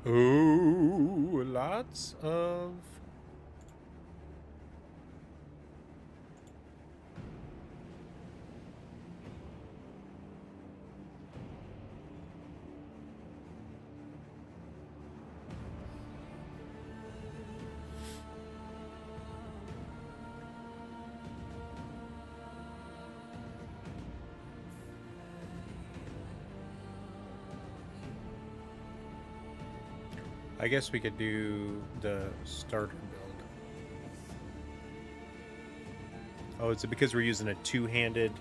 Ooh, lots of... I guess we could do the starter build. Oh, is it because we're using a two-handed?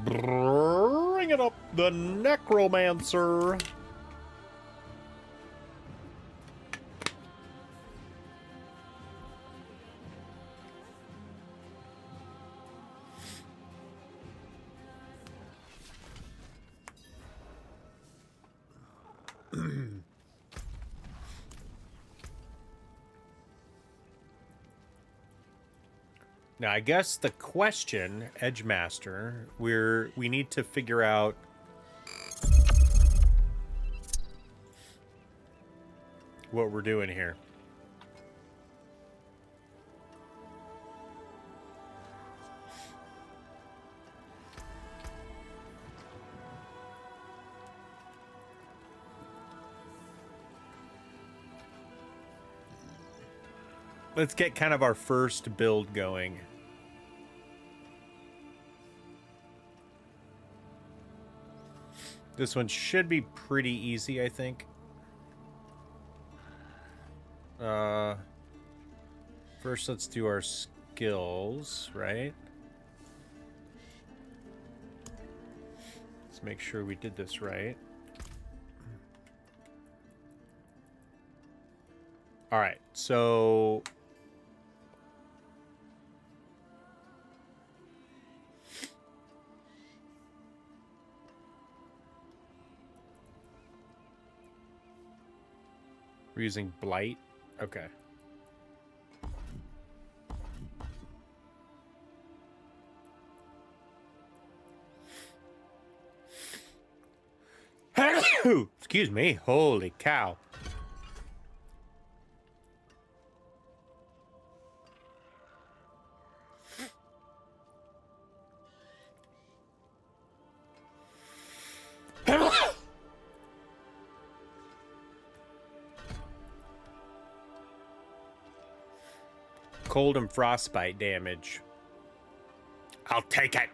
Bring it up, the Necromancer. Now, I guess the question, Edgemaster, we need to figure out what we're doing here. Let's get kind of our first build going. This one should be pretty easy, I think. First, let's do our skills, right? Let's make sure we did this right. All right, so... we're using Blight. Okay. Excuse me. Holy cow. Cold and frostbite damage. I'll take it.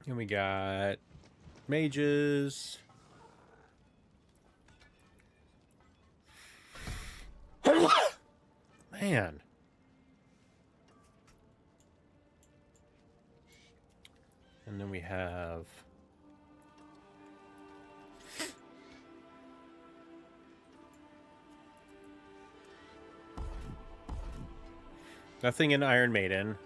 And we got mages. Man. And then we have... nothing in Iron Maiden.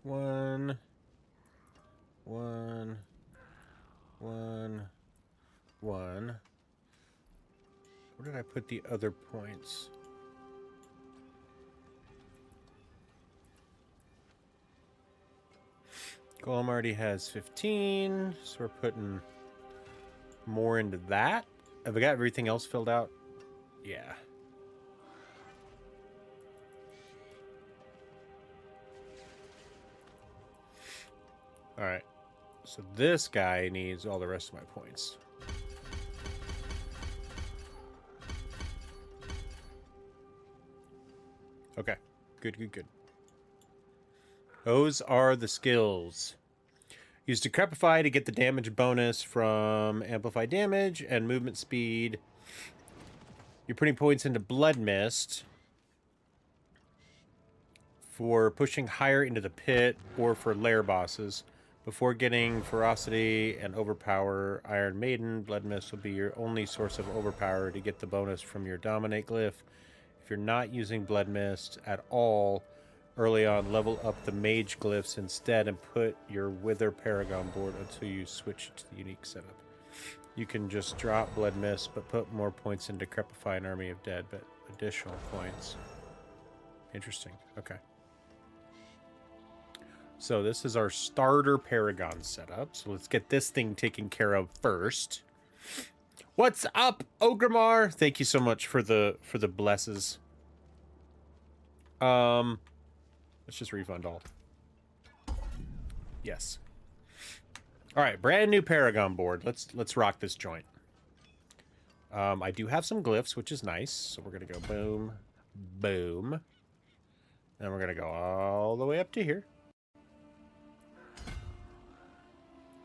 1, 1, 1, 1. Where did I put the other points? Golem already has 15, so we're putting more into that. Have we got everything else filled out? Yeah. All right. So this guy needs all the rest of my points. Okay. Good, good, good. Those are the skills. Use Decrepify to get the damage bonus from Amplify Damage and movement speed. You're putting points into Blood Mist for pushing higher into the pit or for lair bosses. Before getting Ferocity and Overpower, Iron Maiden, Blood Mist will be your only source of Overpower to get the bonus from your Dominate glyph. If you're not using Blood Mist at all early on, level up the Mage glyphs instead and put your Wither Paragon board until you switch to the unique setup. You can just drop Blood Mist, but put more points into Decrepify and Army of Dead, but additional points. Interesting. Okay. So this is our starter Paragon setup. So let's get this thing taken care of first. What's up, Ogrimmar? Thank you so much for the blesses. Let's just refund all. Yes. All right, brand new Paragon board. Let's rock this joint. I do have some glyphs, which is nice. So we're gonna go boom, boom, and we're gonna go all the way up to here.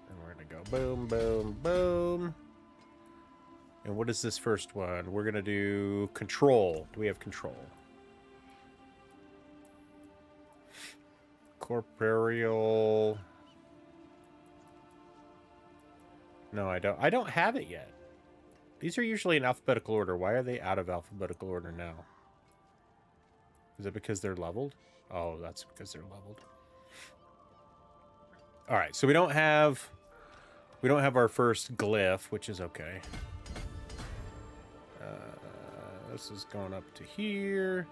And we're gonna go boom, boom, boom. And what is this first one? We're gonna do control. Do we have control? Corporeal. No, I don't. I don't have it yet. These are usually in alphabetical order. Why are they out of alphabetical order now? Is it because they're leveled? Oh, that's because they're leveled. All right, so we don't have our first glyph, which is okay. This is going up to here,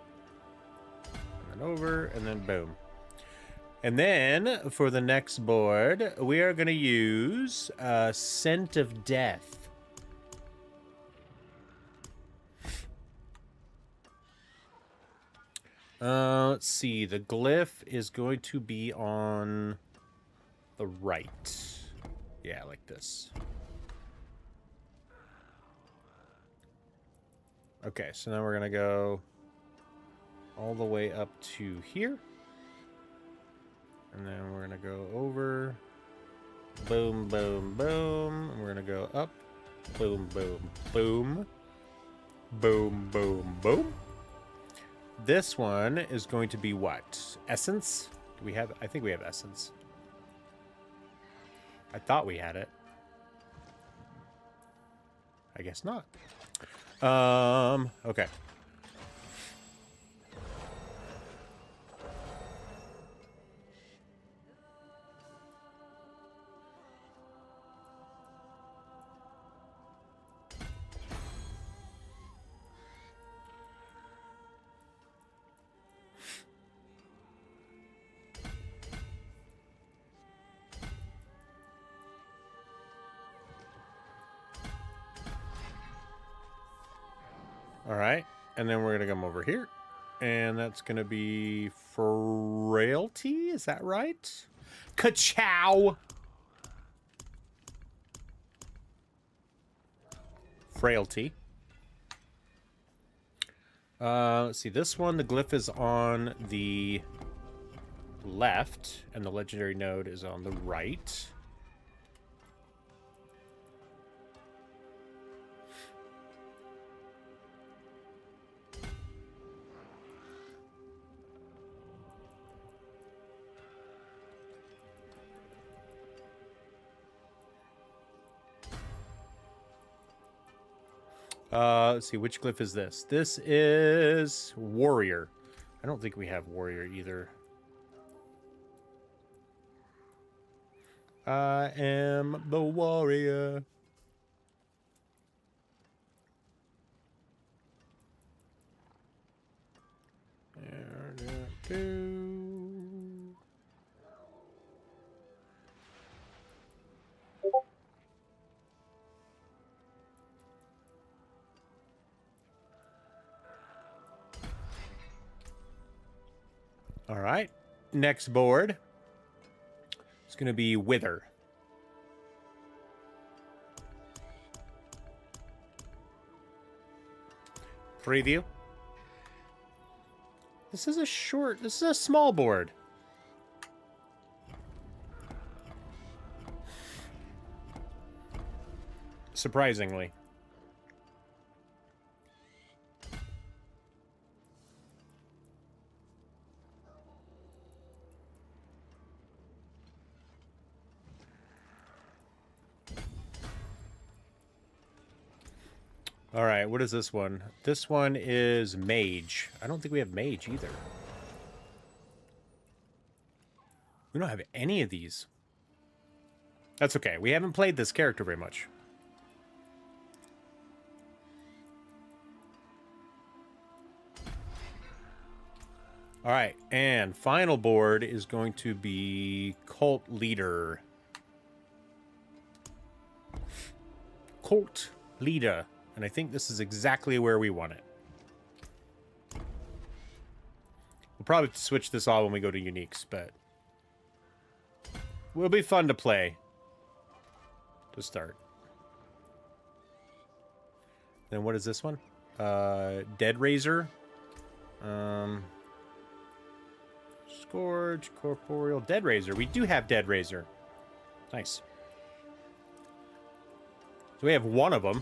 and then over, and then boom. And then for the next board, we are going to use Scent of Death. Let's see. The glyph is going to be on the right. Yeah, like this. Okay, so now we're going to go all the way up to here. And then we're going to go over. Boom, boom, boom. And we're going to go up. Boom, boom, boom. Boom, boom, boom. This one is going to be what? Essence? Do we have... I think we have Essence. I thought we had it. I guess not. Okay. All right, and then we're gonna come over here, and that's gonna be Frailty. Is that right? Ka-chow! Frailty. Let's see. This one, the glyph is on the left, and the legendary node is on the right. Let's see, which glyph is this? This is Warrior. I don't think we have Warrior either. I am the warrior. All right. Next board. It's going to be Wither. Preview. This is a small board. Surprisingly. All right, what is this one? This one is Mage. I don't think we have Mage either. We don't have any of these. That's okay. We haven't played this character very much. All right, and final board is going to be Cult Leader. Cult Leader. And I think this is exactly where we want it. We'll probably switch this all when we go to Uniques, but will be fun to play to start. Then what is this one? Dead Razor. Scourge, Corporeal, Dead Razor. We do have Dead Razor. Nice. So we have one of them.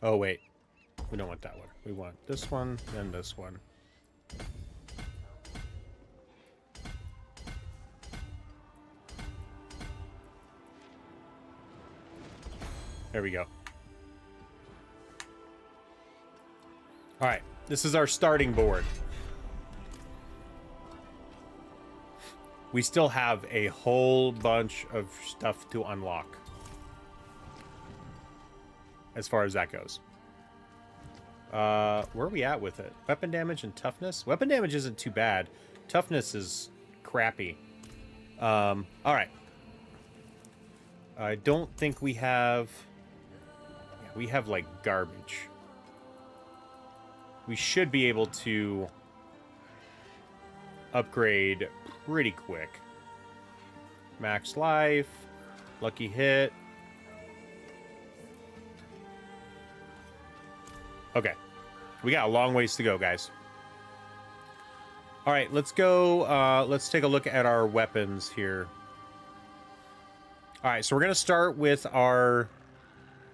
Oh, wait. We don't want that one. We want this one, and this one. There we go. All right. This is our starting board. We still have a whole bunch of stuff to unlock. As far as that goes. Where are we at with it? Weapon damage and toughness? Weapon damage isn't too bad. Toughness is crappy. Alright. I don't think we have... Yeah, we have, like, garbage. We should be able to upgrade pretty quick. Max life. Lucky hit. Okay. We got a long ways to go, guys. All right, let's go. Let's take a look at our weapons here. All right, so we're going to start with our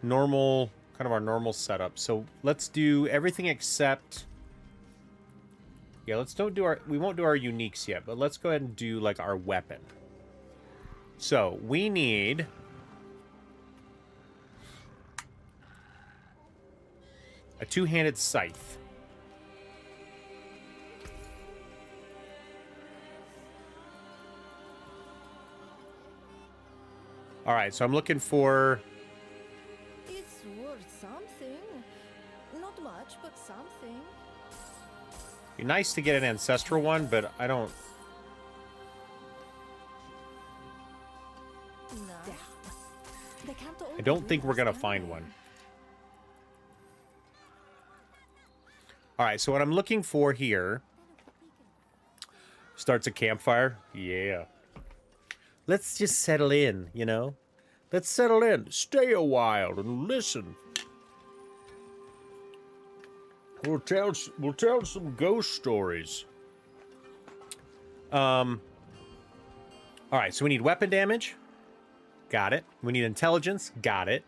normal, kind of our normal setup. So let's do everything except... Yeah, we won't do our uniques yet, but let's go ahead and do, like, our weapon. So we need... a two-handed scythe. All right, so I'm looking for... It's worth something. Not much, but something. Be nice to get an ancestral one, but I don't... No. I don't think we're going to find one. All right, so what I'm looking for here... Starts a campfire. Yeah. Let's just settle in, you know? Let's settle in. Stay a while and listen. We'll tell some ghost stories. All right, so we need weapon damage. Got it. We need intelligence. Got it.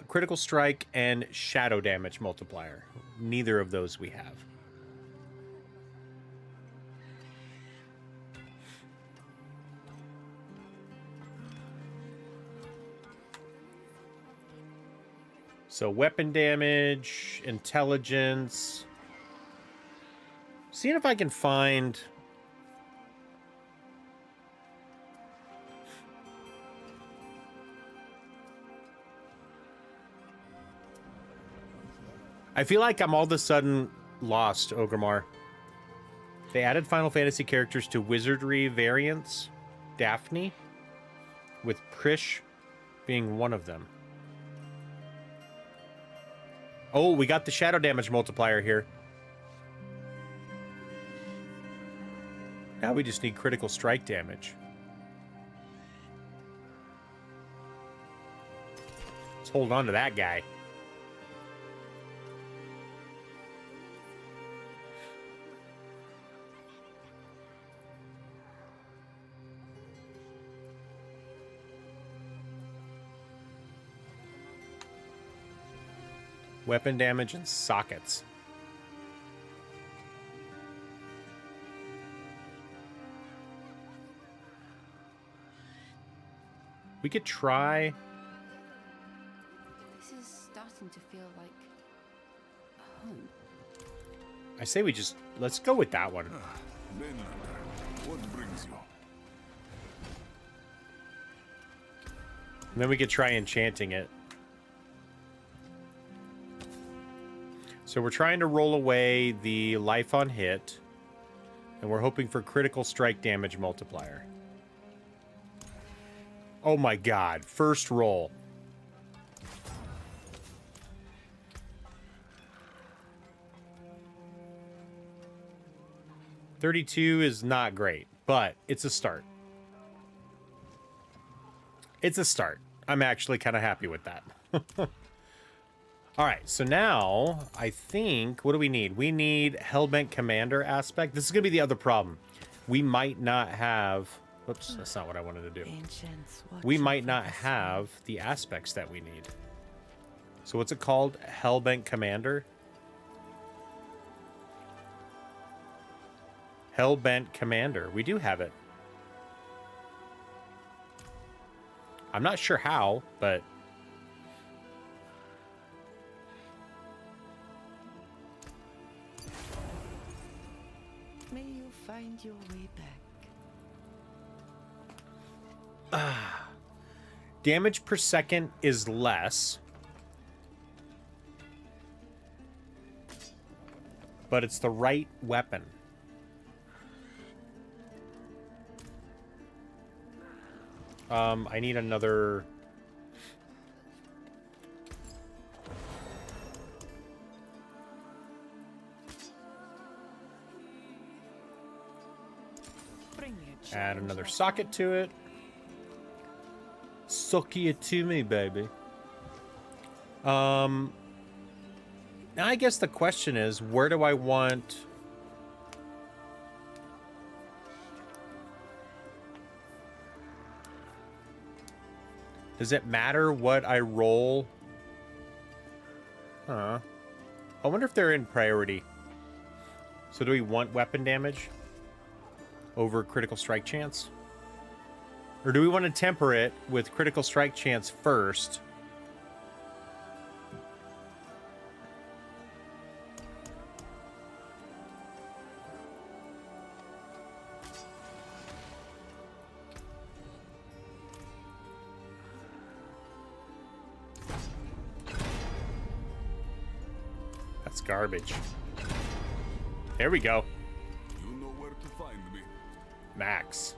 Critical strike and shadow damage multiplier. Neither of those we have. So weapon damage, intelligence. Seeing if I can find... I feel like I'm all of a sudden lost, Ogremar. They added Final Fantasy characters to Wizardry variants. Daphne, with Prish being one of them. Oh, we got the shadow damage multiplier here. Now we just need critical strike damage. Let's hold on to that guy. Weapon damage and sockets. We could try. This is starting to feel like home. I say we just let's go with that one. What brings you? And then we could try enchanting it. So we're trying to roll away the life on hit, and we're hoping for critical strike damage multiplier. Oh my god, first roll. $32 is not great, but it's a start. It's a start. I'm actually kind of happy with that. All right, so now I think, what do we need? We need Hellbent Commander aspect. This is going to be the other problem. We might not have... Oops, that's not what I wanted to do. We might not have the aspects that we need. So what's it called? Hellbent Commander? Hellbent Commander. We do have it. I'm not sure how, but... May you find your way back. Damage per second is less. But it's the right weapon. I need another... Add another socket to it. Sucky it to me, baby. Now I guess the question is, where do I want... Does it matter what I roll? Huh. I wonder if they're in priority. So do we want weapon damage over critical strike chance? Or do we want to temper it with critical strike chance first? That's garbage. There we go. You know where to find me. Max.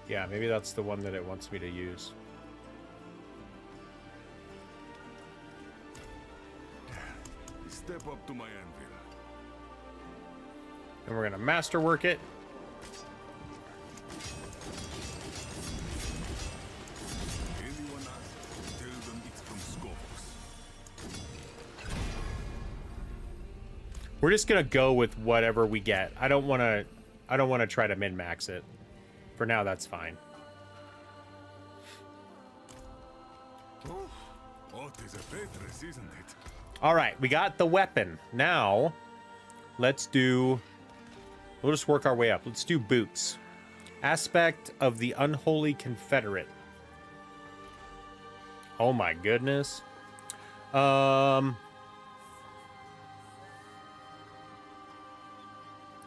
Yeah, maybe that's the one that it wants me to use. Step up to my anvil. And we're gonna masterwork it. Anyone asks, tell them it's from Scopus. We're just gonna go with whatever we get. I don't wanna try to min-max it. For now, that's fine. Oh, it is a Petrus, isn't it? All right, we got the weapon. Now, let's do We'll just work our way up. Let's do boots. Aspect of the Unholy Confederate. Oh my goodness.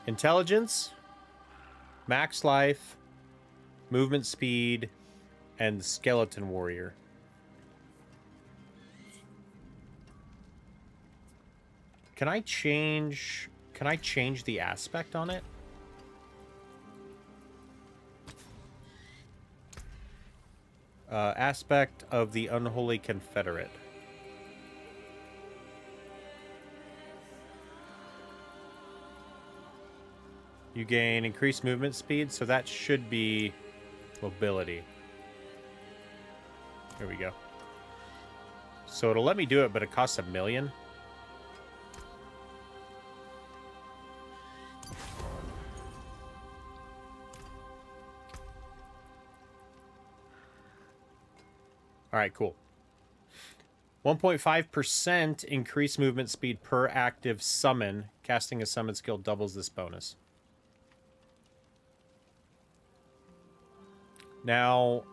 Intelligence, max life, movement speed, and skeleton warrior. Can I change the aspect on it? Aspect of the Unholy Confederate. You gain increased movement speed, so that should be mobility. Here we go. So it'll let me do it, but it costs 1 million. All right, cool. 1.5% increased movement speed per active summon. Casting a summon skill doubles this bonus. Now,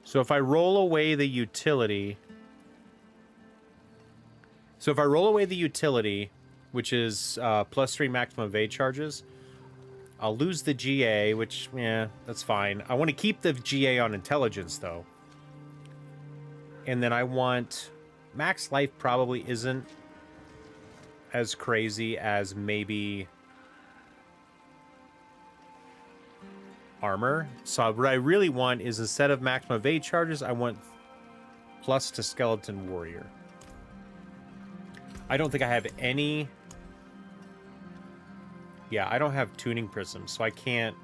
so if I roll away the utility, which is +3 maximum evade charges, I'll lose the GA, which, yeah, that's fine. I want to keep the GA on intelligence, though. And then I want... Max life probably isn't as crazy as maybe armor. So what I really want is, instead of maximum evade charges, I want plus to skeleton warrior. I don't think I have any... Yeah, I don't have tuning prisms, so I can't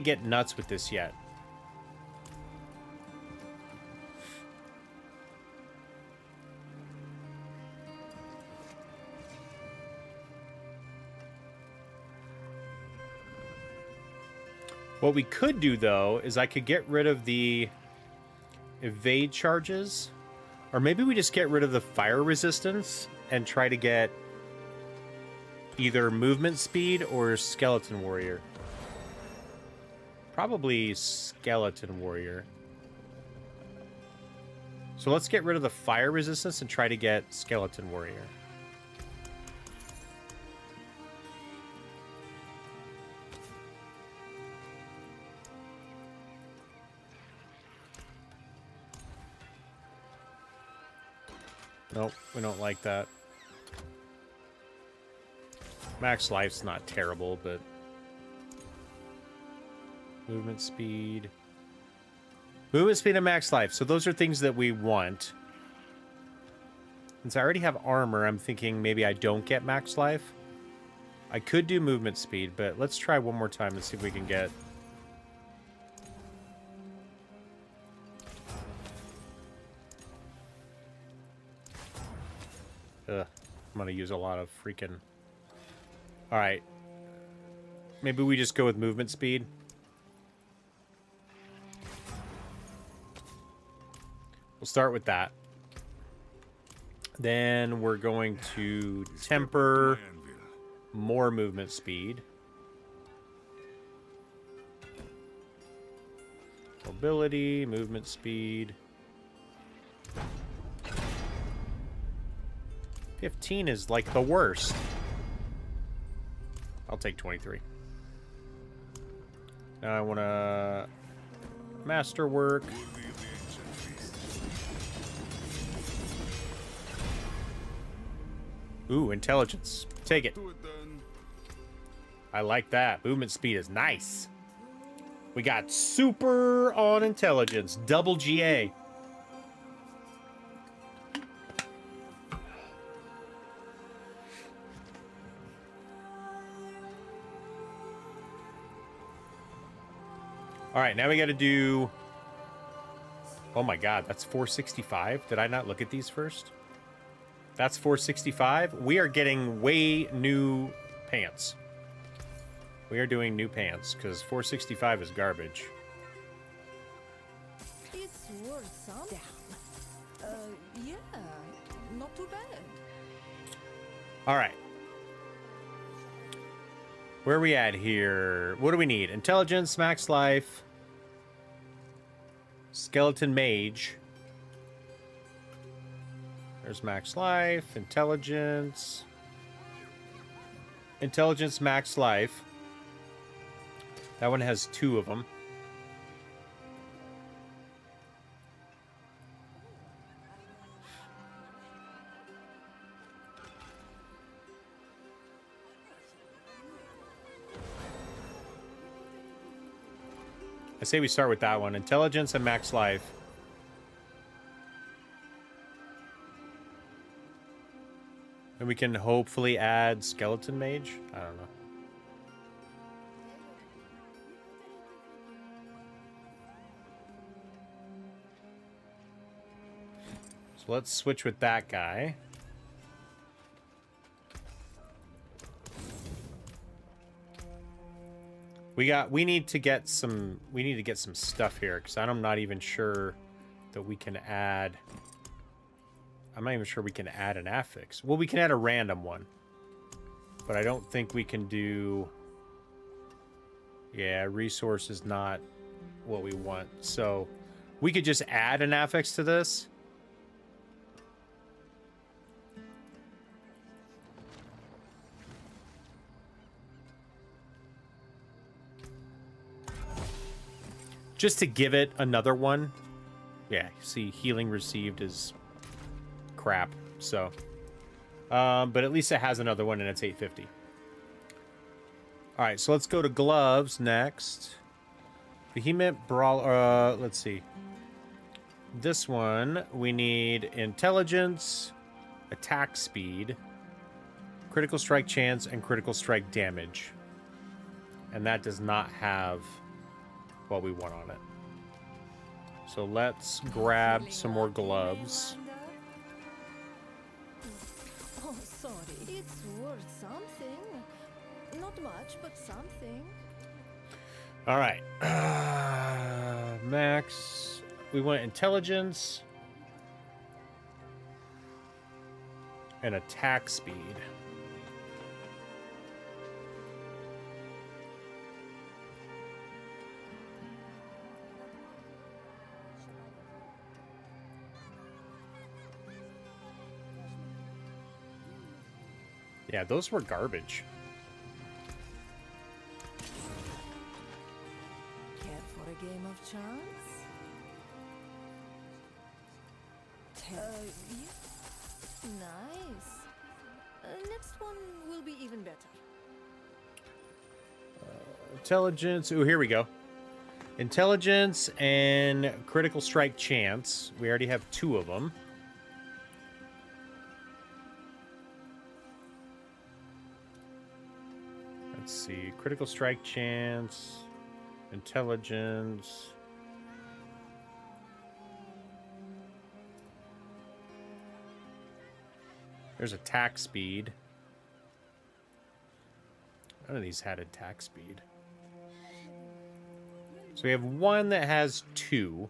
get nuts with this yet. What we could do, though, is I could get rid of the evade charges. Or maybe we just get rid of the fire resistance and try to get either movement speed or skeleton warrior. Probably skeleton warrior. So let's get rid of the fire resistance and try to get skeleton warrior. Nope, we don't like that. Max life's not terrible, but... Movement speed... Movement speed and max life. So those are things that we want. Since I already have armor, I'm thinking maybe I don't get max life. I could do movement speed, but let's try one more time and see if we can get... Ugh, I'm gonna use a lot of freaking... Alright. Maybe we just go with movement speed. We'll start with that. Then we're going to temper more movement speed. Mobility, movement speed. 15 is like the worst. I'll take 23. Now I want to masterwork. Ooh, intelligence. Take it. I like that. Movement speed is nice. We got super on intelligence. Double GA. All right, now we got to do... Oh my god, that's 465. Did I not look at these first? That's 465. We are getting way new pants. We are doing new pants, because 465 is garbage. It's worth some. Yeah, not too bad. All right. Where are we at here? What do we need? Intelligence, max life, skeleton mage. There's max life, intelligence. Intelligence, max life. That one has 2 of them. I say we start with that one. Intelligence and max life. And we can hopefully add skeleton mage. I don't know. So let's switch with that guy. We need to get some stuff here, because I'm not even sure that we can add. I'm not even sure we can add an affix. Well, we can add a random one, but I don't think we can do. Yeah, resource is not what we want, so we could just add an affix to this. Just to give it another one. Yeah, see, healing received is crap. So, but at least it has another one, and it's 850. All right, so let's go to gloves next. Vehement Brawl. Let's see. This one, we need intelligence, attack speed, critical strike chance, and critical strike damage. And that does not have what we want on it. So let's grab some more gloves. Oh, sorry. It's worth something. Not much, but something. All right. Max. We want intelligence and attack speed. Yeah, those were garbage. Care for a game of chance? Yeah. Nice. Next one will be even better. Intelligence. Oh, here we go. Intelligence and critical strike chance. We already have 2 of them. Let's see. Critical strike chance. Intelligence. There's attack speed. None of these had attack speed. So we have one that has 2.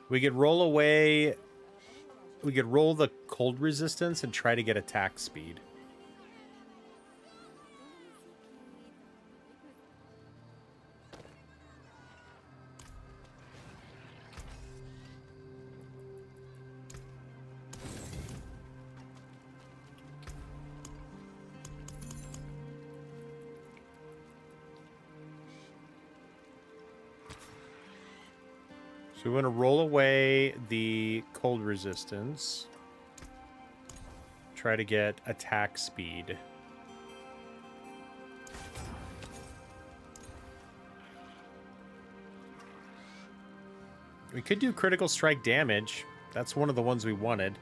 We could roll away. We could roll the cold resistance and try to get attack speed. So we want to roll away the cold resistance. Try to get attack speed. We could do critical strike damage. That's one of the ones we wanted.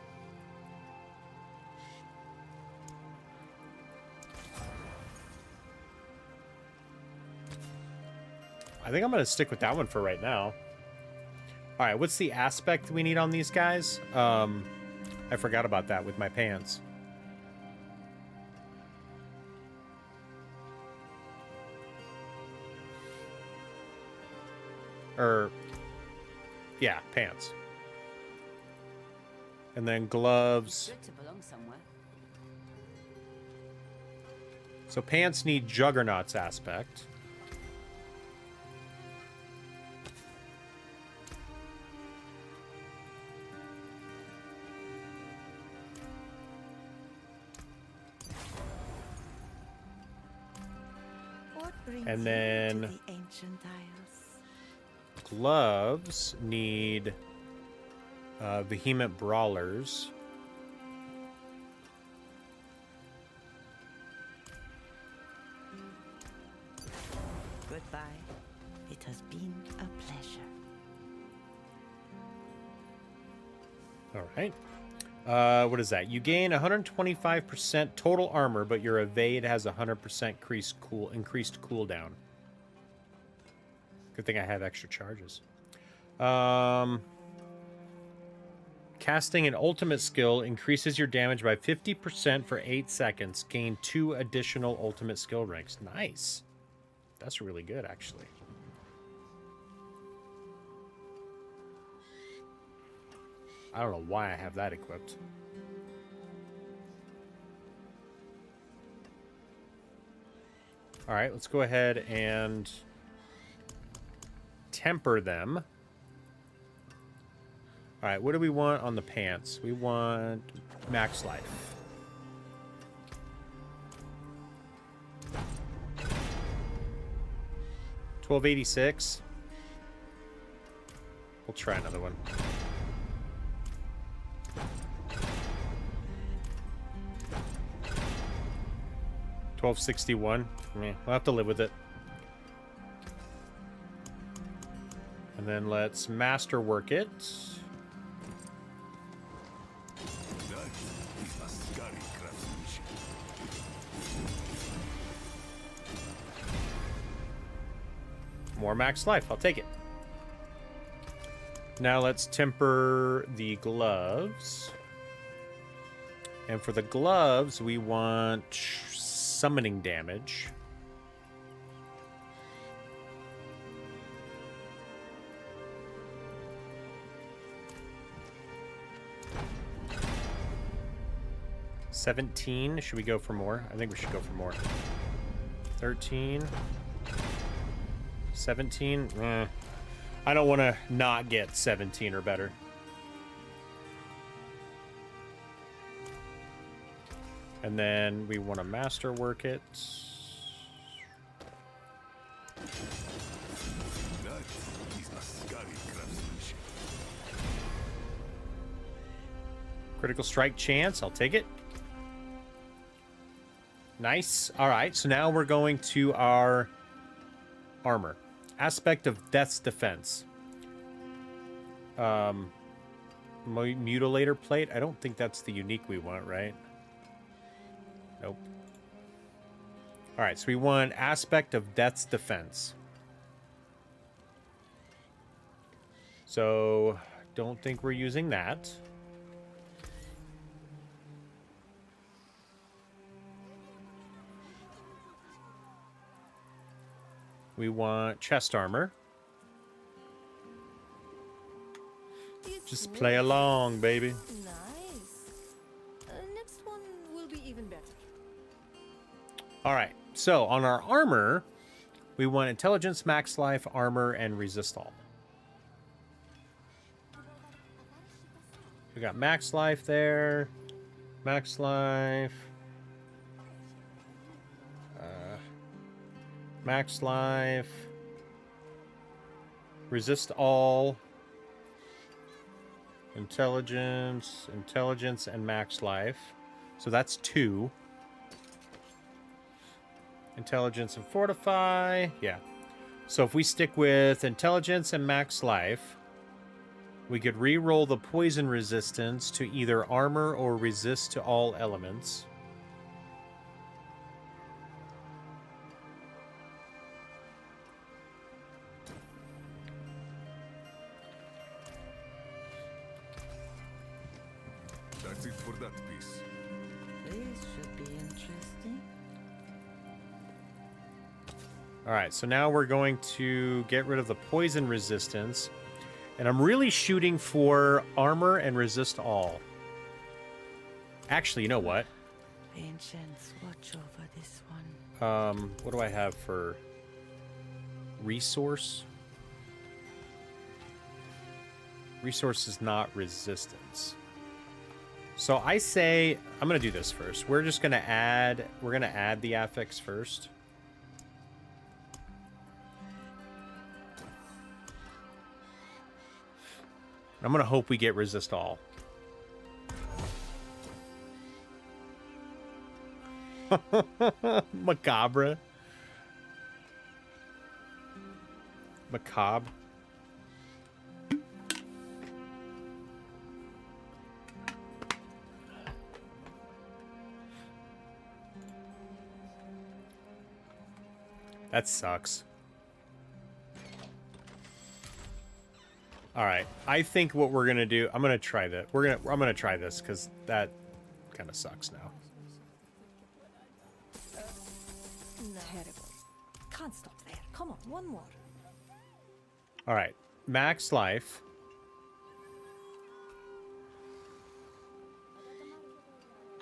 I think I'm going to stick with that one for right now. All right, what's the aspect we need on these guys? I forgot about that with my pants. Yeah, pants. And then gloves. Good to belong somewhere. So pants need Juggernaut's aspect. What brings And you then to the ancient isles? gloves need Vehement Brawlers. Goodbye. It has been a pleasure. All right. What is that? You gain 125% total armor, but your evade has 100% increased cooldown. Good thing I have extra charges. Casting an ultimate skill increases your damage by 50% for 8 seconds. Gain 2 additional ultimate skill ranks. Nice. That's really good, actually. I don't know why I have that equipped. All right, let's go ahead and temper them. All right, what do we want on the pants? We want max life. $12.86. We'll try another one. $12.61. We'll have to live with it. And then let's masterwork it. That is a scary craftsmanship. More max life. I'll take it. Now let's temper the gloves. And for the gloves, we want summoning damage. $17. Should we go for more? I think we should go for more. 13. 17. I don't want to not get 17 or better. And then we want to masterwork it. That is a scary craftsmanship. Critical strike chance. I'll take it. Nice. All right. So now we're going to our armor. Aspect of Death's Defense. Mutilator plate. I don't think that's the unique we want, right? Nope. All right. So we want Aspect of Death's Defense. So don't think we're using that. We want chest armor. It's Just play worth- along, baby. Nice. Next one will be even better. All right. So on our armor, we want intelligence, max life, armor, and resist all. We got max life there. Max life. Max life. Resist all. Intelligence, and max life. So that's 2. Intelligence and fortify. Yeah. So if we stick with intelligence and max life, we could re-roll the poison resistance to either armor or resist to all elements. That's for that piece. This should be interesting. All right, so now we're going to get rid of the poison resistance. And I'm really shooting for armor and resist all. Actually, you know what? Ancients, watch over this one. What do I have for resource? Resource is not resistance. So I say I'm gonna do this first. We're just gonna add the affix first. I'm gonna hope we get resist all. Macabre. Macabre. That sucks. All right, I think what we're gonna do, I'm gonna try that. I'm gonna try this because that kind of sucks now. Terrible. Can't stop there. Come on, one more. All right, max life.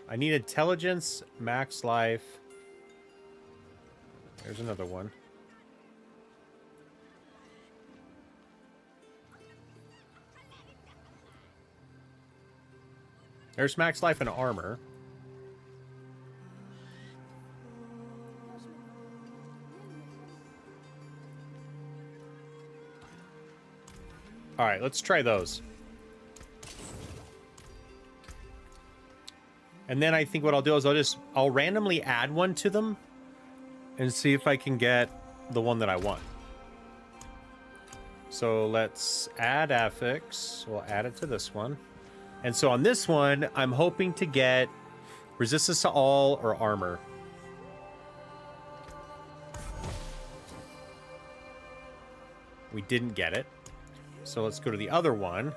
I need intelligence, max life. There's another one. There's max life and armor. All right, let's try those. And then I think what I'll do is I'll randomly add one to them and see if I can get the one that I want. So let's add affix. We'll add it to this one. And so on this one, I'm hoping to get resistance to all or armor. We didn't get it. So let's go to the other one.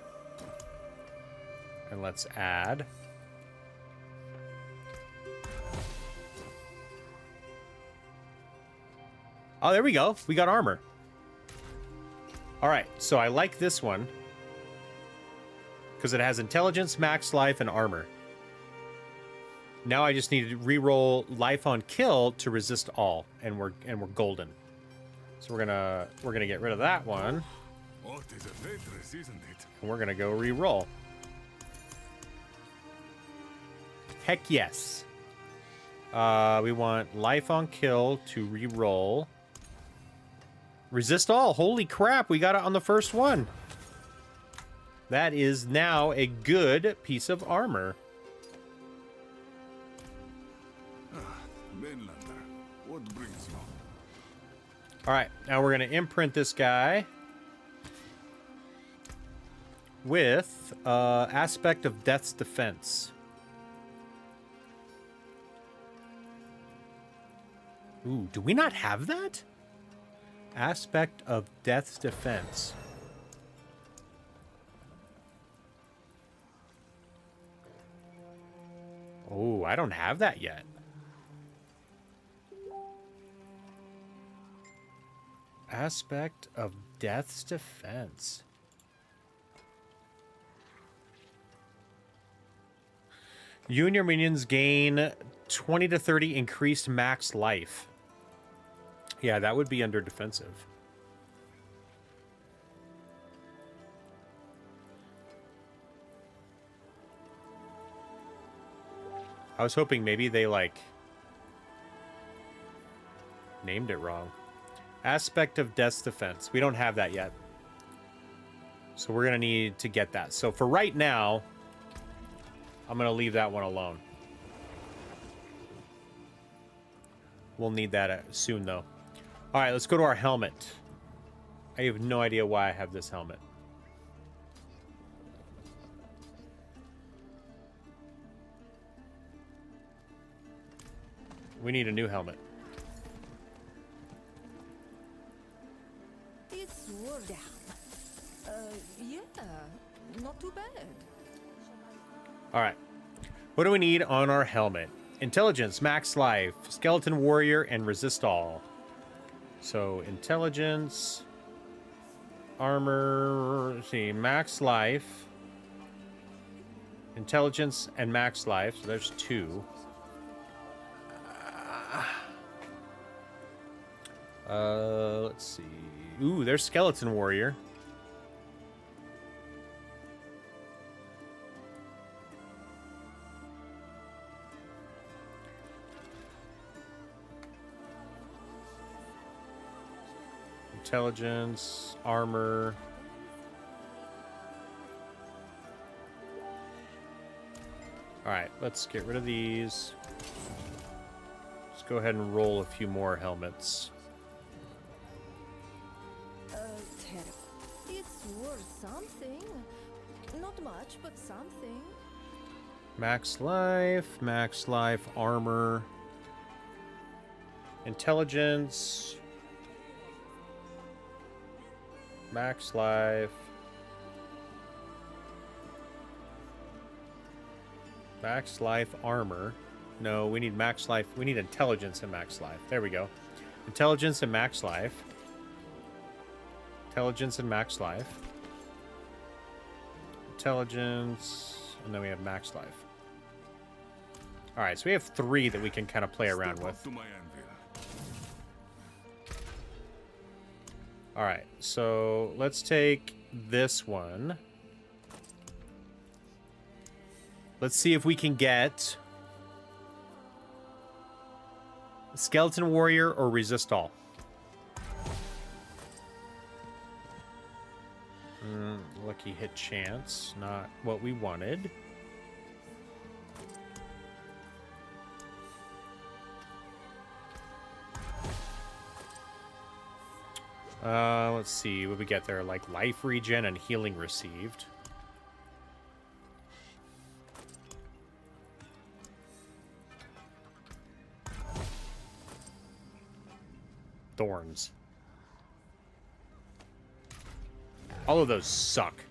And let's add. Oh, there we go. We got armor. All right, so I like this one because it has intelligence, max life, and armor. Now I just need to re-roll life on kill to resist all, and we're golden. So we're gonna get rid of that one, What is a waitress, isn't it? and we're gonna go re-roll. Heck yes. We want life on kill to re-roll. Resist all. Holy crap, we got it on the first one. That is now a good piece of armor. Mainlander, what brings you? All right, now we're going to imprint this guy with aspect of Death's Defense. Ooh, do we not have that? Aspect of Death's Defense. Oh, I don't have that yet. Aspect of Death's Defense. You and your minions gain 20 to 30 increased max life. Yeah, that would be under defensive. I was hoping maybe they, like, named it wrong. Aspect of Death's Defense. We don't have that yet. So we're going to need to get that. So for right now, I'm going to leave that one alone. We'll need that soon, though. All right, let's go to our helmet. I have no idea why I have this helmet. We need a new helmet. It's worth. Yeah, not too bad. All right. What do we need on our helmet? Intelligence, max life, skeleton warrior, and resist all. So intelligence, armor, let's see, max life, intelligence, and max life. So there's 2. Let's see. Ooh, there's skeleton warrior. Intelligence, armor. All right, let's get rid of these. Let's go ahead and roll a few more helmets. Terrible. It's worth something. Not much, but something. Max life, armor, intelligence, max life, armor. No, we need max life. We need intelligence and max life. There we go. Intelligence and max life. Intelligence and max life. Intelligence, and then we have max life. All right, so we have 3 that we can kind of play around Step with. up to my anvil. All right, so let's take this one. Let's see if we can get skeleton warrior or resist all. Lucky hit chance, not what we wanted. Let's see what we get there. Like life regen and healing received. Thorns. All of those suck.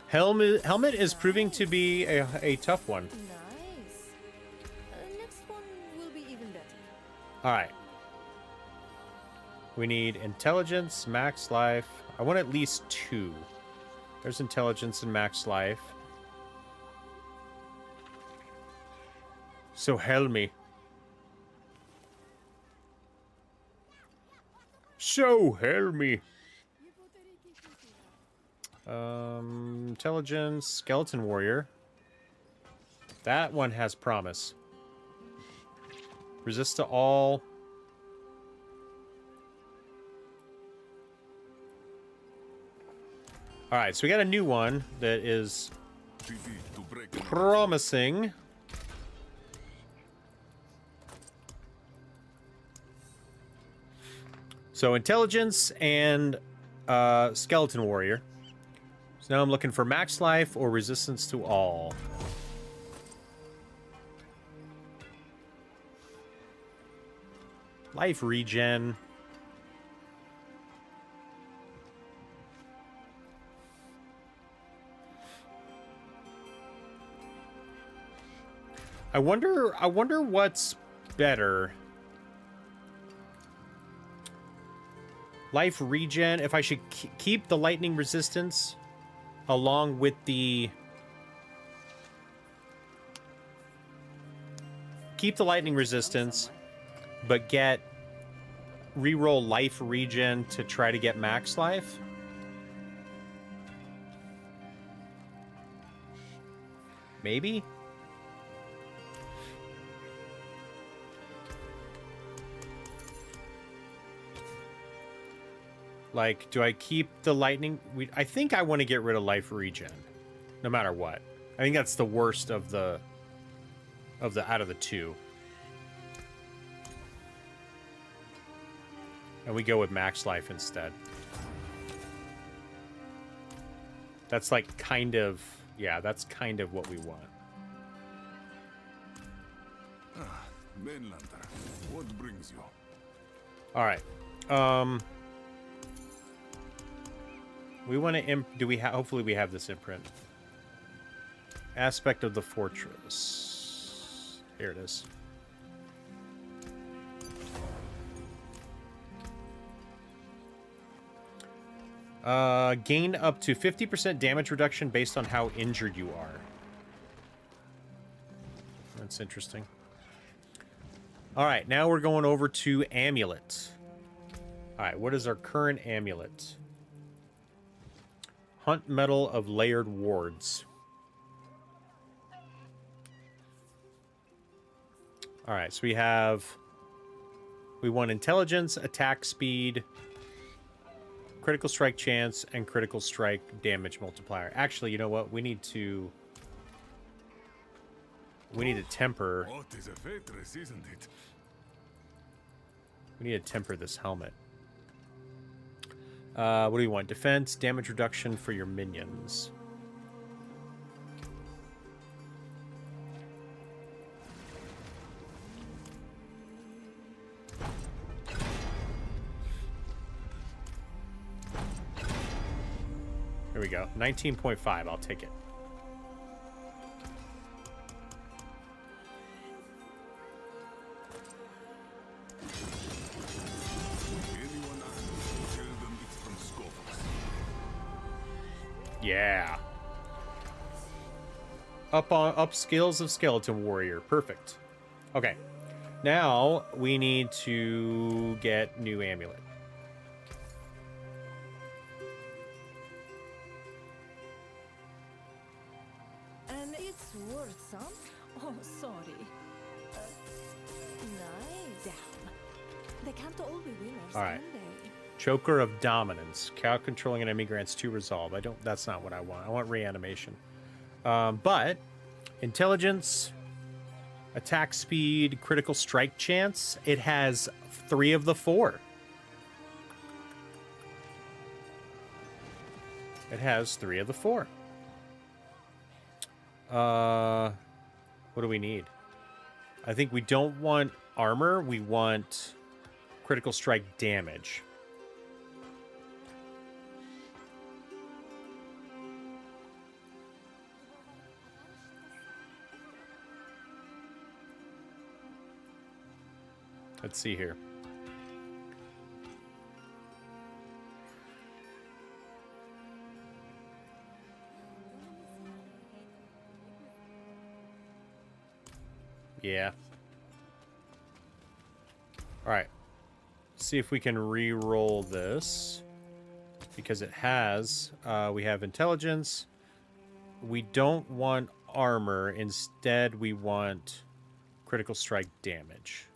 Helmet is proving to be a tough one. Nice. Next one will be even better. All right. We need intelligence, max life. I want at least 2. There's intelligence and max life. So help me. So help me. Intelligence, skeleton warrior. That one has promise. Resist to all. All right, so we got a new one that is promising. So intelligence and skeleton warrior. So now I'm looking for max life or resistance to all. Life regen. I wonder what's better. Life regen, if I should keep the lightning resistance along with the... Keep the lightning resistance, but get reroll life regen to try to get max life. Maybe? Like, do I keep the lightning? I think I want to get rid of life regen, no matter what. I think that's the worst of the out of the 2. And we go with max life instead. That's like kind of, yeah, that's kind of what we want. Mainlander, what brings you? All right. We want to do we hopefully we have this imprint. Aspect of the fortress. Here it is. Gain up to 50% damage reduction based on how injured you are. That's interesting. All right, now we're going over to amulet. All right, what is our current amulet? Hunt Medal of Layered Wards. All right, so we want intelligence, attack speed, critical strike chance, and critical strike damage multiplier. Actually, you know what? We need to temper. What is a faitress, isn't it? We need to temper this helmet. What do we want? Defense, damage reduction for your minions. There we go. 19.5. I'll take it. Anyone ask, tell them it's from Scopus. Yeah. Up skills of skeleton warrior. Perfect. Okay. Now we need to get new amulet. And it's worth some. Oh, sorry. Nice. Damn. They can't all be winners, All right. can they? Choker of Dominance. Cow controlling an enemy grants 2 resolve. That's not what I want. I want reanimation. But intelligence, attack speed, critical strike chance. It has 3 of the 4. It has 3 of the 4. What do we need? I think we don't want armor. We want critical strike damage. Let's see here. Yeah. All right. See if we can re-roll this. Because it has... we have intelligence. We don't want armor. Instead, we want critical strike damage.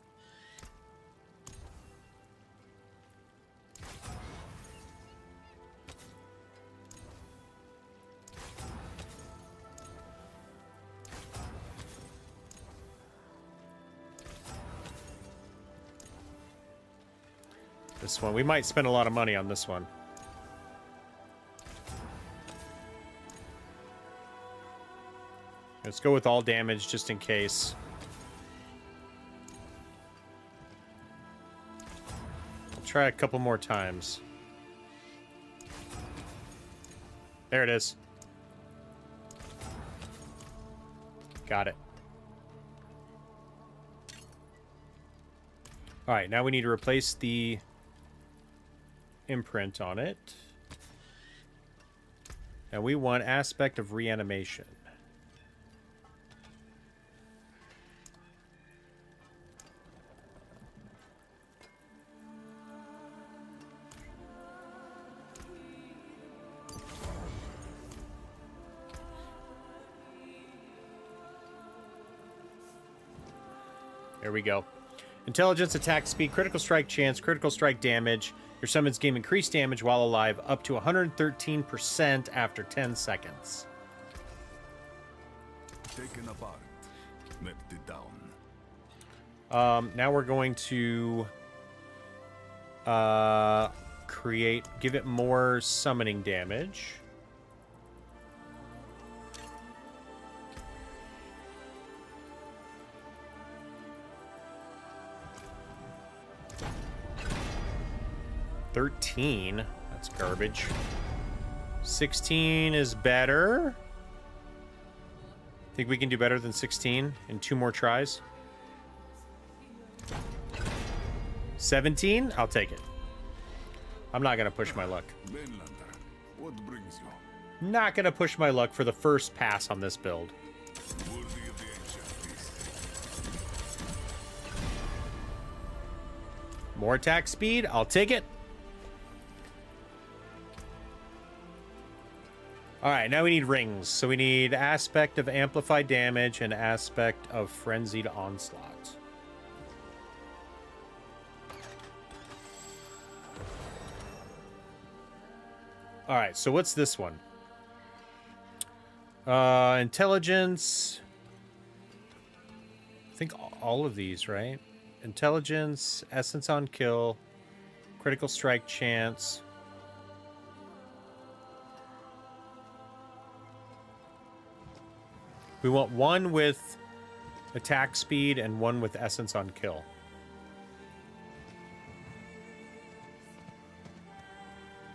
This one. We might spend a lot of money on this one. Let's go with all damage just in case. I'll try a couple more times. There it is. Got it. All right, now we need to replace the imprint on it. And we want aspect of reanimation. There we go. Intelligence, attack speed, critical strike chance, critical strike damage. Your summons gain increased damage while alive up to 113% after 10 seconds. Taken apart, melted down. Now we're going to give it more summoning damage. 13. That's garbage. 16 is better. Think we can do better than 16 in 2 more tries? 17? I'll take it. I'm not going to push my luck. Mainlander, what brings you? Not going to push my luck for the first pass on this build. Worthy of the ancient beast. More attack speed? I'll take it. Alright, now we need rings. So we need aspect of amplified damage and aspect of frenzied onslaught. Alright, so what's this one? Intelligence. I think all of these, right? Intelligence, essence on kill, critical strike chance. We want one with attack speed and one with essence on kill.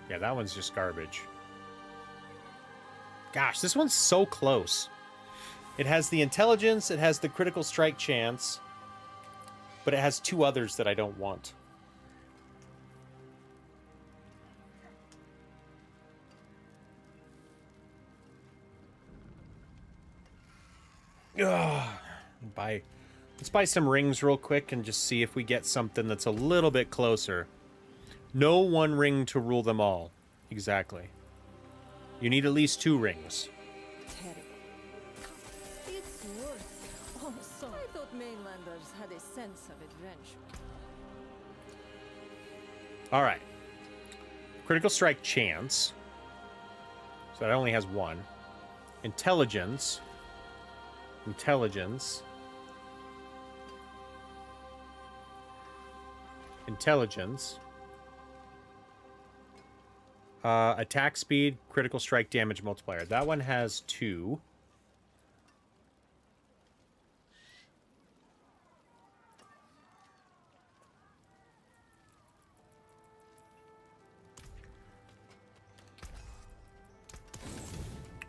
Yeah, that one's just garbage. Gosh, this one's so close. It has the intelligence, it has the critical strike chance, but it has 2 others that I don't want. Ugh. Let's buy some rings real quick and just see if we get something that's a little bit closer. No one ring to rule them all. Exactly. You need at least 2 rings. Terrible. It's worth. Oh, so I thought mainlanders had a sense of adventure. All right. Critical strike chance. So that only has 1. Intelligence. Intelligence. Intelligence. Attack speed, critical strike damage multiplier. That one has 2.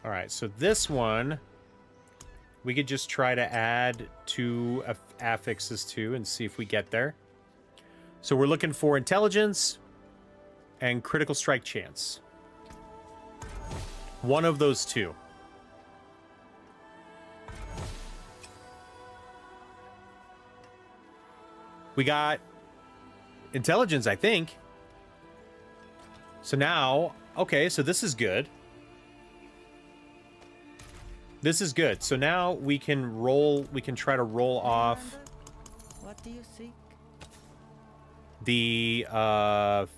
All right, so this one we could just try to add 2 affixes to and see if we get there. So we're looking for intelligence and critical strike chance. One of those 2. We got intelligence, I think. So now, okay, so this is good. This is good. So now we can try to roll off What do you seek? the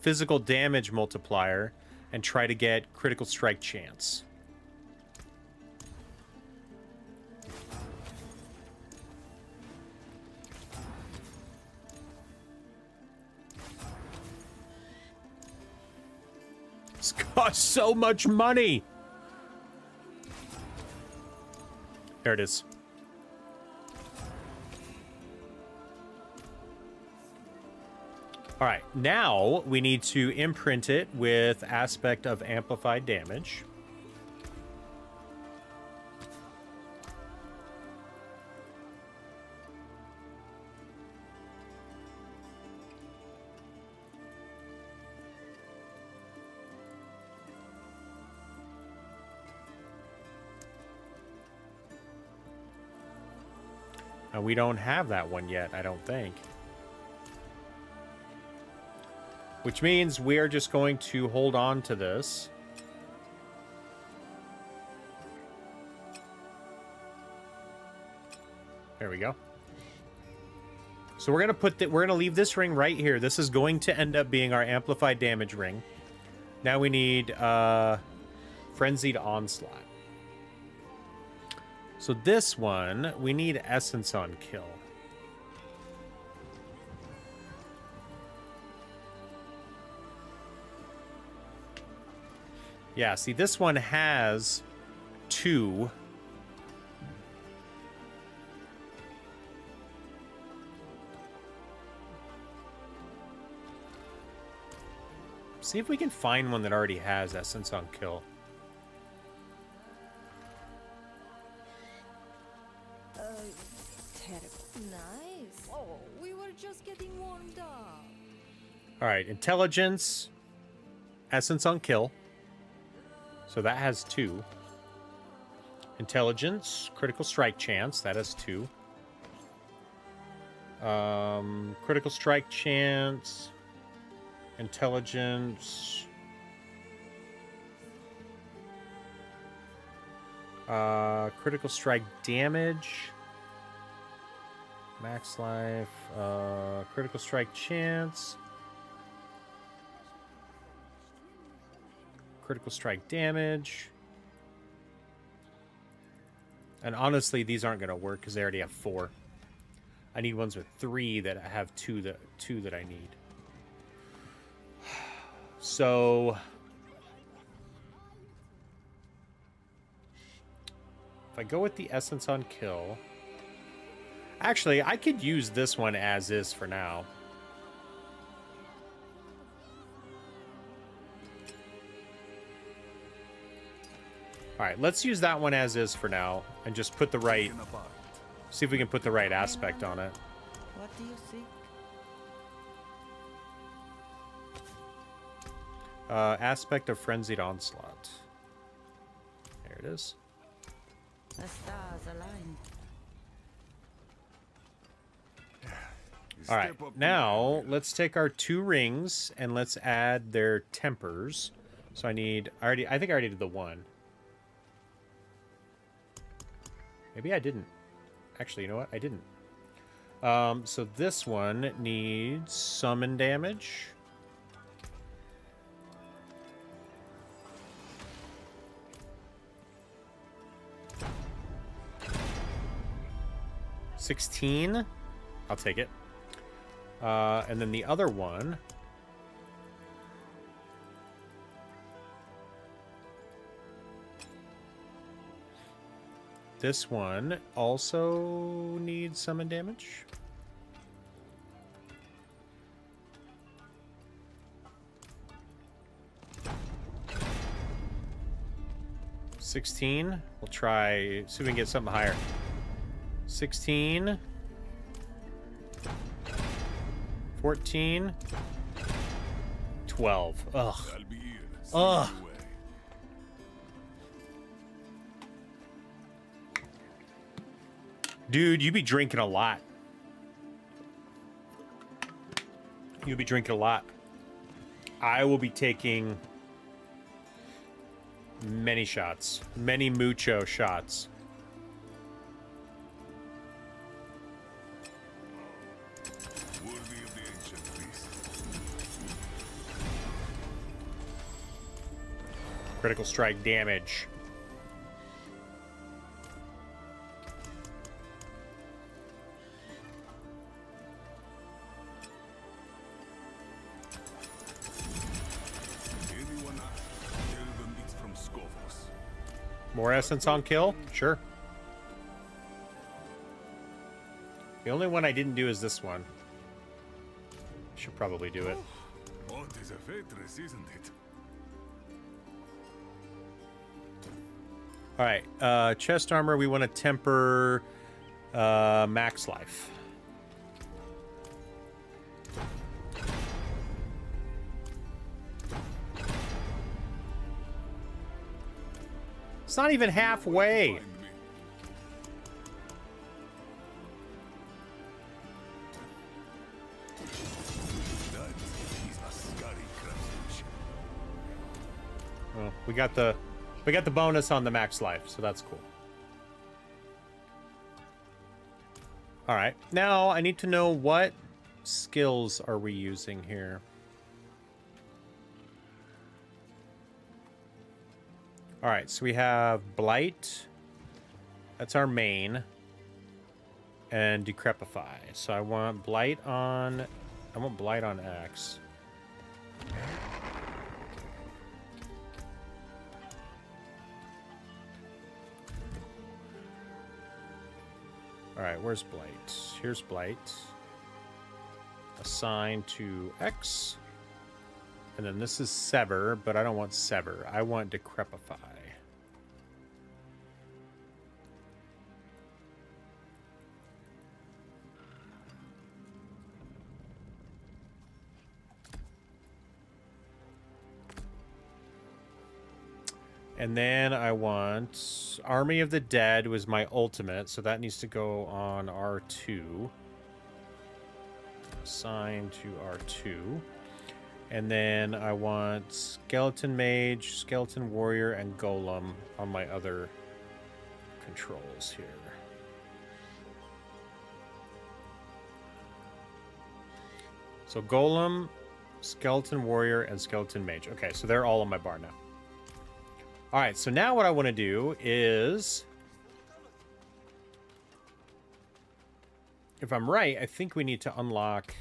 physical damage multiplier and try to get critical strike chance. This costs so much money. There it is. All right, now we need to imprint it with aspect of amplified damage. And we don't have that one yet, I don't think. Which means we are just going to hold on to this. There we go. So we're gonna leave this ring right here. This is going to end up being our amplified damage ring. Now we need frenzied onslaught. So this one, we need essence on kill. Yeah, see, this one has 2. See if we can find one that already has Essence on Kill. Terrible. Nice. Oh, we were just getting warmed up. All right, Intelligence, Essence on Kill. So that has 2. Intelligence, Critical Strike Chance, that has 2. Critical Strike Chance, Intelligence, Critical Strike Damage, Max Life, Critical Strike Chance, Critical Strike Damage. And honestly, these aren't going to work because they already have 4. I need ones with 3 that have 2 that I need. So if I go with the Essence on Kill, actually, I could use this one as is for now. All right, let's use that one as is for now and just put the right, see if we can put the right aspect on it. What do you think? Aspect of Frenzied Onslaught. There it is. The stars align. All right, now let's take our 2 rings and let's add their tempers. So I think I already did the 1. Maybe I didn't. Actually, you know what? I didn't. So this one needs summon damage. $16. I'll take it. And then the other one. This one also needs summon damage. $16. We'll try, see if we can get something higher. 16. 14. 12. Ugh. Ugh. Dude, you be drinking a lot. You'll be drinking a lot. I will be taking many shots. Many mucho shots. Worthy of the ancient beast. Critical strike damage. Anyone ask, tell them it's from Scoffers. More essence on kill? Sure. The only one I didn't do is this one. Should probably do it. What is a Fetris, isn't it? All right, chest armor, we want to temper max life. It's not even halfway. Find me. That is a scary craftsmanship. Well, we got the bonus on the max life, so that's cool. All right, now I need to know what skills are we using here. All right, so we have Blight. That's our main. And Decrepify. So I want Blight on X. All right, where's Blight? Here's Blight. Assign to X. And then this is Sever, but I don't want Sever. I want Decrepify. And then I want Army of the Dead was my ultimate, so that needs to go on R2. Assign to R2. And then I want Skeleton Mage, Skeleton Warrior, and Golem on my other controls here. So Golem, Skeleton Warrior, and Skeleton Mage. Okay, so they're all on my bar now. All right, so now what I want to do is, if I'm right, I think we need to unlock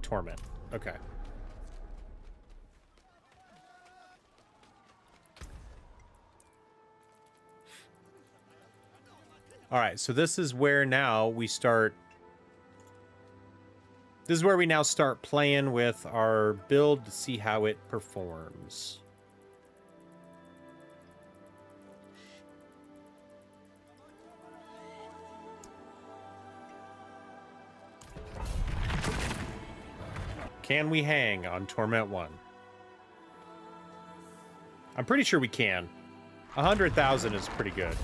Torment. Okay. All right, so this is where now we start. This is where we now start playing with our build to see how it performs. Can we hang on Torment 1? I'm pretty sure we can. 100,000 is pretty good.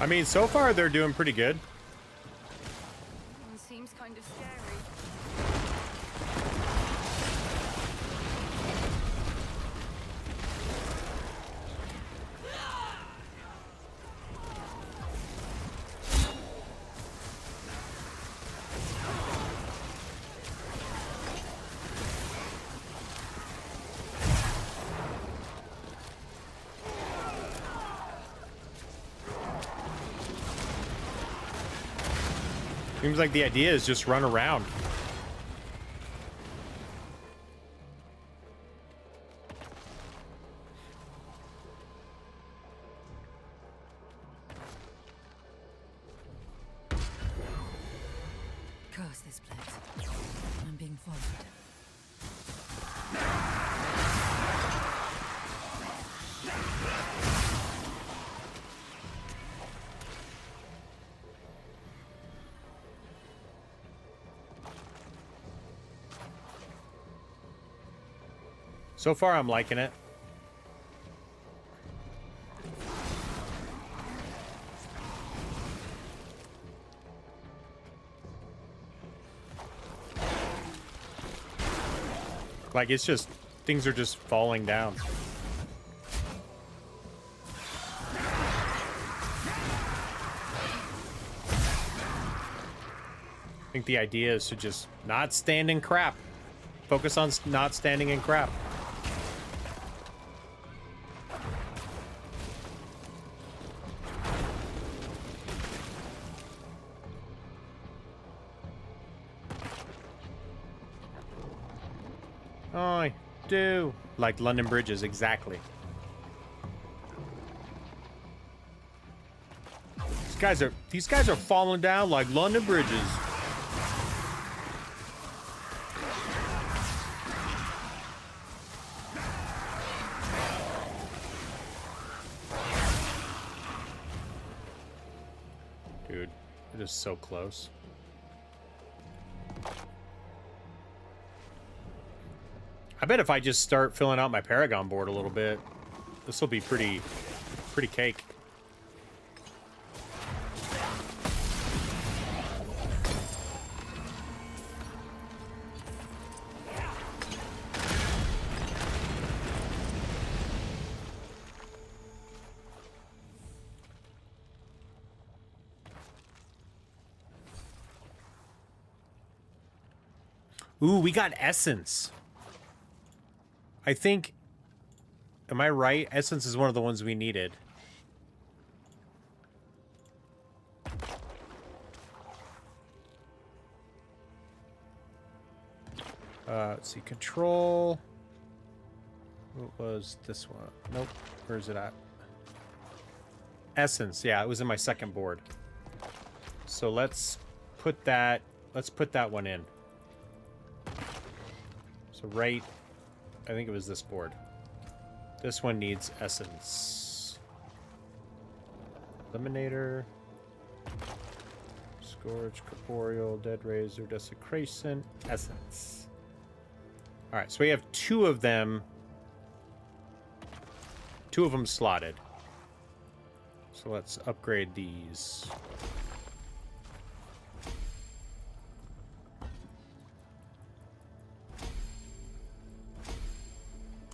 I mean, so far they're doing pretty good. Seems kind of scary. Seems like the idea is just run around. Curse this place. I'm being followed. So far, I'm liking it. Like, it's just, things are just falling down. I think the idea is to just not stand in crap. Focus on not standing in crap. I do. Like London bridges, exactly. These guys are falling down like London bridges. Dude, it is so close. I bet if I just start filling out my Paragon board a little bit, this will be pretty cake. Ooh, we got essence. I think... Am I right? Essence is one of the ones we needed. Let's see. Control. What was this one? Nope. Where's it at? Essence. Yeah, it was in my second board. So let's put that one in. So right, I think it was this board. This one needs essence. Eliminator. Scourge, Corporeal, Dead Razor, Desecration, Essence. Alright, so we have two of them. Two of them slotted. So let's upgrade these.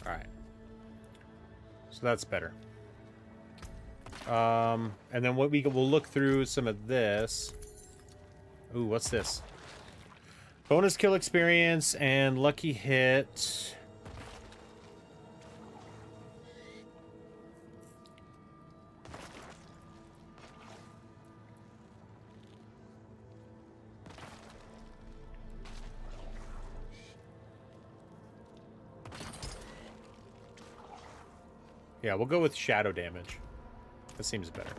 Alright. So that's better. And then we'll look through some of this. Ooh, what's this? Bonus kill experience and lucky hit. Yeah, we'll go with shadow damage. That seems better.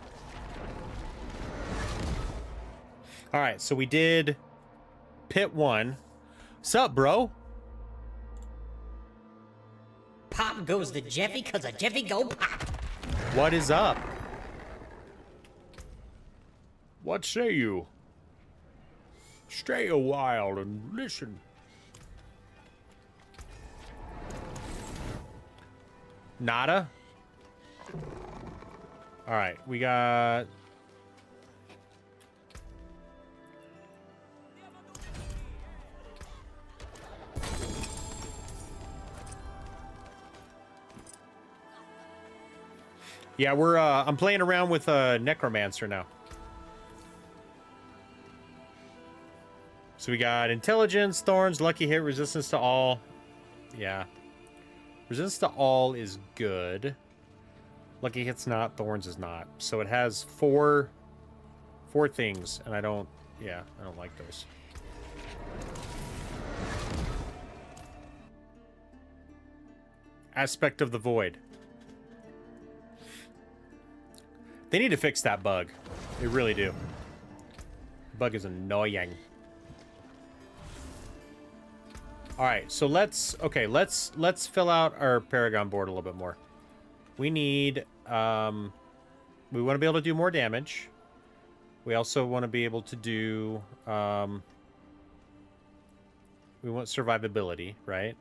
Alright, so we did Pit 1. Sup, bro? Pop goes to Jeffy cause a Jeffy go pop. What is up? What say you? Stay a while and listen. Nada? Alright, we got... Yeah, I'm playing around with Necromancer now. So we got Intelligence, Thorns, Lucky Hit, Resistance to All. Yeah. Resistance to All is good. Lucky Hit's not, Thorns is not. So it has four things, and I don't like those. Aspect of the Void. They need to fix that bug. They really do. The bug is annoying. Alright, so let's fill out our Paragon board a little bit more. We need, we want to be able to do more damage. We also want to be able to do, we want survivability, right?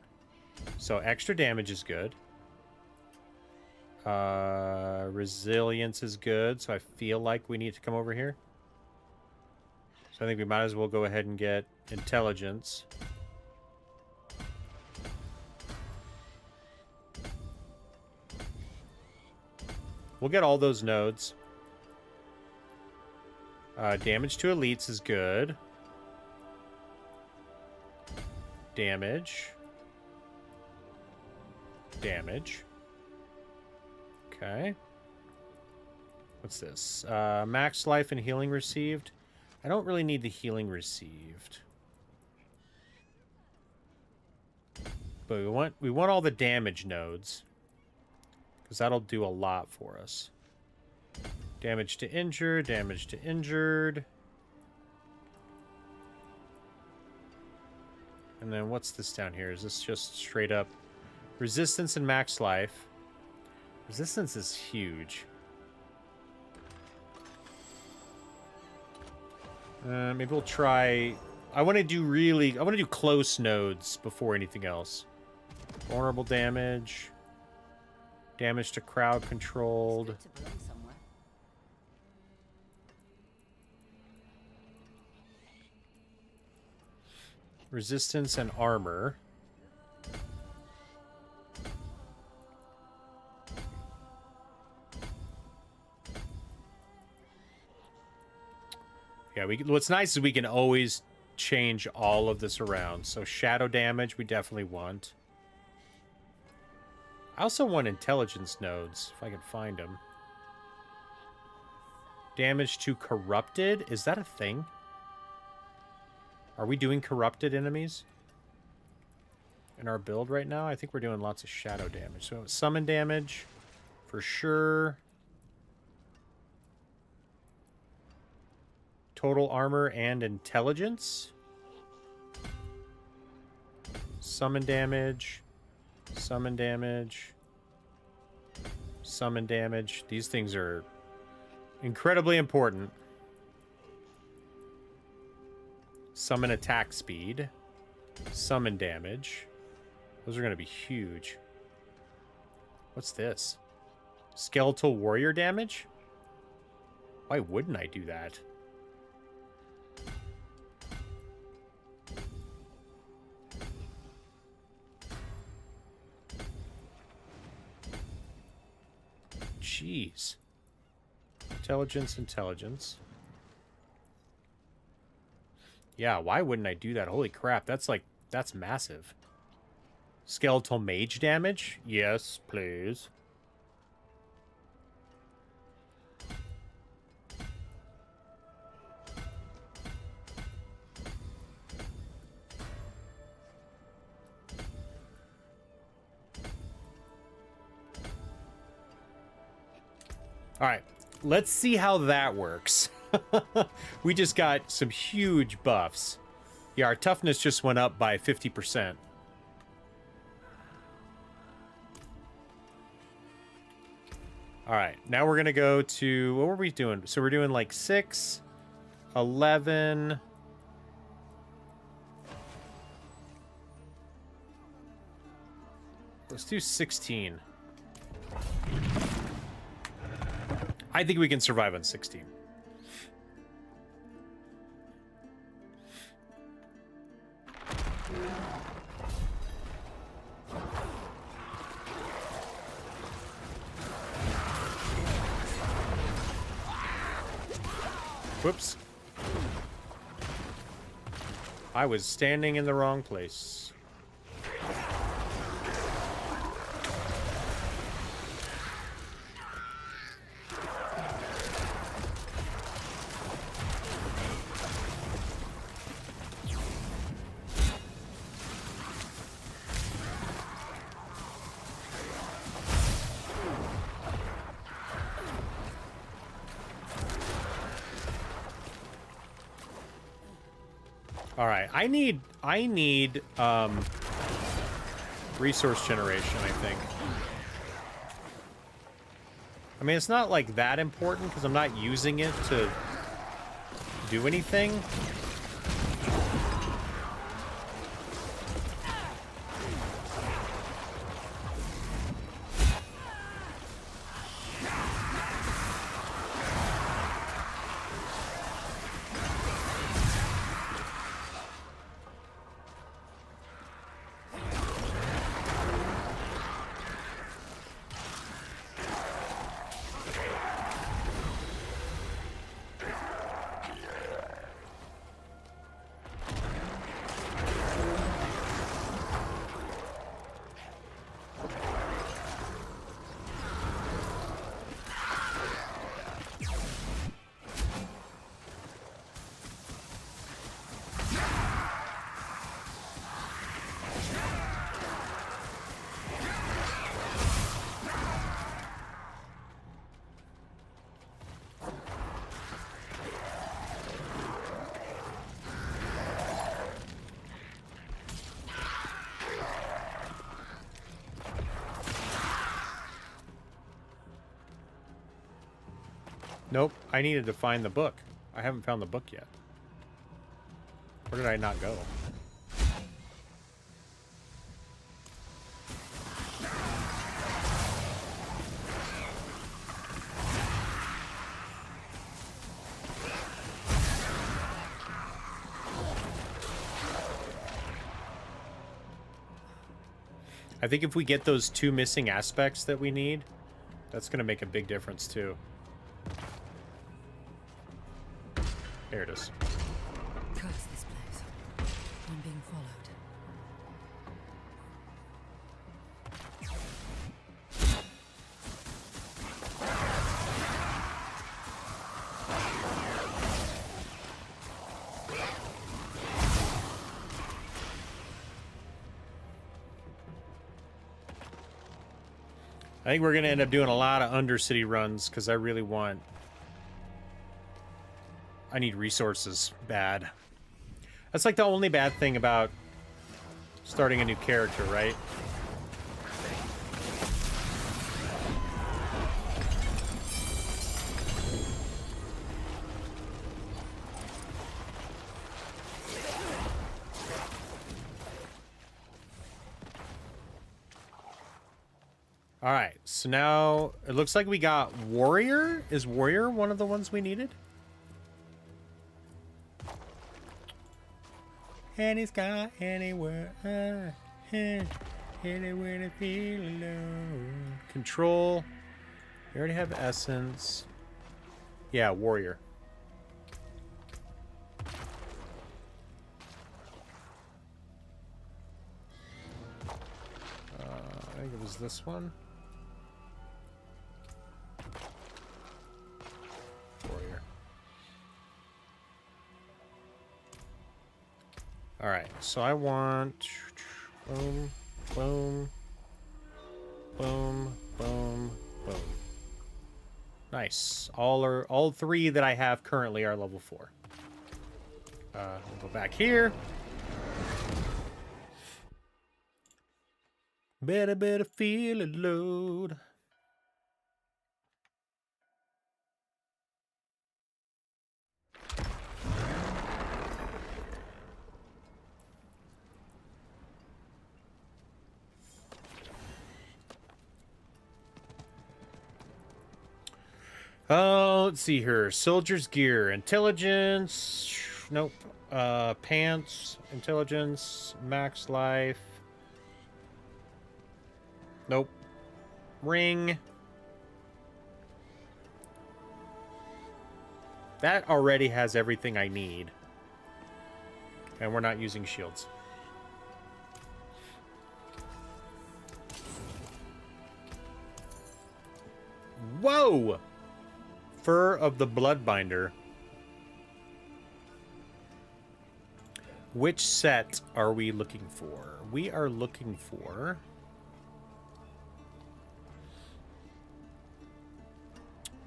So extra damage is good. Resilience is good, so I feel like we need to come over here. So I think we might as well go ahead and get intelligence. We'll get all those nodes. Damage to elites is good. Damage. Okay. What's this? Max life and healing received. I don't really need the healing received. But we want all the damage nodes. Because that'll do a lot for us. Damage to injured, damage to injured. And then what's this down here? Is this just straight up resistance and max life? Resistance is huge. Maybe we'll try... I want to do close nodes before anything else. Vulnerable damage. Damage to crowd controlled. Resistance and armor. Yeah, what's nice is we can always change all of this around. So shadow damage we definitely want. I also want intelligence nodes, if I can find them. Damage to corrupted? Is that a thing? Are we doing corrupted enemies in our build right now? I think we're doing lots of shadow damage. So summon damage, for sure. Total armor and intelligence. Summon damage. Summon damage. Summon damage. These things are incredibly important. Summon attack speed. Summon damage. Those are going to be huge. What's this? Skeletal warrior damage? Why wouldn't I do that? Jeez. Intelligence, intelligence. Yeah, why wouldn't I do that? Holy crap, that's massive. Skeletal mage damage? Yes, please. All right, let's see how that works. We just got some huge buffs. Yeah, our toughness just went up by 50%. All right, now we're going to go to... What were we doing? So we're doing like 6, 11... Let's do 16. I think we can survive on 16. Whoops. I was standing in the wrong place. All right, I need resource generation, I think. I mean, it's not like that important because I'm not using it to do anything. Nope, I needed to find the book. I haven't found the book yet. Where did I not go? I think if we get those 2 missing aspects that we need, that's going to make a big difference too. There it is. Curse this place. I think we're going to end up doing a lot of Undercity runs because I really want... I need resources bad. That's like the only bad thing about starting a new character, right? All right, so now it looks like we got Warrior. Is Warrior one of the ones we needed? And he's got anywhere, anywhere to feel alone. Control. We already have Essence. Yeah, Warrior. I think it was this one. Warrior. All right, so I want boom, boom, boom, boom, boom. Nice. All three that I have currently are level 4. We'll go back here. Better feel it load. Let's see here. Soldier's gear. Intelligence. Nope. Pants. Intelligence. Max life. Nope. Ring. That already has everything I need. And we're not using shields. Whoa! Fur of the Bloodbinder. Which set are we looking for? We are looking for...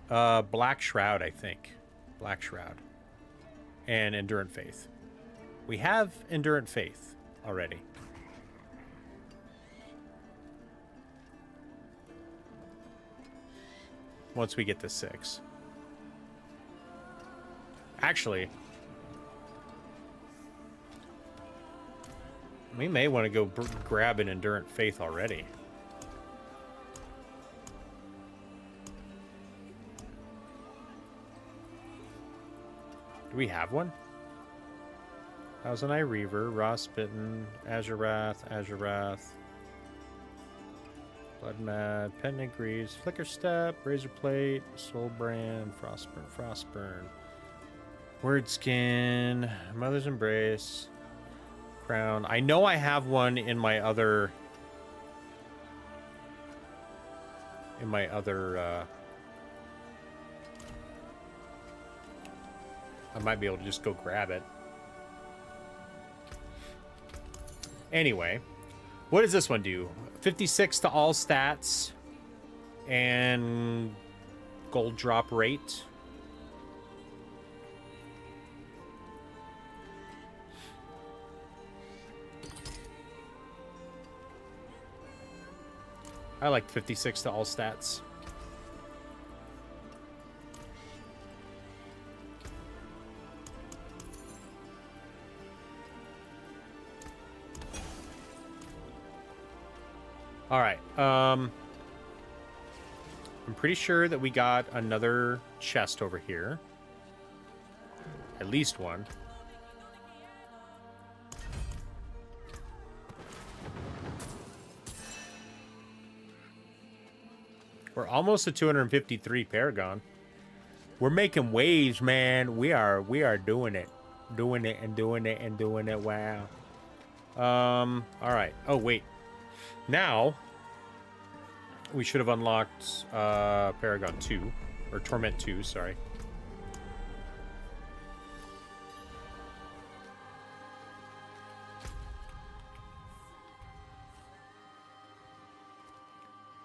Black Shroud, I think. Black Shroud. And Endurant Faith. We have Endurant Faith already. Once we get to 6. Actually, we may want to go grab an Endurant Faith already. Do we have one? Thousand Eye Reaver, Raw Spitten, Azurath, Blood Mad, Pendant Greaves, Flicker Step, Razor Plate, Soul Brand, Frostburn, Word Skin, Mother's Embrace, Crown. I know I have one in my other... I might be able to just go grab it. Anyway, what does this one do? 56 to all stats and gold drop rate. I like 56 to all stats. All right. I'm pretty sure that we got another chest over here. At least one. We're almost at 253 Paragon. We're making waves, man. We are doing it. Doing it and doing it and doing it. Wow. All right. Oh, wait. Now, we should have unlocked Paragon 2. Or Torment 2, sorry.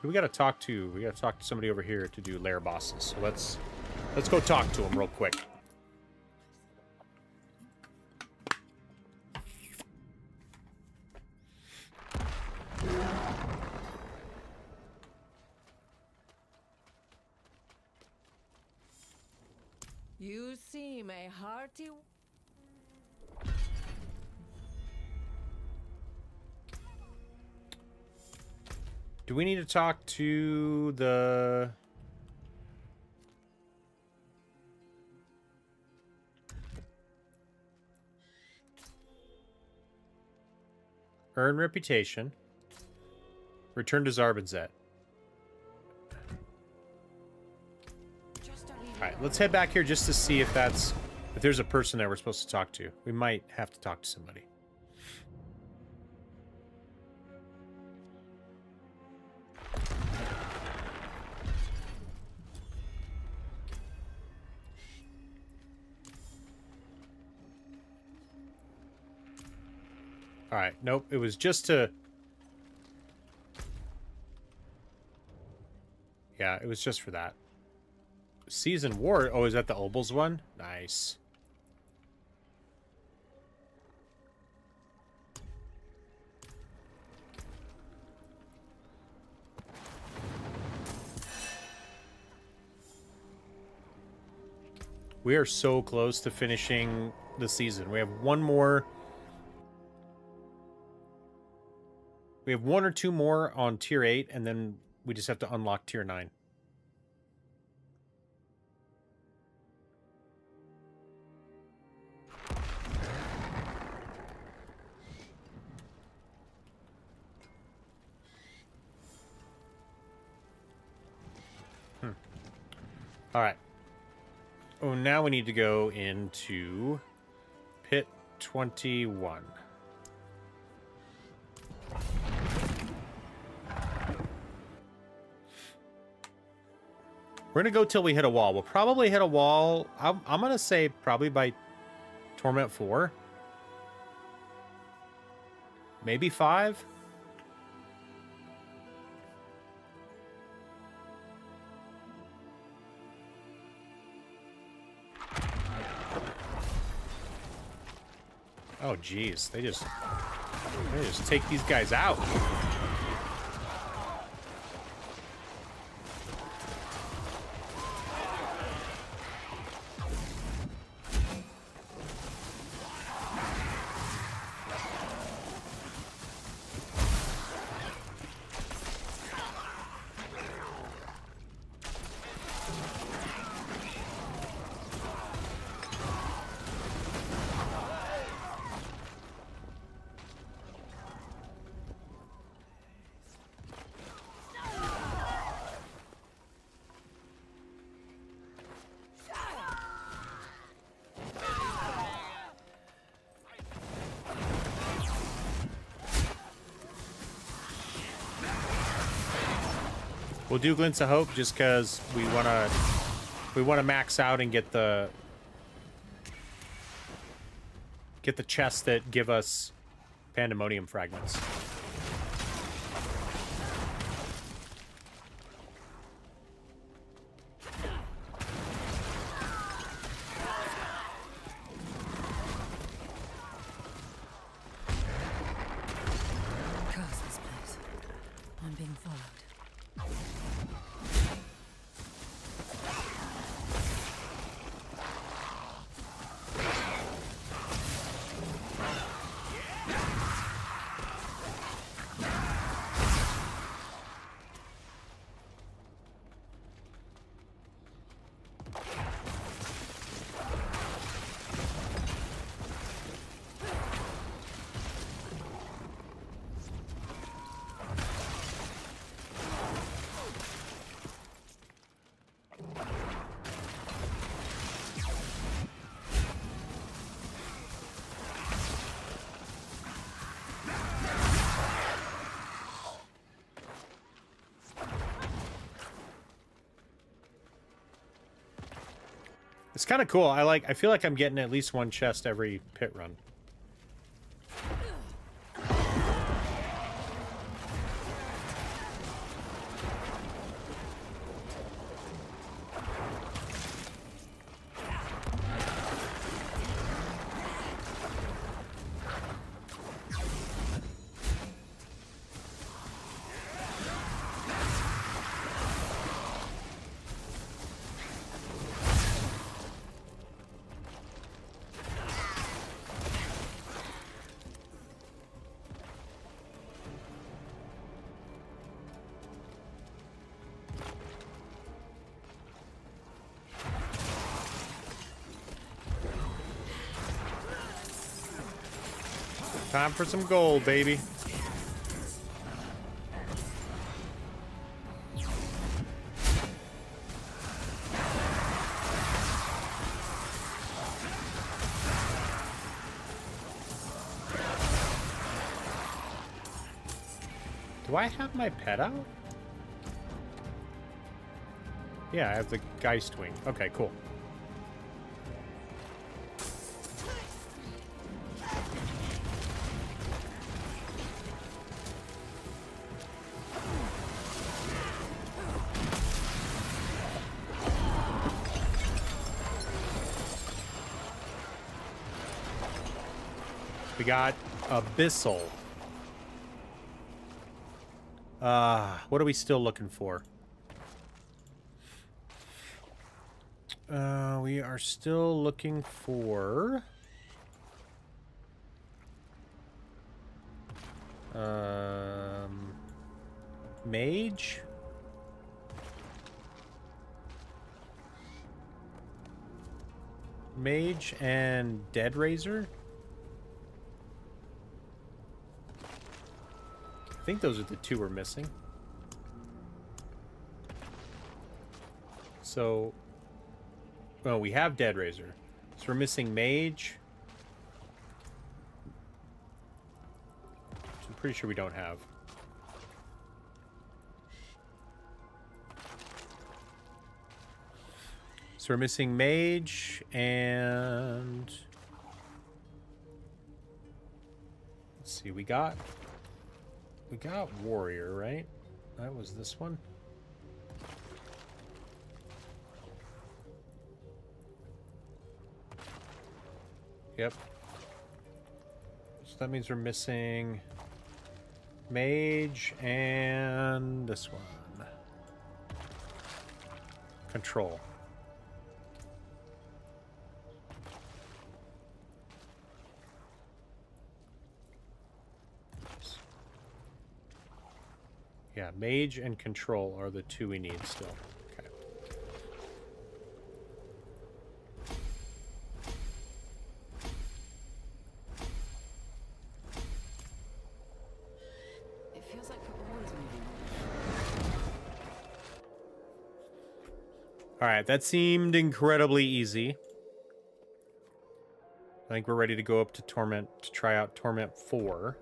Who we gotta talk to? We gotta talk to somebody over here to do lair bosses. So let's go talk to him real quick. You seem a hearty. Do we need to talk to the... Earn reputation. Return to Zarbinzet. Alright, let's head back here just to see if there's a person that we're supposed to talk to. We might have to talk to somebody. Alright, nope, it was just to... Yeah, it was just for that. Season War. Oh, is that the Obel's one? Nice. We are so close to finishing the season. We have one more. We have one or two more on tier 8, and then we just have to unlock tier 9. All right. Oh, now we need to go into pit 21. We're going to go till we hit a wall. We'll probably hit a wall. I'm going to say probably by Torment 4. Maybe 5. Oh, geez. They just take these guys out. We'll do Glints of Hope just because we wanna max out and get the chests that give us Pandemonium fragments. Curse this place. I'm being followed. It's kind of cool. I feel like I'm getting at least one chest every pit run. Time for some gold, baby. Do I have my pet out? Yeah, I have the Geist Wing. Okay, cool. We got Abyssal. What are we still looking for? We are still looking for... Mage? Mage and Dead Razor? I think those are the two we're missing. So, well, we have Dead Razor. So we're missing Mage. I'm pretty sure we don't have. So we're missing Mage and... Let's see, we got Warrior, right? That was this one. Yep. So that means we're missing Mage and this one. Control. Yeah, Mage and Control are the two we need still. Okay. It feels like we're always moving. Alright, that seemed incredibly easy. I think we're ready to go up to Torment to try out Torment 4.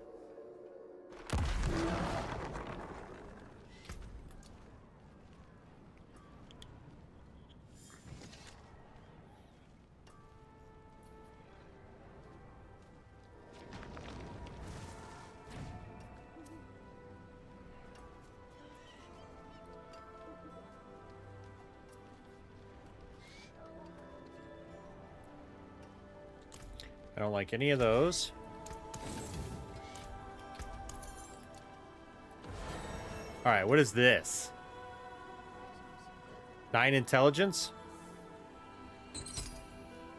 I don't like any of those. Alright, what is this? 9 intelligence?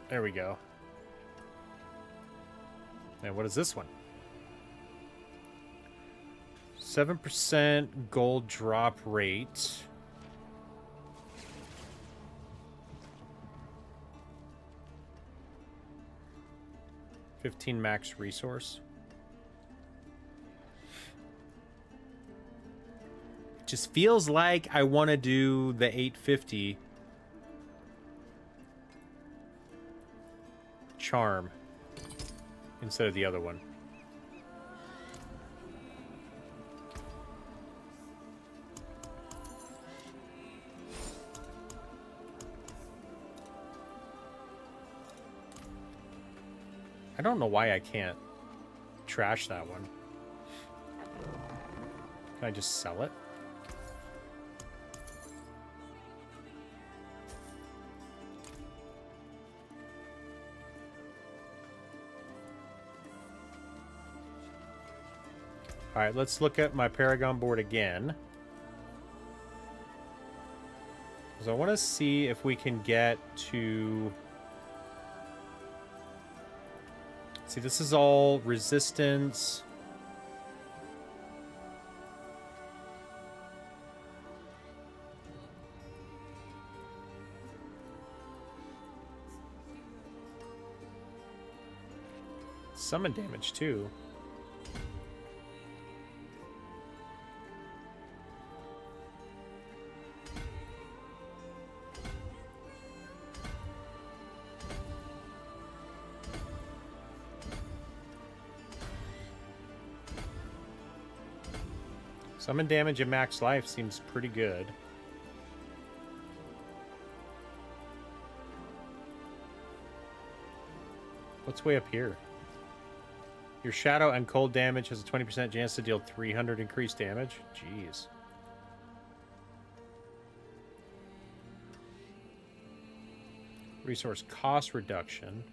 There we go. And what is this one? 7% gold drop rate. $15 max resource. Just feels like I want to do the 850 charm instead of the other one. I don't know why I can't trash that one. Can I just sell it? Alright, let's look at my Paragon board again. Because I want to see if we can get to... See, this is all resistance. Summon damage, too. Summon damage at max life seems pretty good. What's way up here? Your shadow and cold damage has a 20% chance to deal 300 increased damage. Jeez. Resource cost reduction.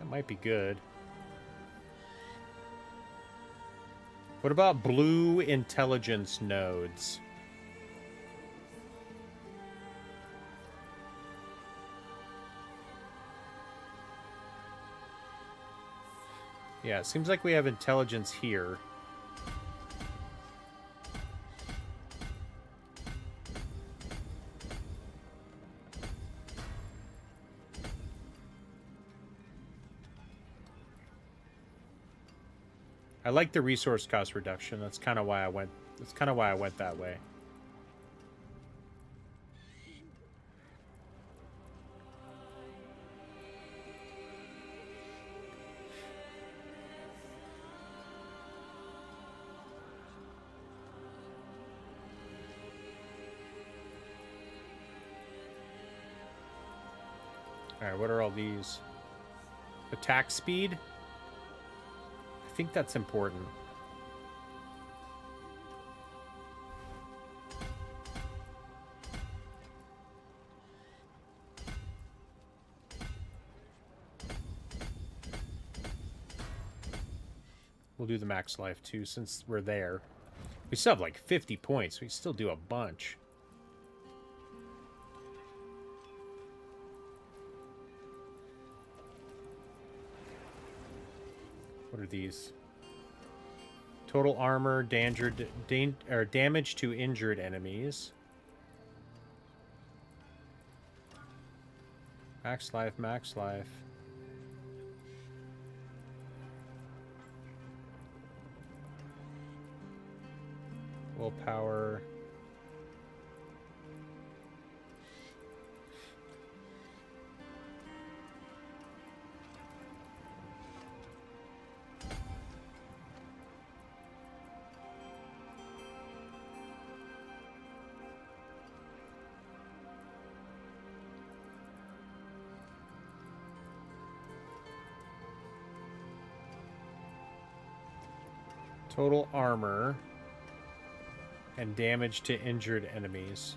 That might be good. What about blue intelligence nodes? Yeah, it seems like we have intelligence here. I like the resource cost reduction. That's kind of why I went. That's kind of why I went that way. All right, what are all these? Attack speed? I think that's important. We'll do the max life too, since we're there. We still have like 50 points. We still do a bunch. What are these? Total armor, damage to injured enemies. Max life, max life. Willpower. Total armor and damage to injured enemies.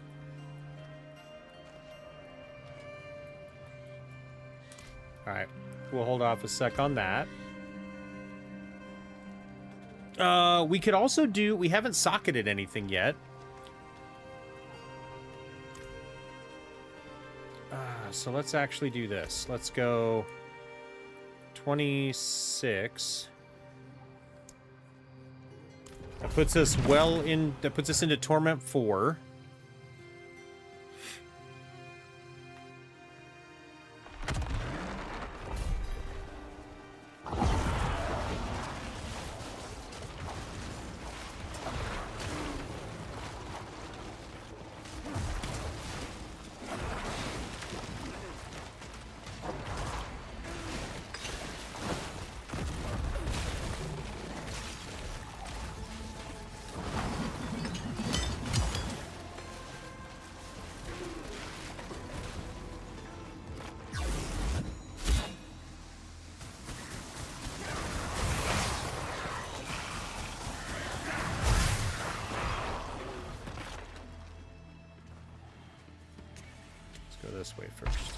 Alright, we'll hold off a sec on that. We could also do... We haven't socketed anything yet. So let's actually do this. Let's go 26... That puts us well in. That puts us into Torment 4. This way first.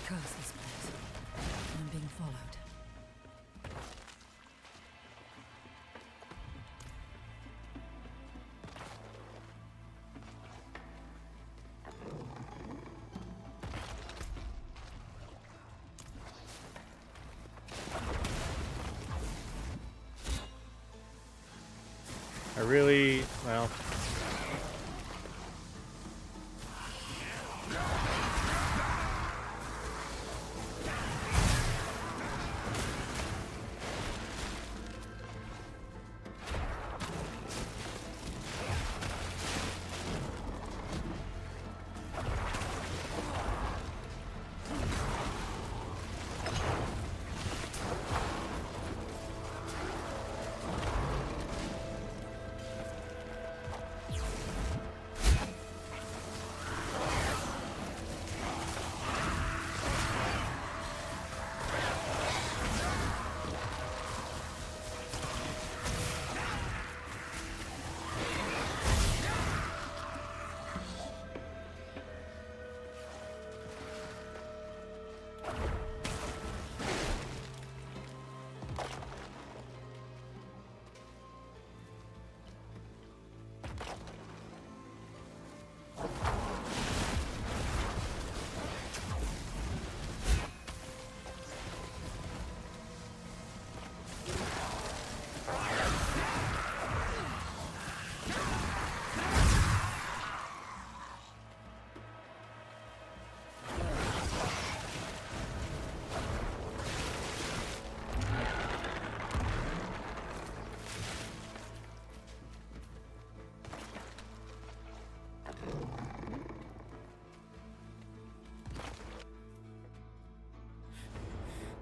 Curse this place. I'm being followed. Well...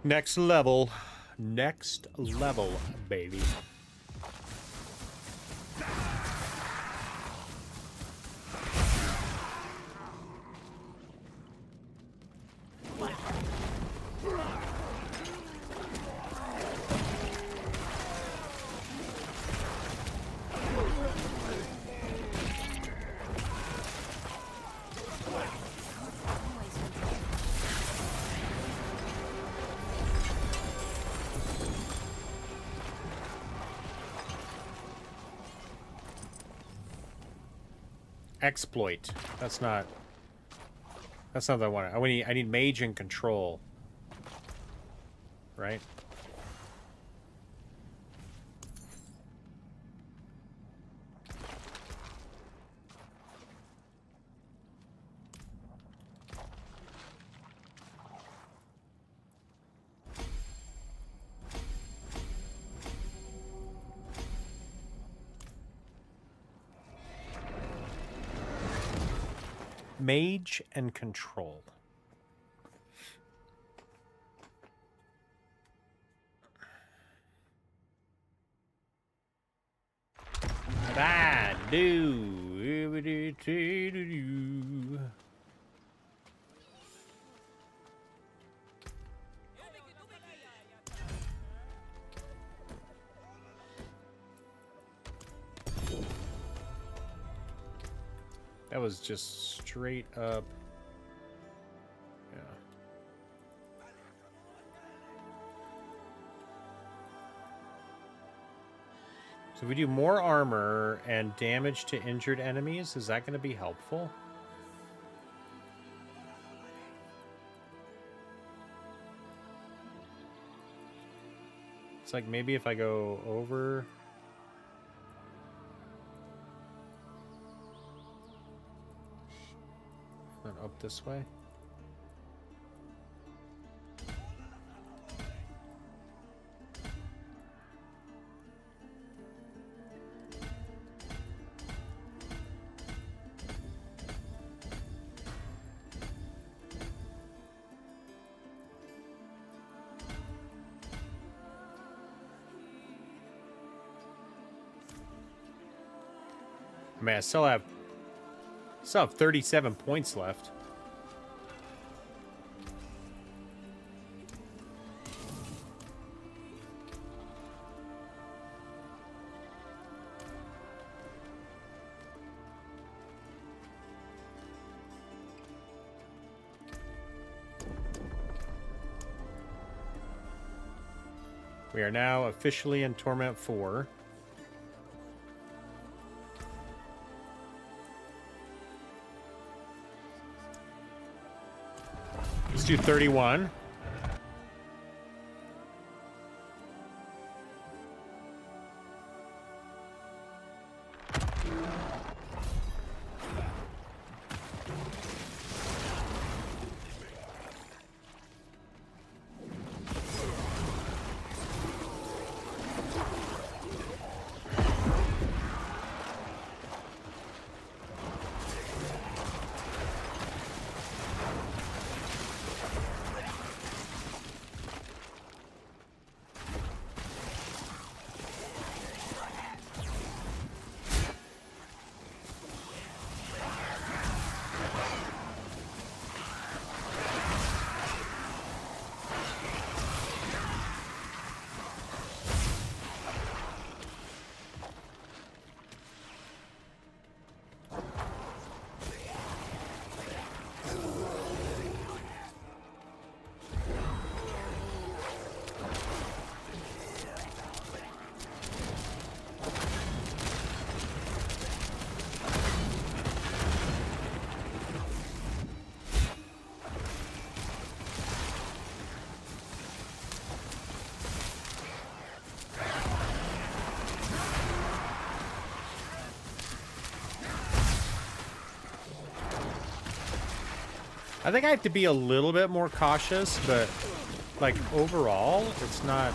Next level. Next level, baby. Exploit. That's not what I want. I need mage and control. Right? Mage and control. I do. That was just straight up. Yeah. So if we do more armor and damage to injured enemies, is that going to be helpful? It's like maybe if I go over... and up this way. Man, I still have 37 points left. We are now officially in Torment 4. Let's do 31. I think I have to be a little bit more cautious, but like overall, it's not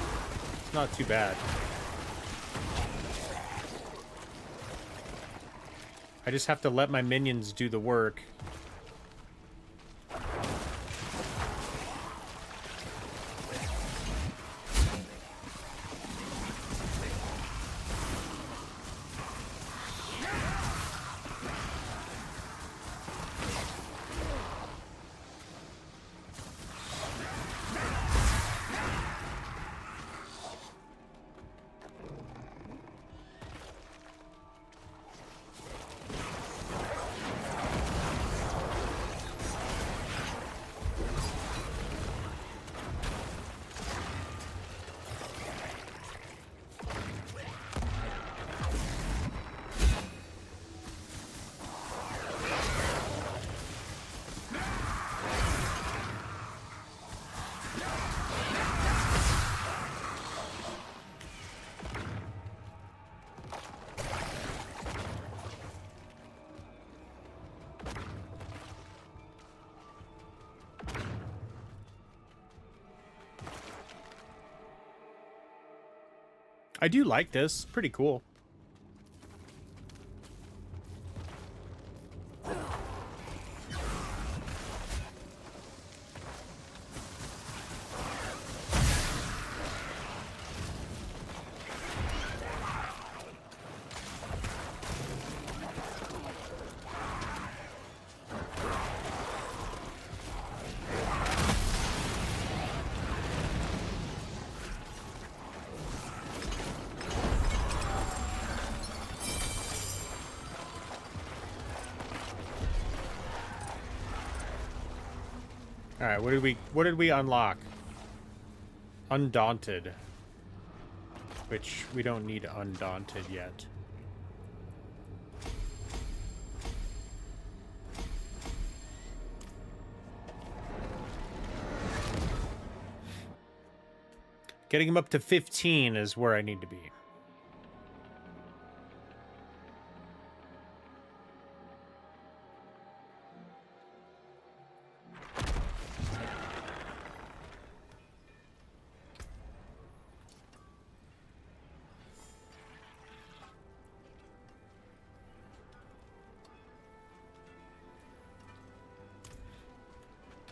too bad. I just have to let my minions do the work. I do like this. Pretty cool. All right, what did we unlock? Undaunted. Which we don't need Undaunted yet. Getting him up to 15 is where I need to be.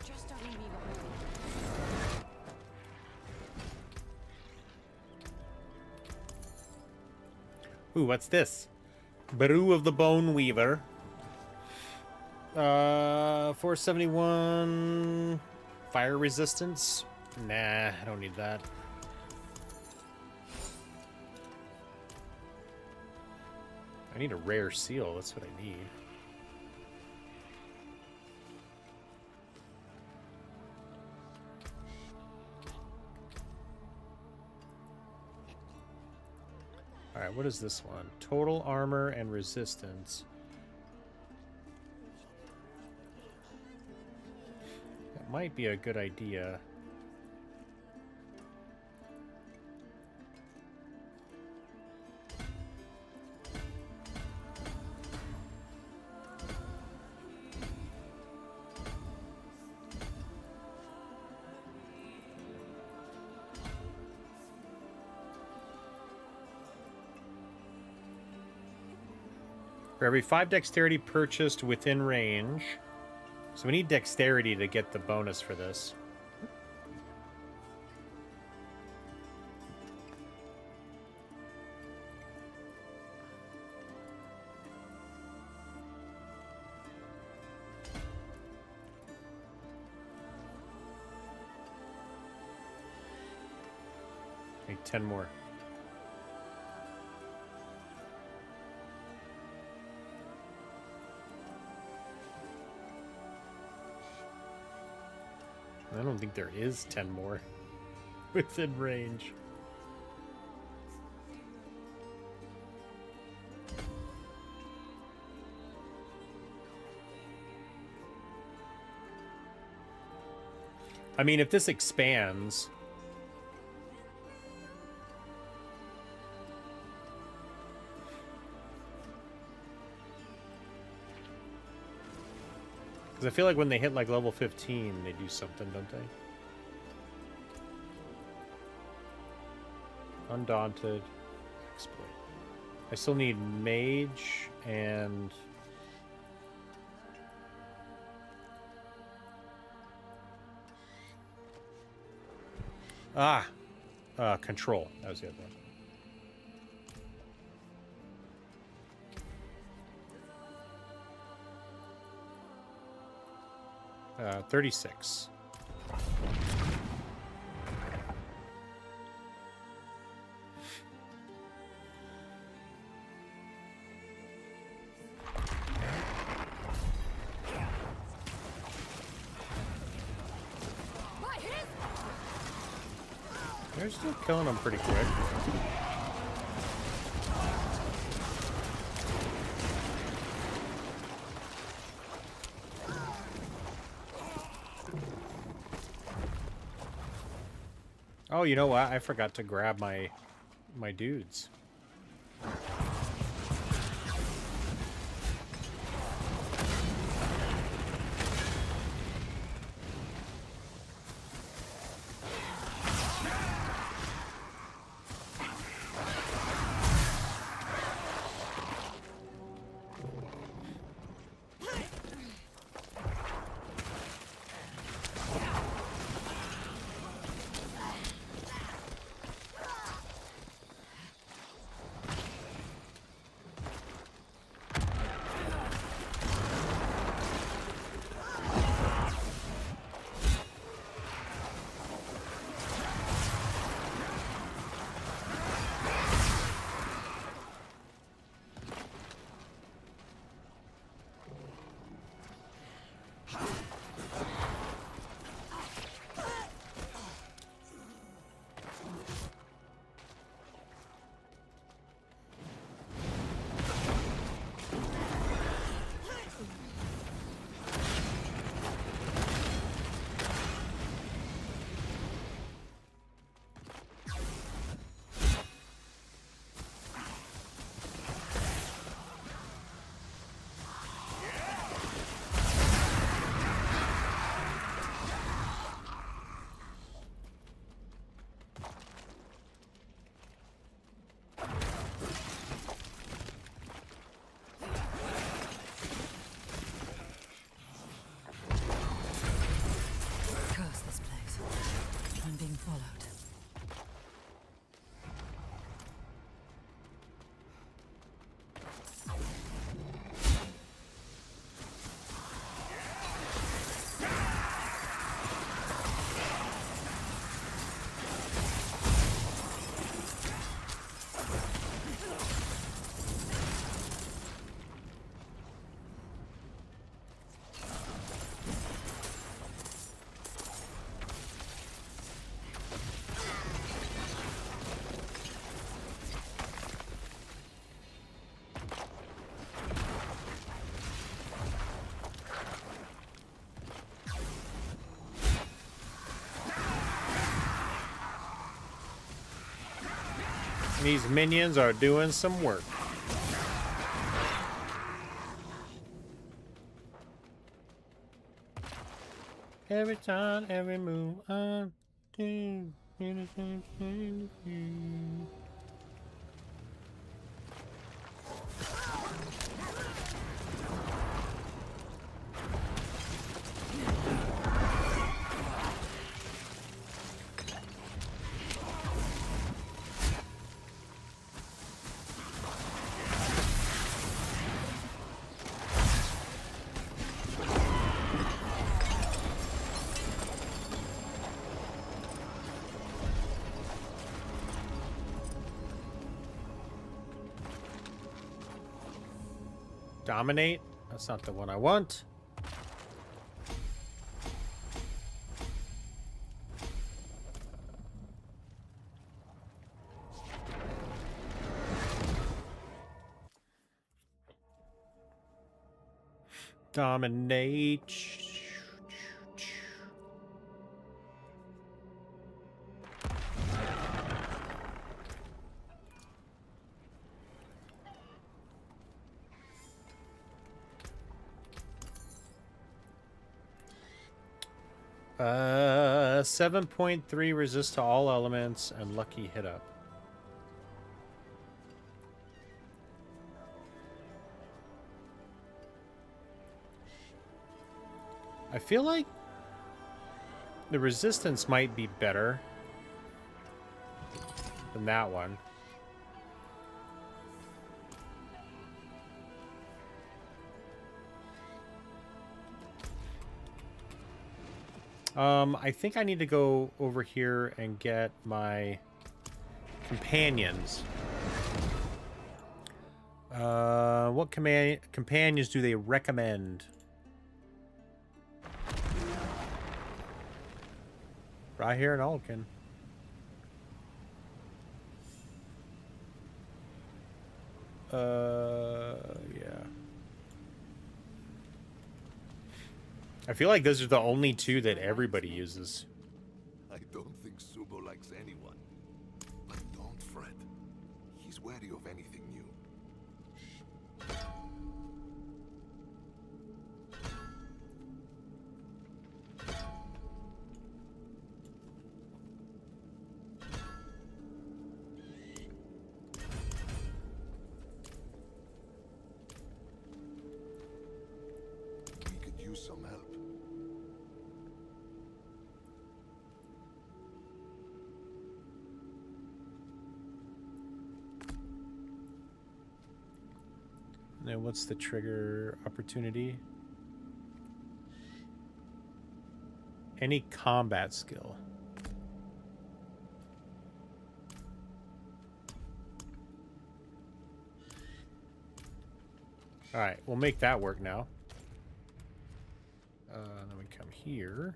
Just don't leave me behind. Ooh, what's this? Brew of the Bone Weaver. 471 fire resistance. Nah, I don't need that. I need a rare seal. That's what I need. Alright, what is this one? Total armor and resistance. That might be a good idea. For every 5 dexterity purchased within range. So we need dexterity to get the bonus for this. Need 10 more. I don't think there is 10 more within range. I mean, if this expands... Because I feel like when they hit like level 15, they do something, don't they? Undaunted. Exploit. I still need mage and... control. That was the other one. 36. They're still killing them pretty quick. Oh, you know what? I forgot to grab my dudes. These minions are doing some work. Every time, every move I do. Dominate? That's not the one I want. Dominate. 7.3 resist to all elements and lucky hit up. I feel like the resistance might be better than that one. I think I need to go over here and get my companions. What companions do they recommend? Right here in Alkin. Yeah. I feel like those are the only two that everybody uses. I don't think Subo likes anyone. But don't fret. He's wary of anything new. We could use some help. Now, what's the trigger opportunity? Any combat skill. All right, we'll make that work now. Then we come here.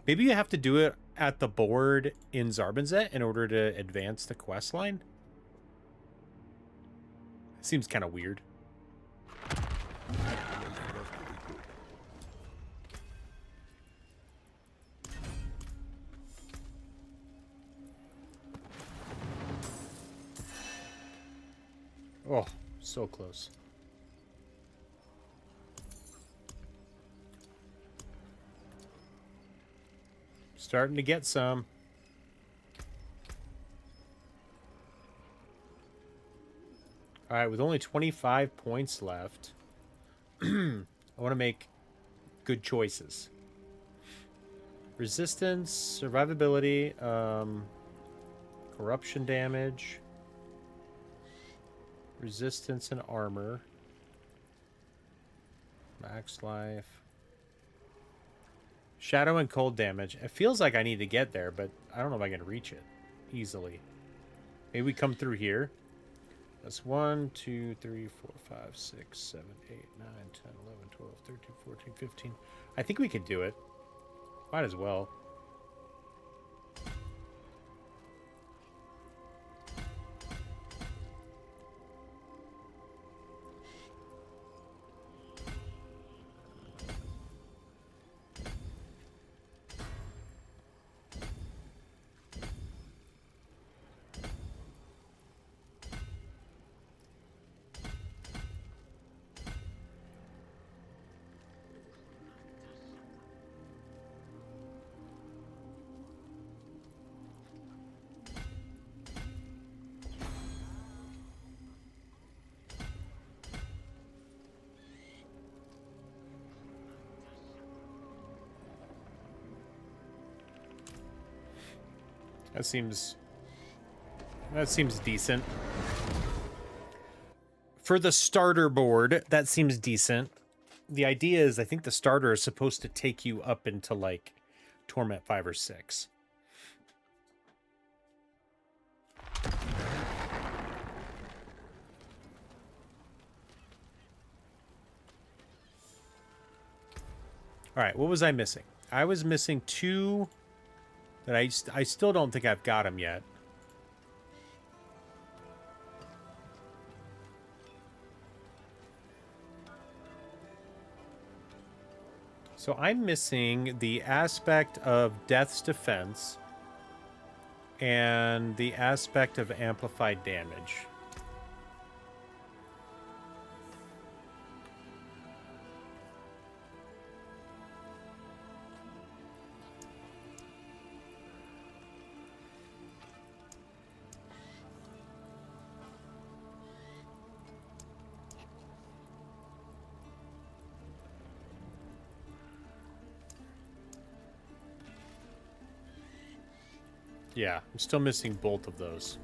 Maybe you have to do it at the board in Zarbinzet in order to advance the quest line. Seems kind of weird. Oh, so close. Starting to get some. All right, with only 25 points left, I want to make good choices. Resistance, survivability, corruption damage, resistance and armor, max life, shadow and cold damage. It feels like I need to get there, but I don't know if I can reach it easily. Maybe we come through here. That's 1, 2, 3, 4, 5, 6, 7, 8, 9, 10, 11, 12, 13, 14, 15. I think we could do it. Might as well. That seems decent. For the starter board, that seems decent. The idea is I think the starter is supposed to take you up into like Torment 5 or 6. All right, what was I missing? I was missing 2 that I still don't think I've got them yet. So I'm missing the aspect of Death's Defense and the aspect of amplified damage. Yeah, I'm still missing both of those.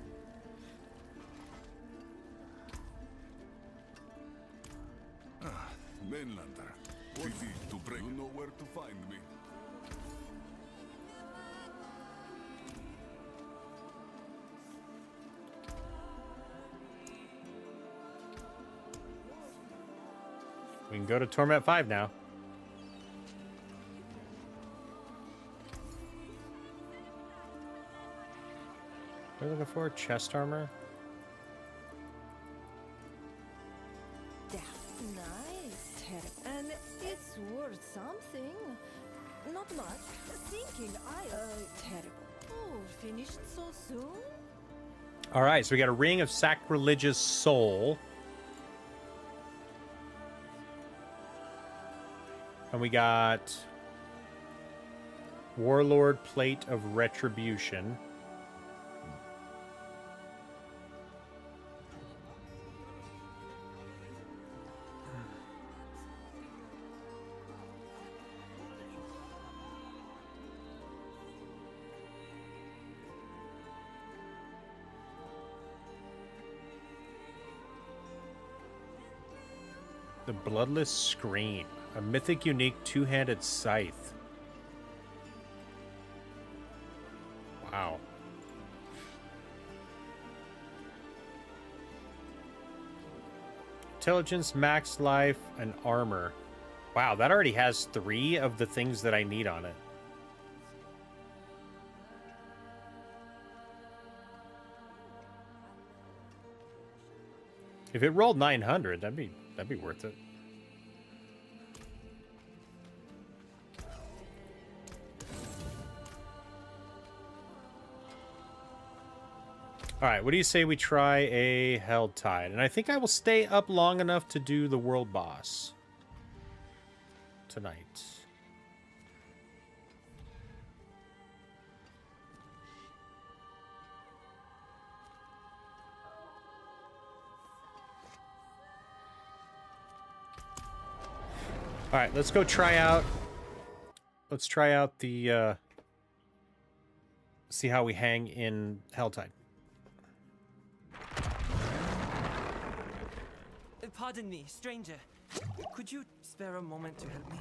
Mainlander. Pity to break. You know where to find me. We can go to Torment 5 now. What are we looking for? Chest armor? Nice, and it's worth something. Not much. Thinking terrible. Oh, finished so soon? All right, so we got a Ring of Sacrilegious Soul. And we got Warlord Plate of Retribution. The Bloodless Scream, a mythic unique two-handed scythe. Wow. Intelligence, max life, and armor. Wow, that already has 3 of the things that I need on it. If it rolled 900, that'd be worth it. All right, what do you say we try a Held Tide? And I think I will stay up long enough to do the world boss tonight. All right, let's go try out. Let's try out the. See how we hang in Helltide. Pardon me, stranger. Could you spare a moment to help me?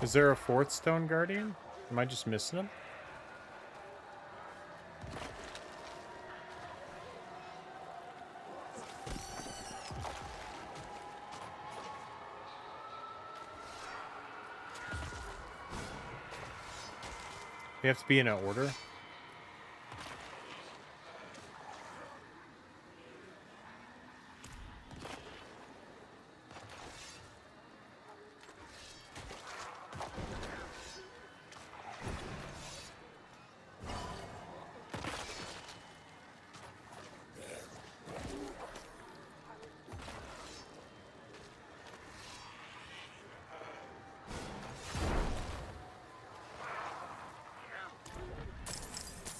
Is there a fourth stone guardian? Am I just missing him? They have to be in an order.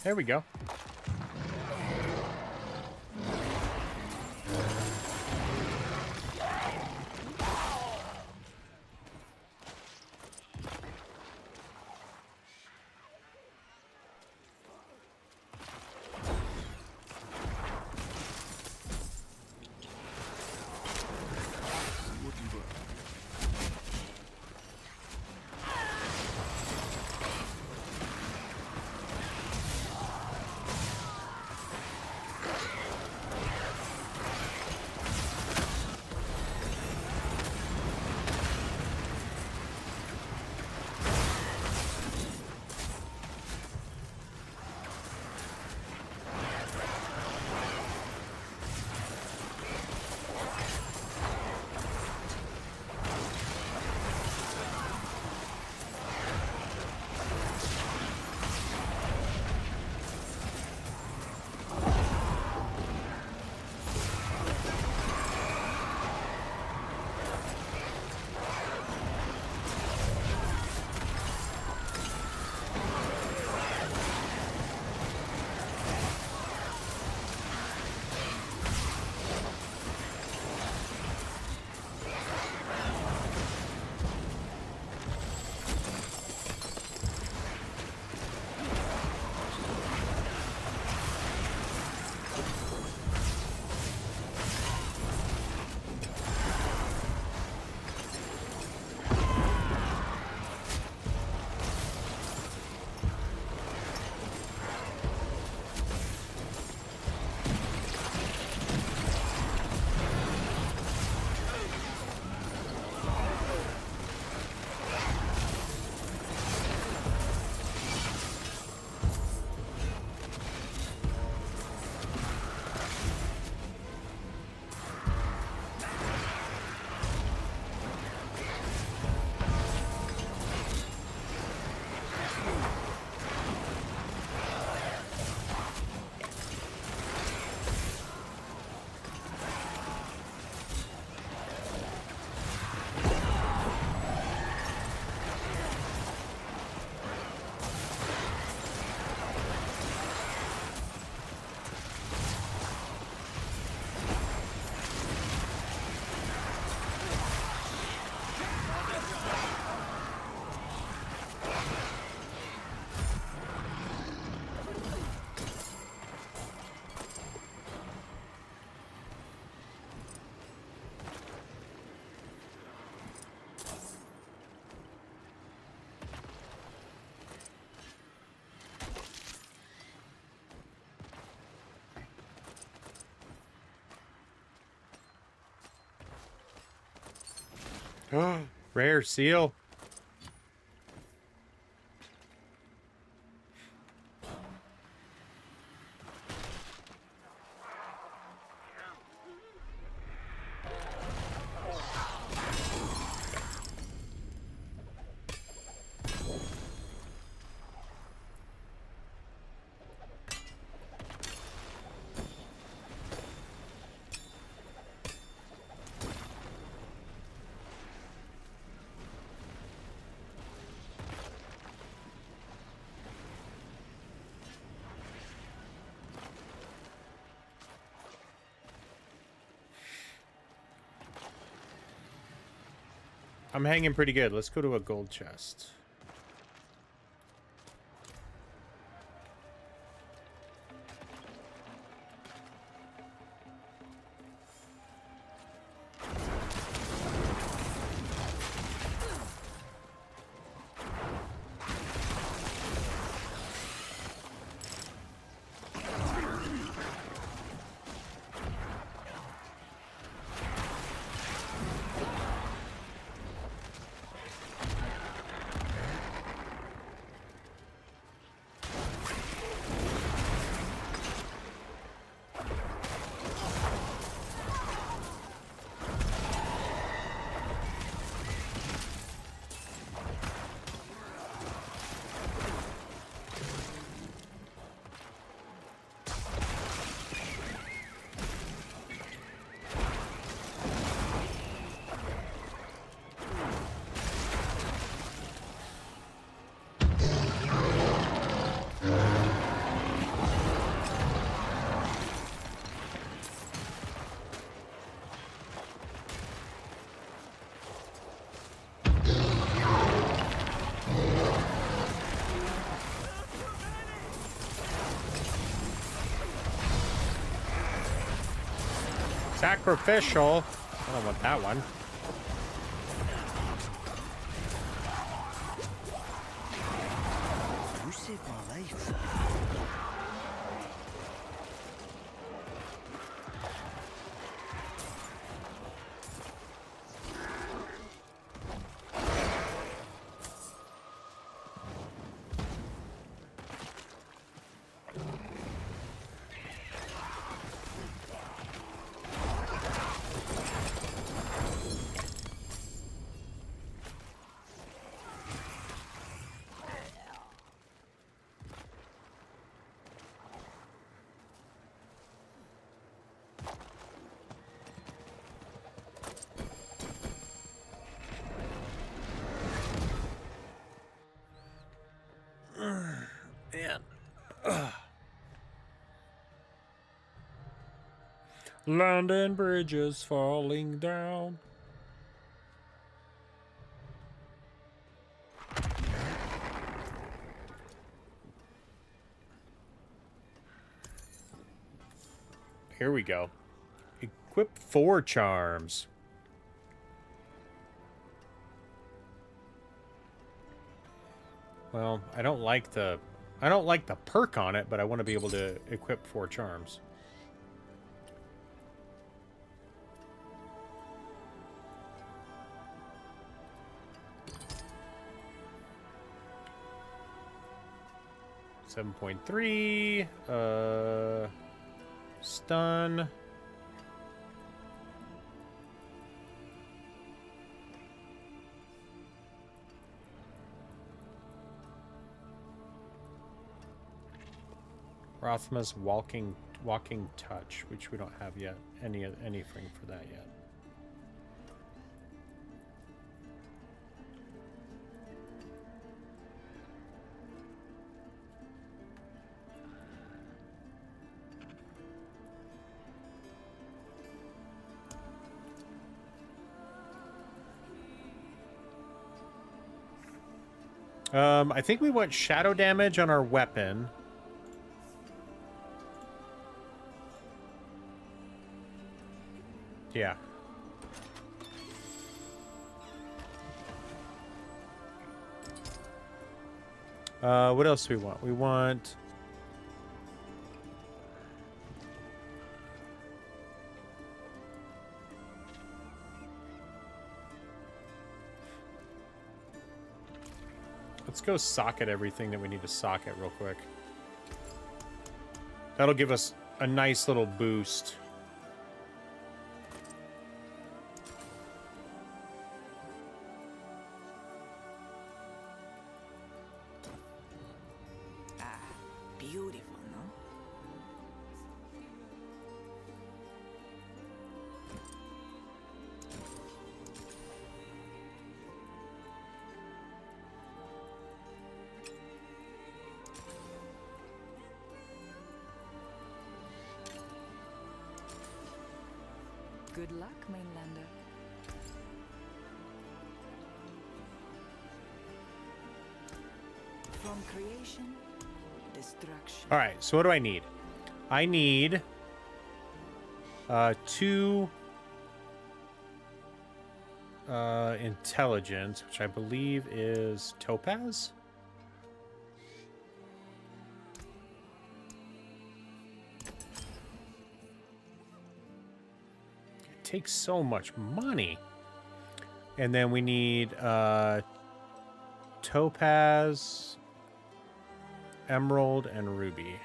There we go. Rare seal. I'm hanging pretty good. Let's go to a gold chest. Sacrificial. I don't want that one. You saved my life. Man. London Bridge is falling down. Here we go. Equip 4 charms. Well, I don't like the perk on it, but I want to be able to equip 4 charms. $7.3 stun. Rothma's walking touch, which we don't have yet. Anything for that yet. I think we want shadow damage on our weapon. Yeah. What else do we want? We want... Let's go socket everything that we need to socket real quick. That'll give us a nice little boost. Beautiful, no? Good luck, Mainlander. From creation, destruction. All right, so what do I need? I need 2 intelligence, which I believe is topaz. It takes so much money. And then we need topaz, emerald, and ruby.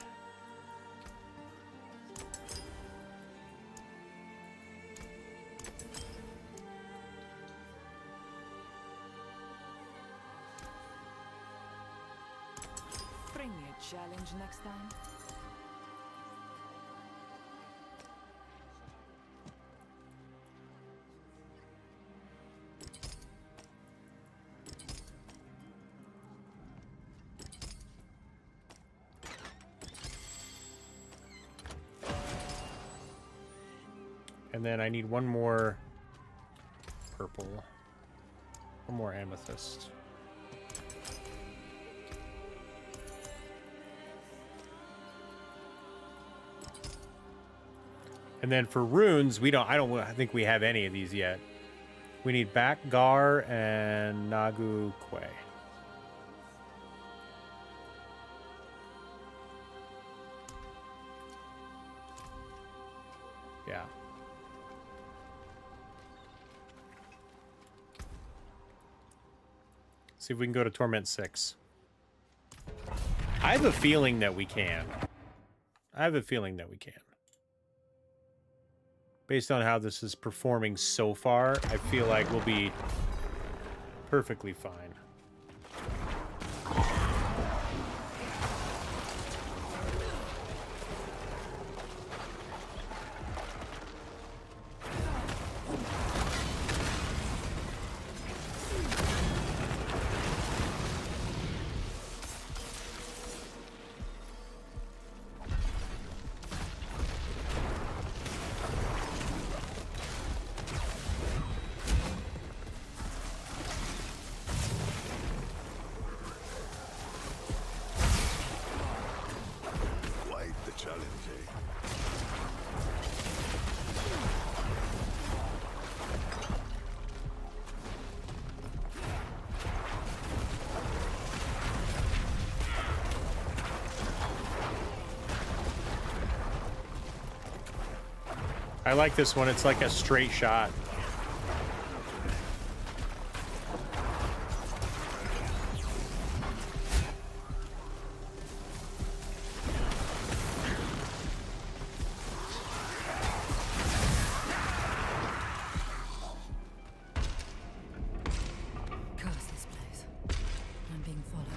Bring me a challenge next time. And then I need one more purple. One more amethyst. And then for runes, I think we have any of these yet. We need Back Gar and Nagu Kwe. Yeah. See if we can go to Torment 6. I have a feeling that we can. Based on how this is performing so far, I feel like we'll be perfectly fine. I like this one. It's like a straight shot. Curse this place. I'm being followed.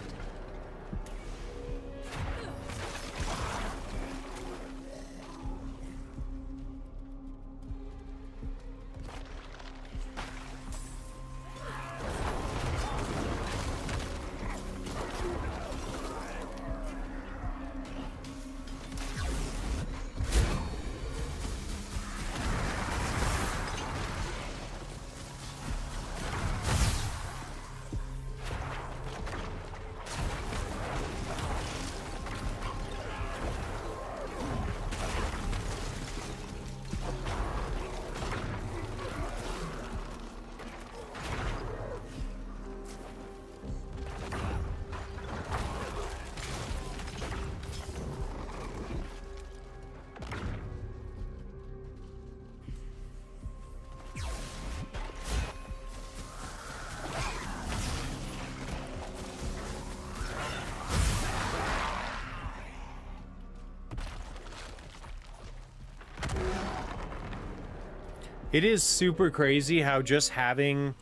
It is super crazy how just having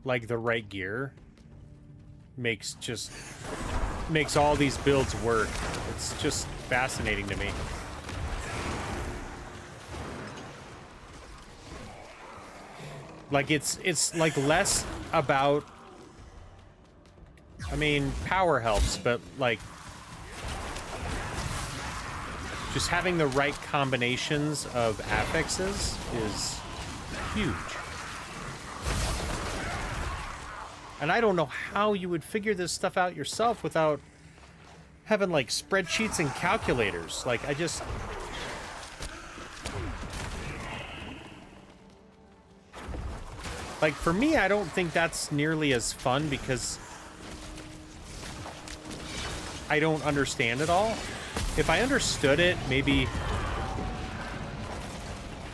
like the right gear makes all these builds work. It's just fascinating to me. Like it's like less about, I mean, power helps, but like just having the right combinations of affixes is huge. And I don't know how you would figure this stuff out yourself without having like spreadsheets and calculators. Like like for me, I don't think that's nearly as fun because I don't understand it all. If I understood it, maybe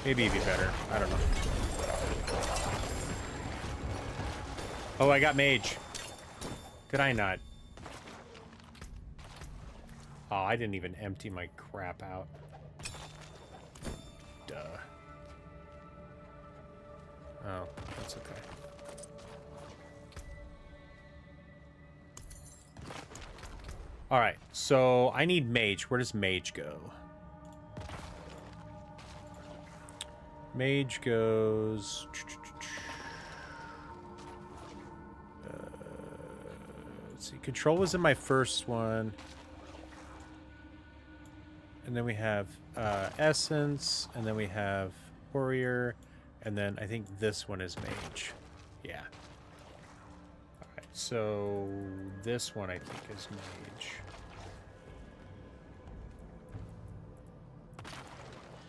it'd be better. I don't know. Oh, I got mage. Could I not? Oh, I didn't even empty my crap out. Duh. Oh, that's okay. All right, so I need mage. Where does mage go? Mage goes... let's see. Control was in my first one. And then we have Essence. And then we have Warrior. And then I think this one is Mage. Yeah. Alright, so this one I think is Mage.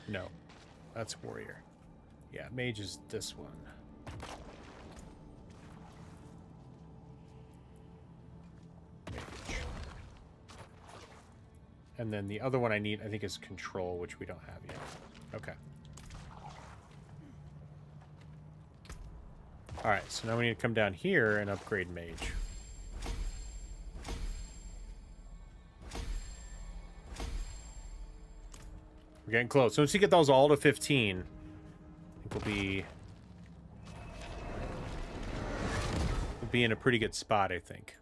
No. that's warrior. Yeah, mage is this one. Mage. And then the other one I need, I think, is control, which we don't have yet. Okay. Alright, so now we need to come down here and upgrade mage. We're getting close. So once you get those all to 15, I think we'll be in a pretty good spot, I think.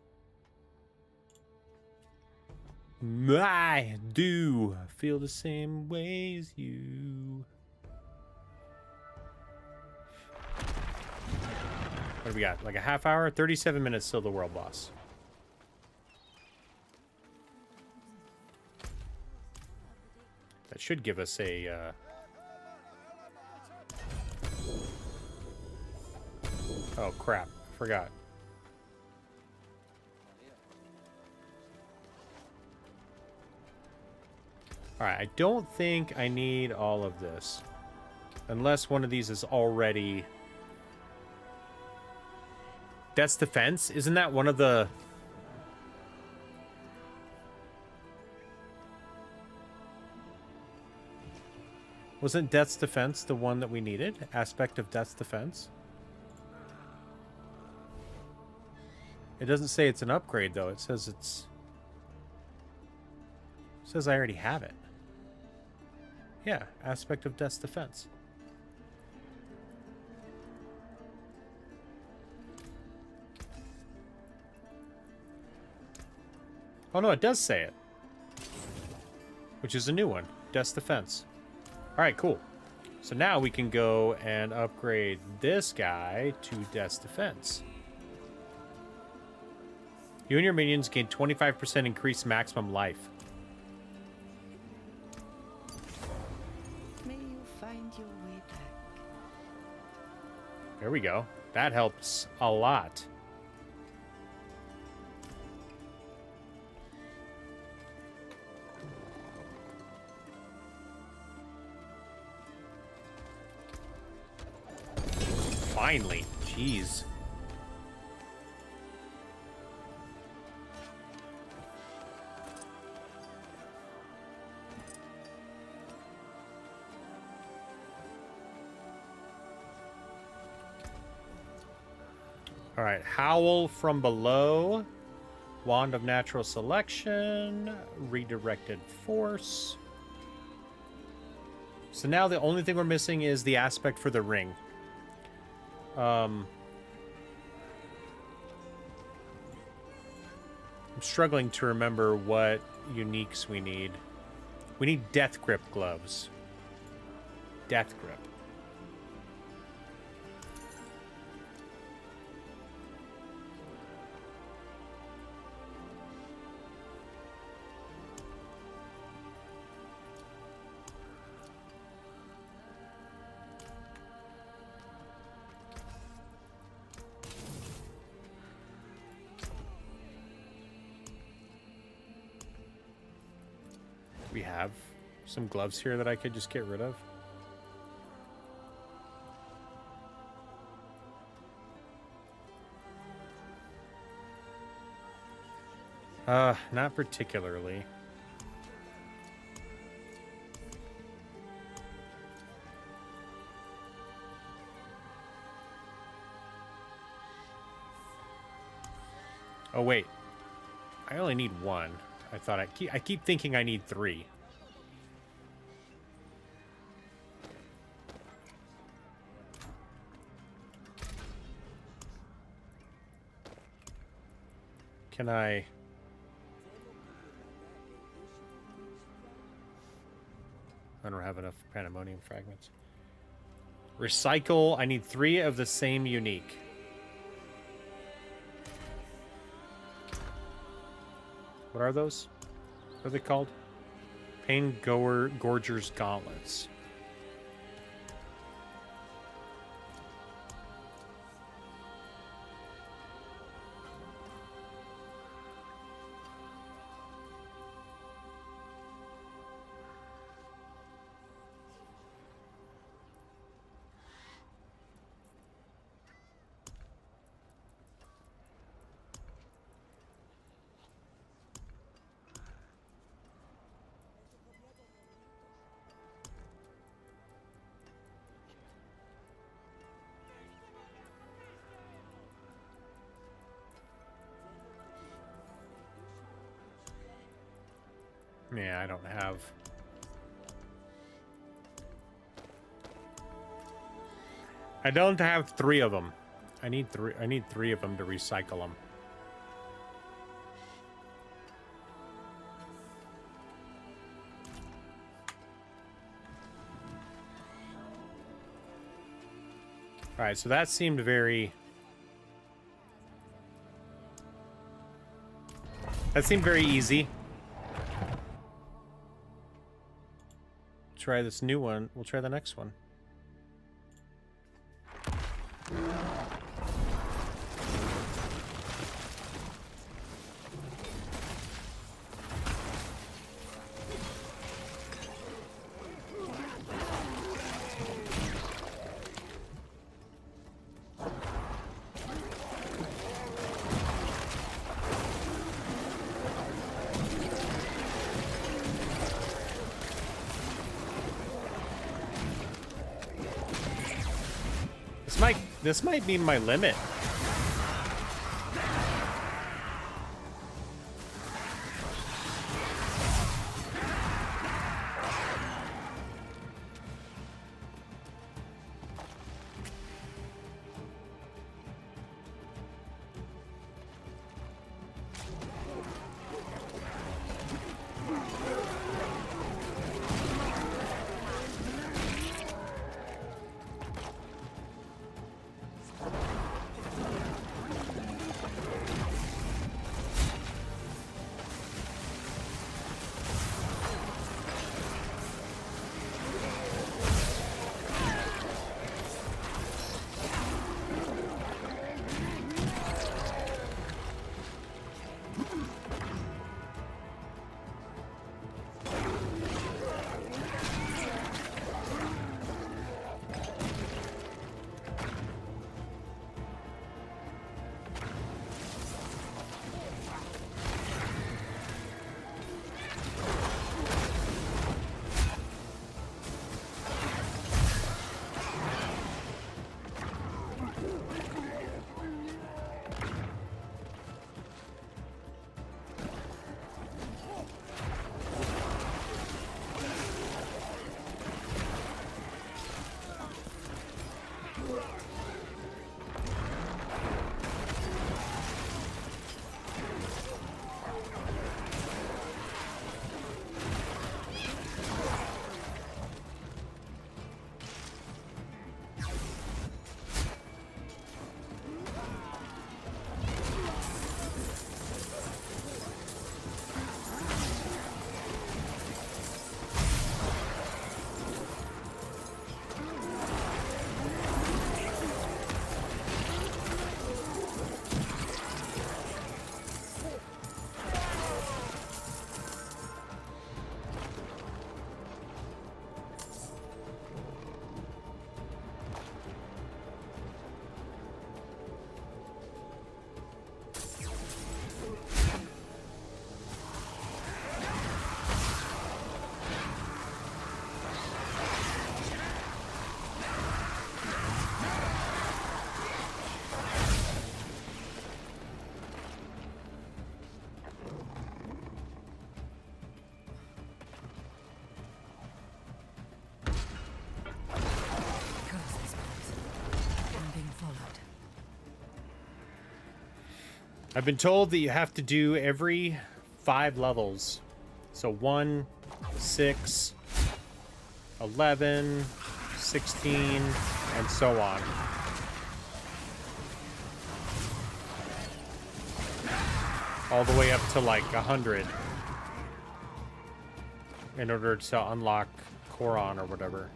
I do feel the same way as you. What do we got? Like a half hour? 37 minutes till the world boss. That should give us a... Oh, crap. Forgot. Alright, I don't think I need all of this. Unless one of these is already... Death's Defense? Isn't that one of the... Wasn't Death's Defense the one that we needed? Aspect of Death's Defense? It doesn't say it's an upgrade, though. It says it's... It says I already have it. Yeah, Aspect of Death's Defense. Oh, no, it does say it. Which is a new one. Death's Defense. Alright, cool. So now we can go and upgrade this guy to Death's Defense. You and your minions gain 25% increased maximum life. May you find your way back. There we go. That helps a lot. Finally. Jeez. All right, Howl from Below, Wand of Natural Selection, Redirected Force. So now the only thing we're missing is the aspect for the ring. I'm struggling to remember what uniques we need. We need Death Grip gloves. Death Grip. We have some gloves here that I could just get rid of. Not particularly. Oh wait, I only need one. I thought I keep thinking I need 3. Can I don't have enough pandemonium fragments. Recycle. I need 3 of the same unique. What are those? What are they called? Pain Gorger's Gauntlets. Yeah, I don't have. I don't have 3 of them. I need 3. I need 3 of them to recycle them. All right, so that seemed very. That seemed very easy. Try this new one. We'll try the next one. This might be my limit. I've been told that you have to do every 5 levels. So 1, 6, 11, 16, and so on. All the way up to like 100 in order to unlock Koron or whatever.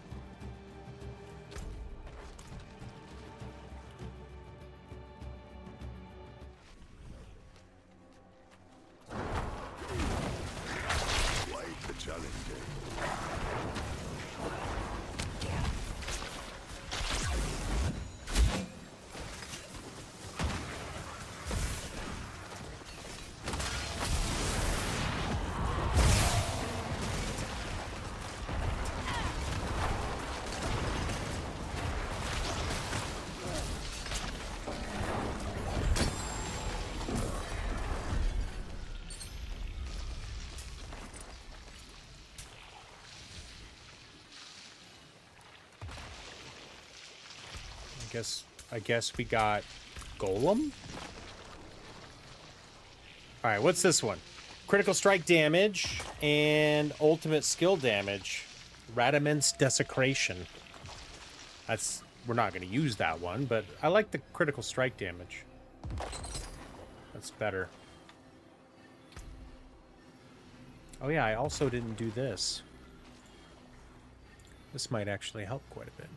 I guess we got Golem. All right, what's this one? Critical strike damage and ultimate skill damage. Radament's Desecration. We're not going to use that one, but I like the critical strike damage. That's better. Oh yeah, I also didn't do this. This might actually help quite a bit.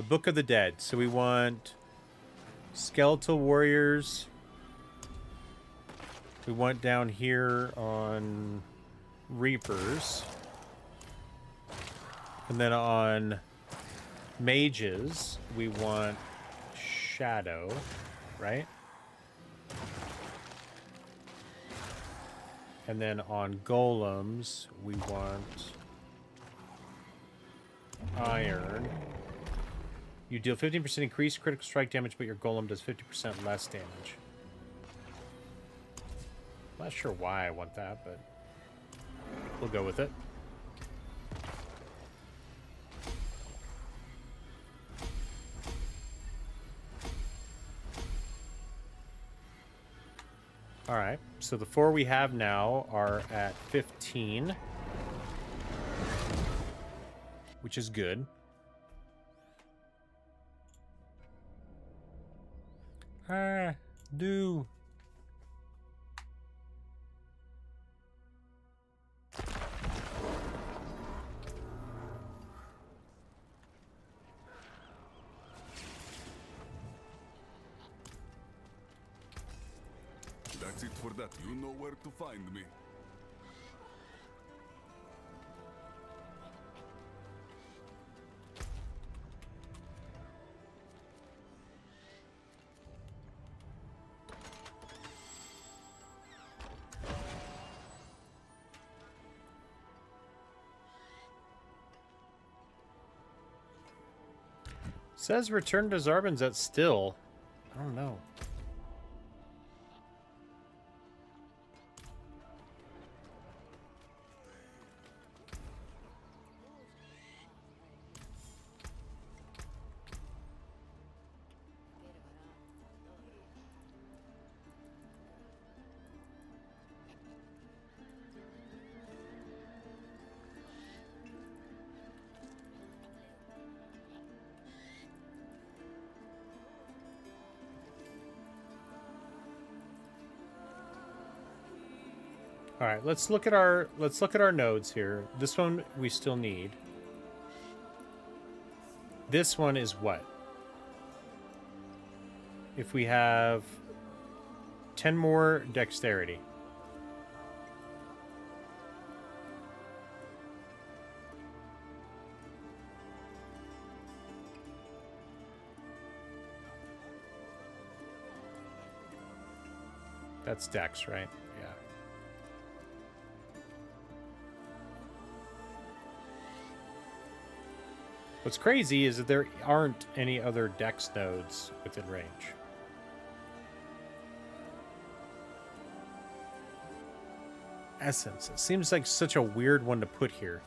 Book of the Dead. So we want Skeletal Warriors. We want down here on Reapers. And then on Mages, we want Shadow, right? And then on Golems, we want Iron. You deal 15% increased critical strike damage, but your golem does 50% less damage. Not sure why I want that, but we'll go with it. Alright, so the 4 we have now are at 15. Which is good. Do. That's it for that. You know where to find me. Says return to Zarbin's at still. I don't know. All right, let's look at our nodes here. This one we still need. This one is what? If we have 10 more dexterity. That's dex, right? Yeah. What's crazy is that there aren't any other dex nodes within range. Essence. It seems like such a weird one to put here.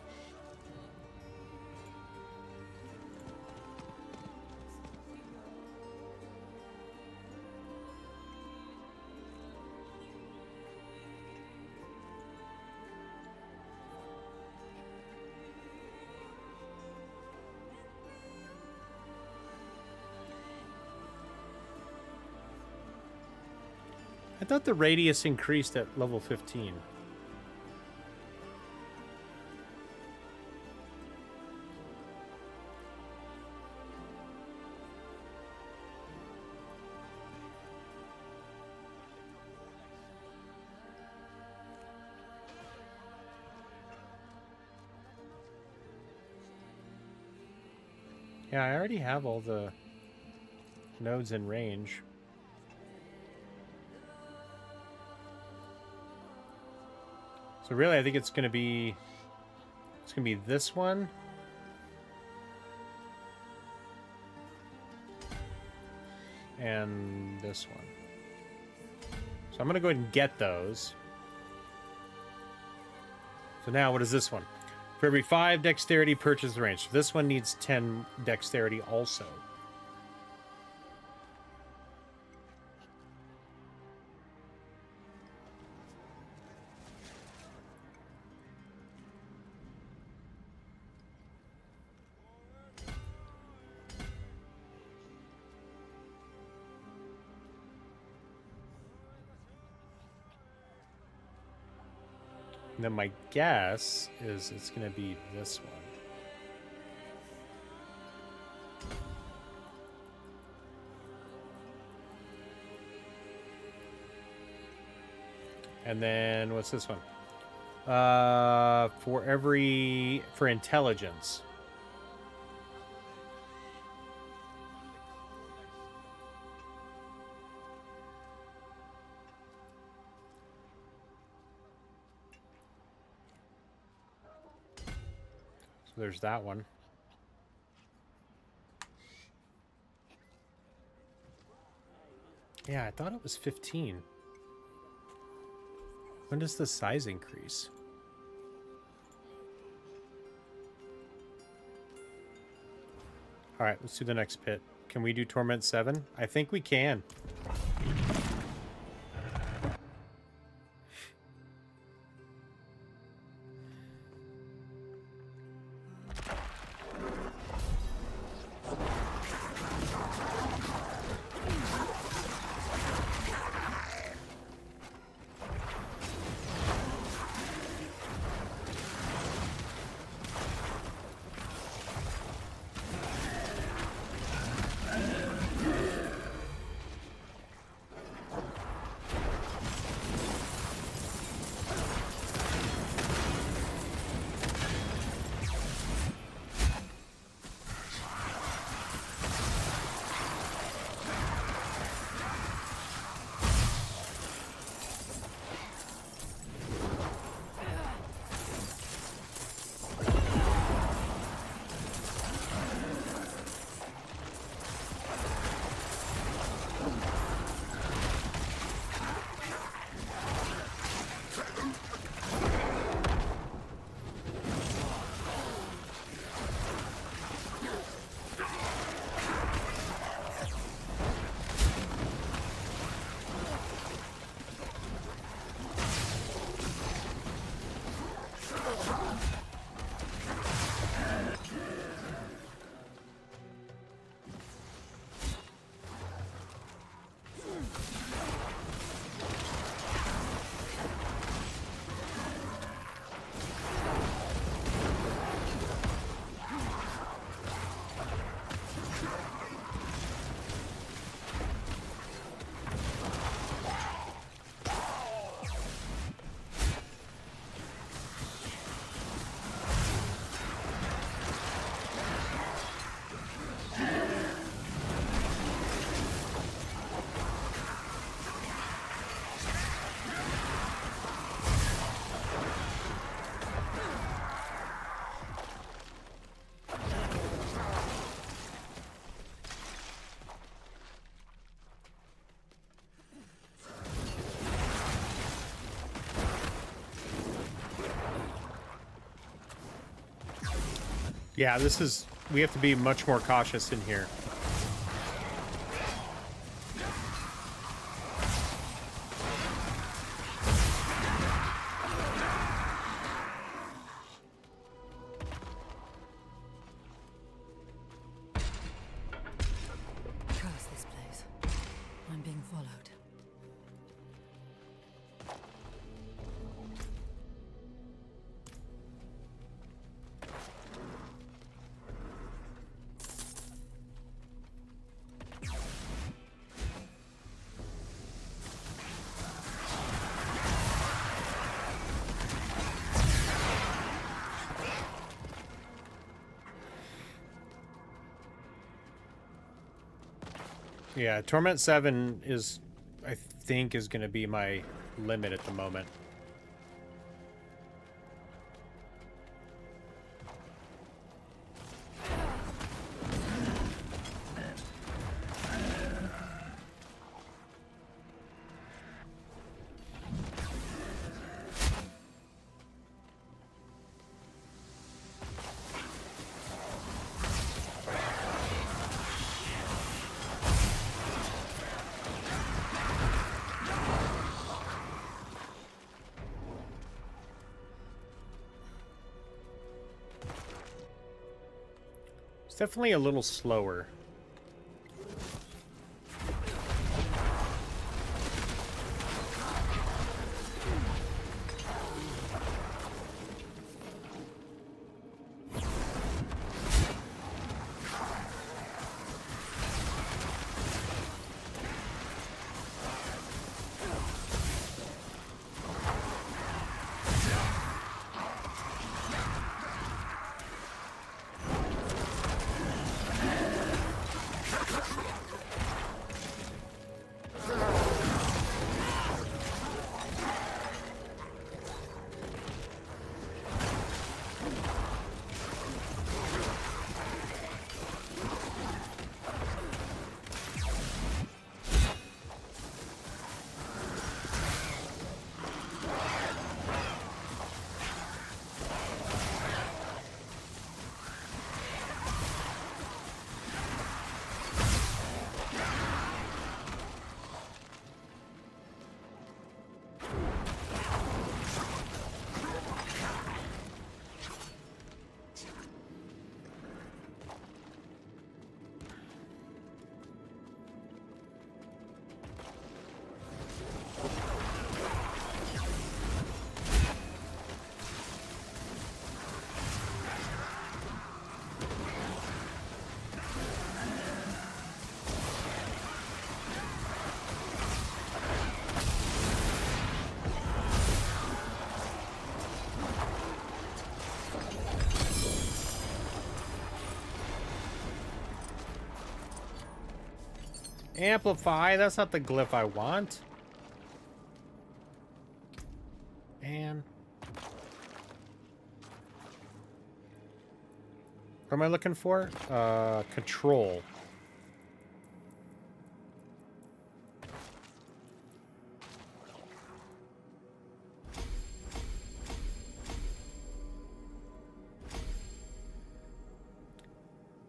I thought the radius increased at level 15. Yeah, I already have all the nodes in range. So really, I think it's gonna be this one. and this one. So I'm going to go ahead and get those. So now what is this one? For every 5 dexterity, purchase the range. So this one needs 10 dexterity also. And then my guess is it's going to be this one. And then what's this one? For intelligence. So there's that one. Yeah, I thought it was 15. When does the size increase? All right, let's do the next pit. Can we do Torment 7? I think we can. Yeah, we have to be much more cautious in here. Curse this place. I'm being followed. Yeah, Torment 7 is, I think, is going to be my limit at the moment. It's definitely a little slower. Amplify? That's not the glyph I want. Man. What am I looking for? Control.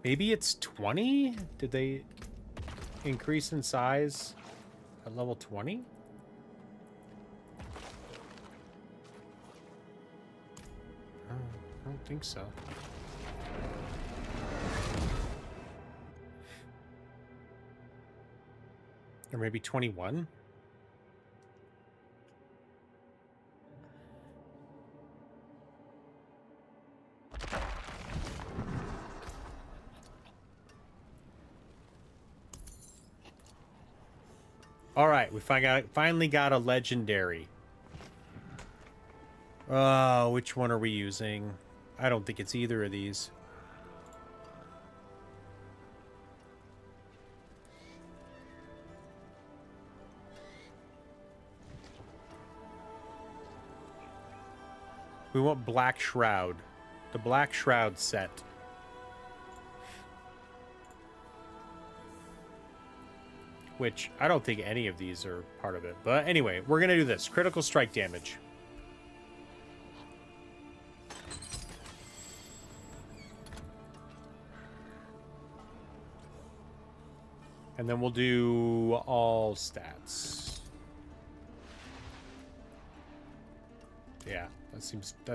Maybe it's 20? Did they increase in size at level 20? I don't think so. Or maybe 21? All right, we finally got a legendary. Which one are we using? I don't think it's either of these. We want Black Shroud. The Black Shroud set. Which, I don't think any of these are part of it. But anyway, we're going to do this. Critical strike damage. And then we'll do all stats. Yeah, that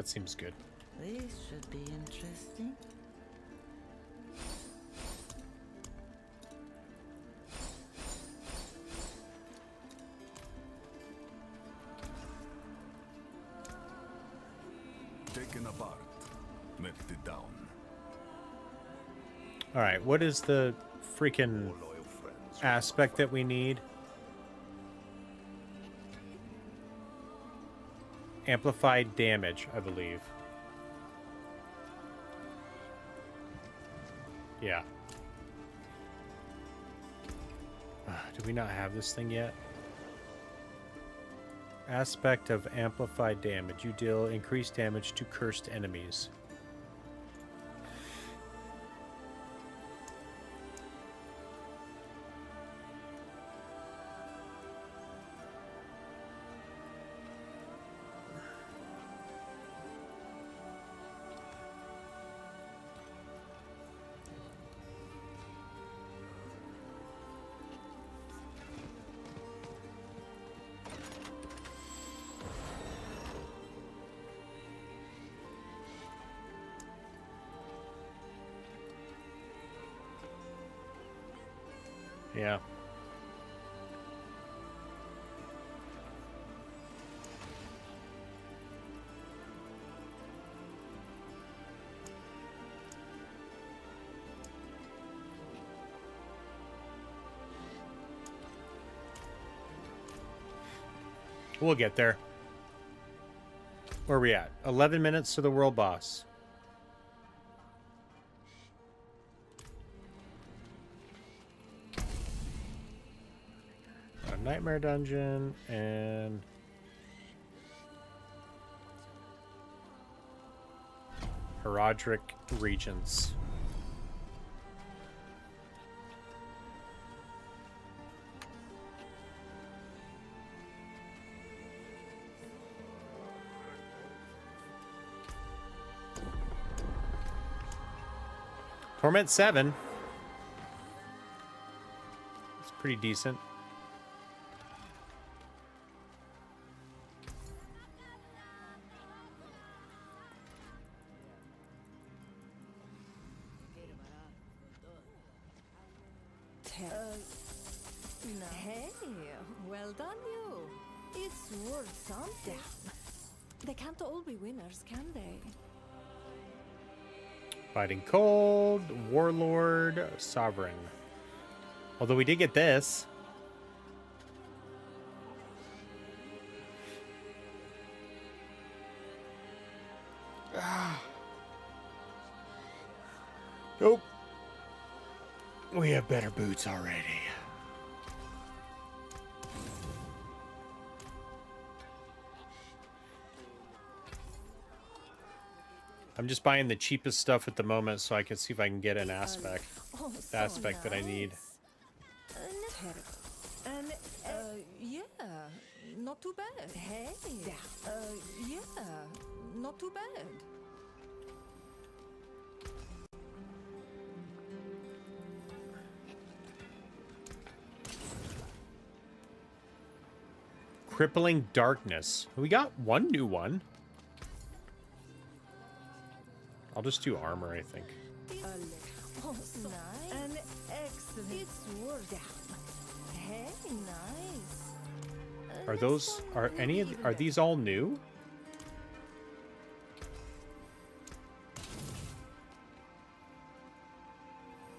seems good. This should be interesting. Taken apart, melted down. All right, what is the freaking More loyal friends. aspect that we need? Amplified damage, I believe. Yeah. Do we not have this thing yet? Aspect of amplified damage. You deal increased damage to cursed enemies. Yeah. We'll get there. Where are we at? 11 minutes to the world boss. A nightmare dungeon and Herodric regions. Torment 7. It's pretty decent. Hey, well done you. It's worth something. They can't all be winners, can they? Fighting Cold, Warlord, Sovereign. Although we did get this. Nope. We have better boots already. I'm just buying the cheapest stuff at the moment so I can see if I can get an aspect. Oh, The aspect that I need. And yeah, not too bad. Hey, yeah, not too bad. Crippling Darkness. We got one new one. I'll just do armor, I think. Oh, nice. An excellent. It's worth. Hey, nice. Are those are these all new?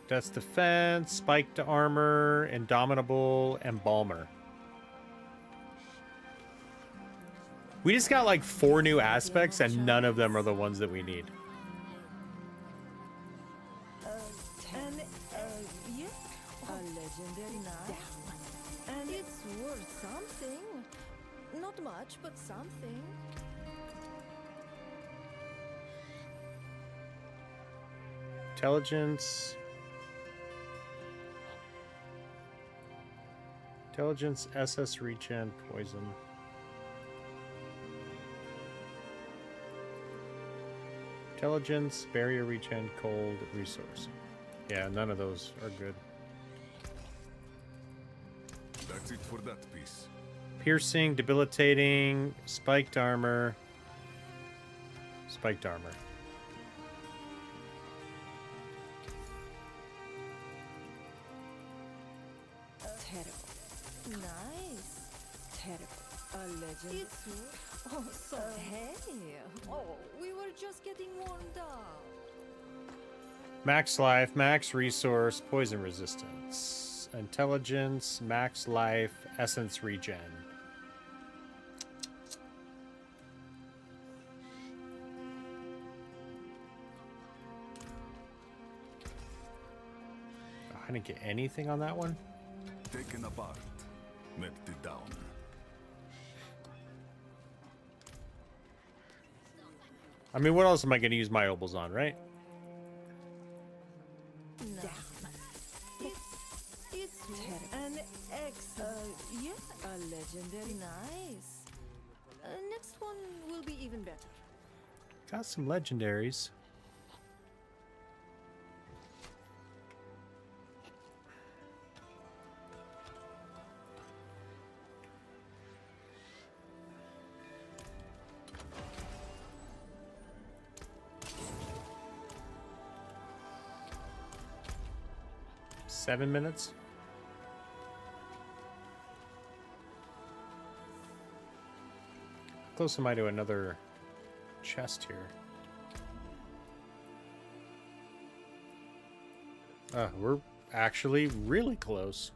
Death's Defense, Spiked Armor, Indomitable, Embalmer. We just got like 4 new aspects and none of them are the ones that we need. Yeah, a legendary knife. And it's worth something. Not much, but something. Intelligence. Intelligence, SS Regen, Poison. Intelligence, Barrier Regen, Cold, Resource. Yeah, none of those are good. That's it for that piece. Piercing, Debilitating, Spiked Armor. Spiked Armor. Terrible. Nice. Terrible. A legend. It's oh, so hey. Oh, we were just getting warmed up. Max Life, Max Resource, Poison Resistance. Intelligence, Max Life, Essence Regen. I didn't get anything on that one. Taken apart, melted down. I mean, what else am I going to use my obols on, right? No. It's an yeah, a legendary. Nice. Next one will be even better. Got some legendaries. $7 minutes. close am I to another chest here? We're actually really close.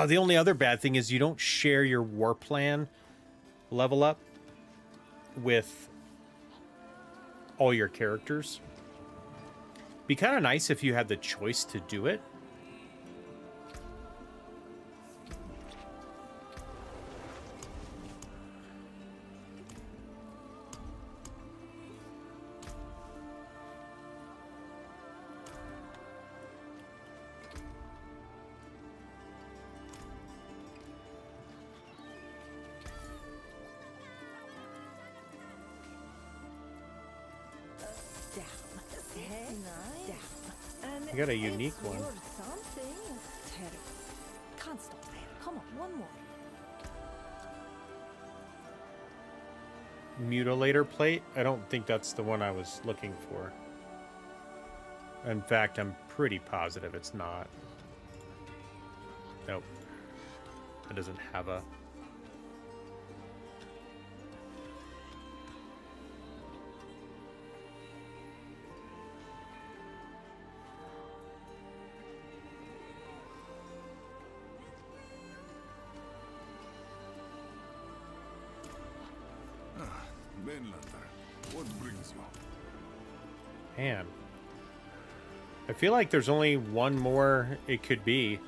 The only other bad thing is you don't share your war plan level up with all your characters. Be kind of nice if you had the choice to do it. And You got a unique it's one. worth something. Terrible. Can't stop there. Come on, one more. Mutilator plate? I don't think that's the one I was looking for. In fact, I'm pretty positive it's not. Nope. It doesn't have a... Mainlander, what brings you? Man. I feel like there's only one more it could be.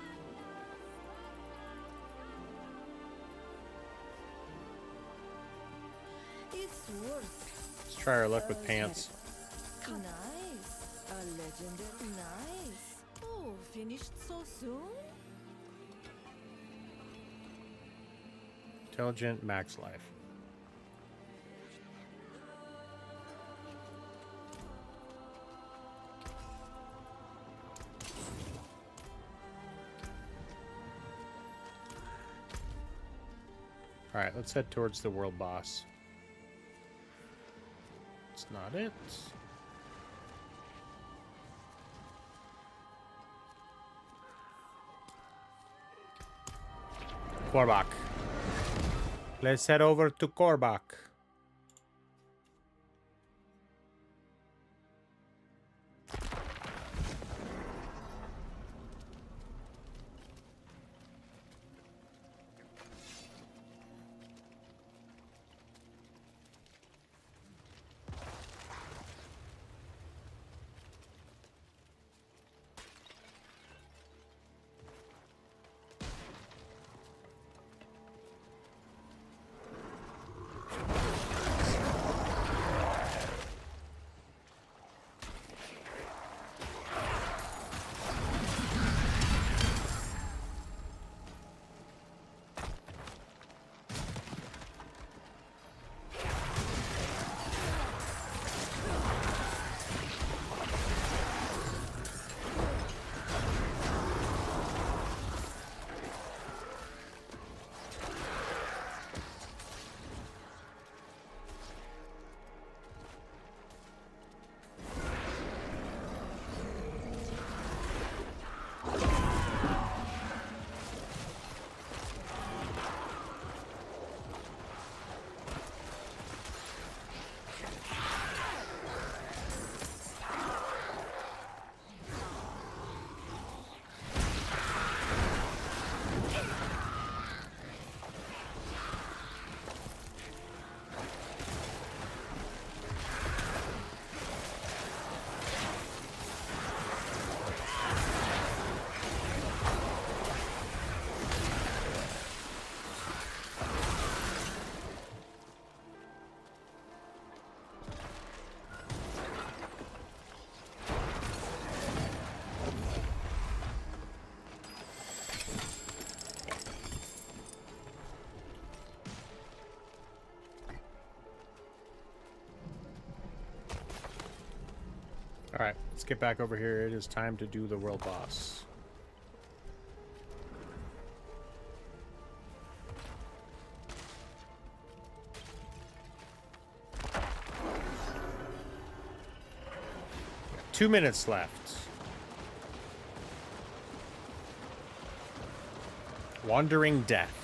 It's worth. Let's try our luck with pants. Nice. A legendary. Nice. Oh, finished so soon? Intelligent, max life. Alright, let's head towards the world boss. It's not it. Korbak. Let's head over to Korbak. Alright, let's get back over here. It is time to do the world boss. 2 minutes left. Wandering Death.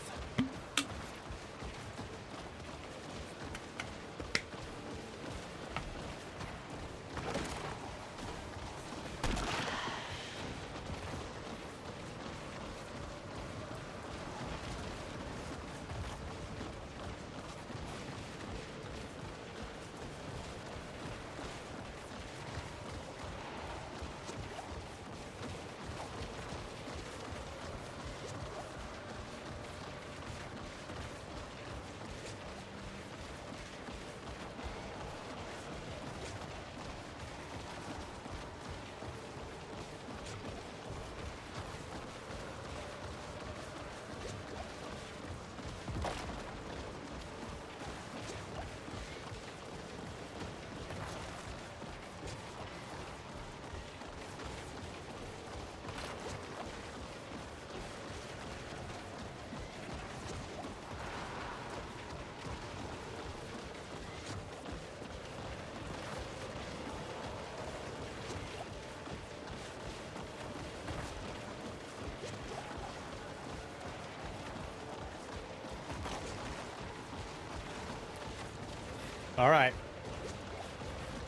All right.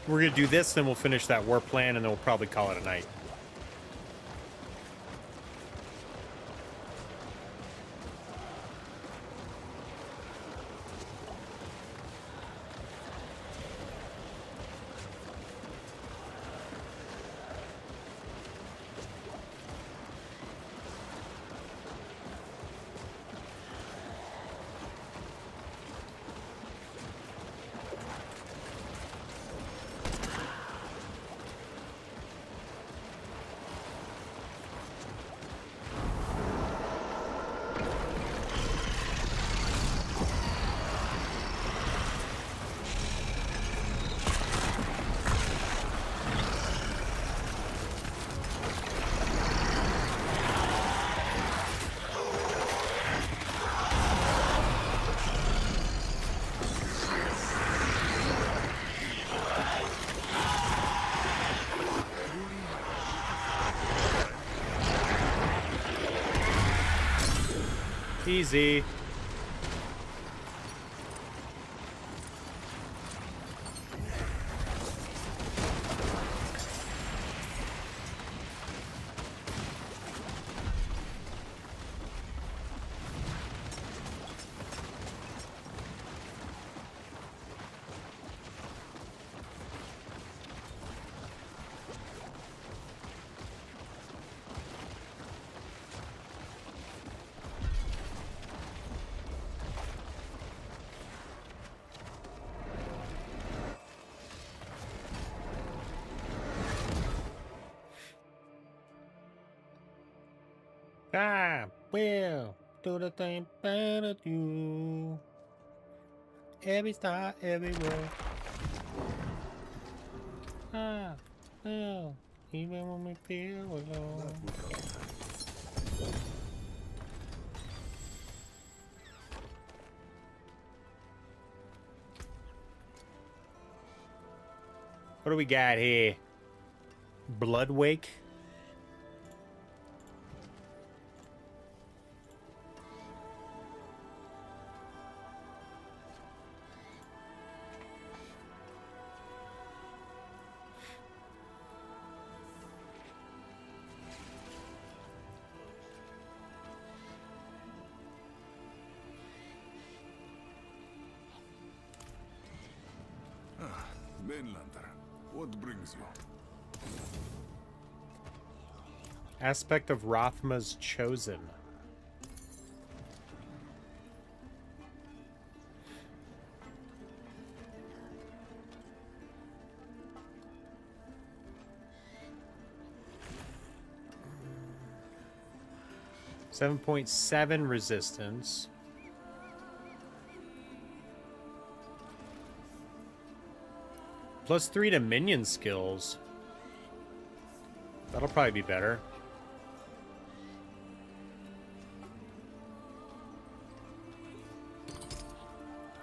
We're going to do this, then we'll finish that war plan, and then we'll probably call it a night. Easy. I will do the thing better do. Every star, every world. I will, even when we feel alone. What do we got here? Blood Wake? Mainlander, what brings you? Aspect of Rothma's Chosen. .7 resistance. +3 to minion skills. That'll probably be better.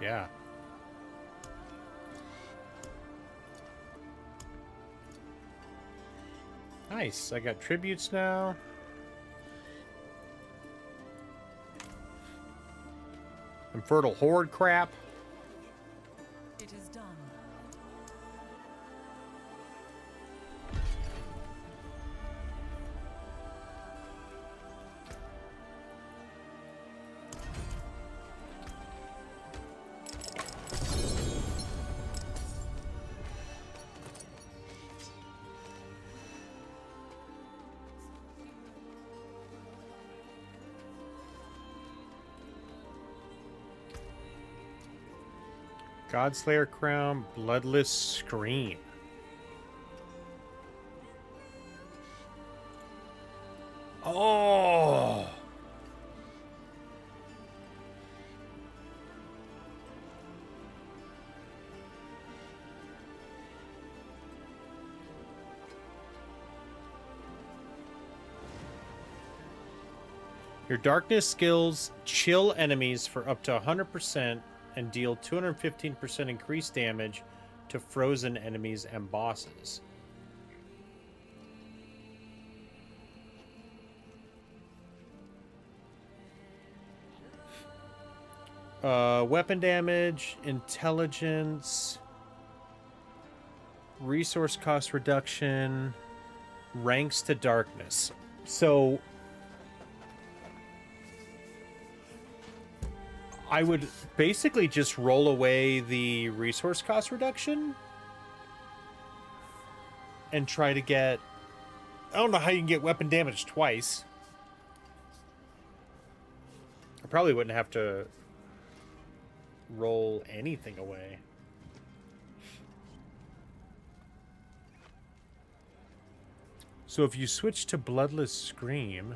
Yeah. Nice. I got tributes now. Some fertile horde crap. It is done. Godslayer crown, bloodless scream. Oh! Your darkness skills chill enemies for up to 100% and deal 215% increased damage to frozen enemies and bosses. Weapon damage, intelligence, resource cost reduction, ranks to darkness. So I would basically just roll away the resource cost reduction and try to get... I don't know how you can get weapon damage twice. I probably wouldn't have to roll anything away. So if you switch to Bloodless Scream...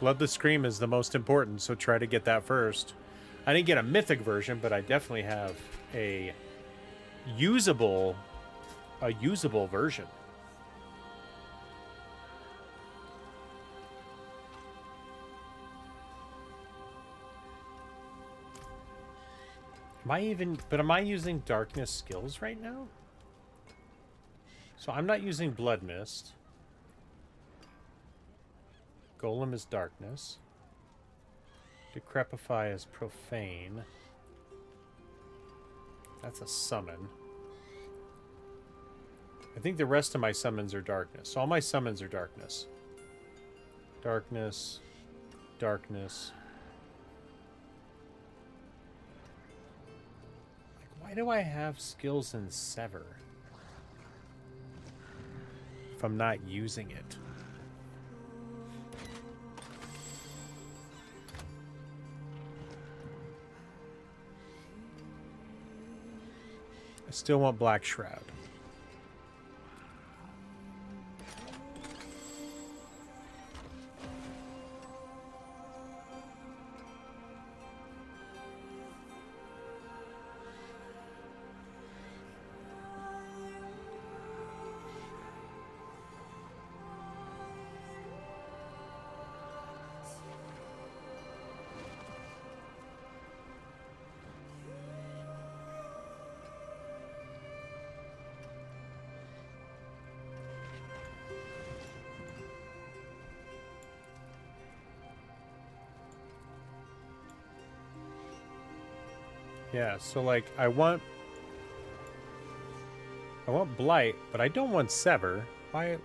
Bloodless Scream is the most important, so try to get that first. I didn't get a mythic version, but I definitely have a usable version. Am I using darkness skills right now? So I'm not using Blood Mist. Golem is darkness. Decrepify is profane. That's a summon. I think the rest of my summons are darkness. So all my summons are darkness. Darkness. Darkness. Like, why do I have skills in Sever if I'm not using it? I still want Black Shroud. Yeah, so like I want Blight, but I don't want Sever. Why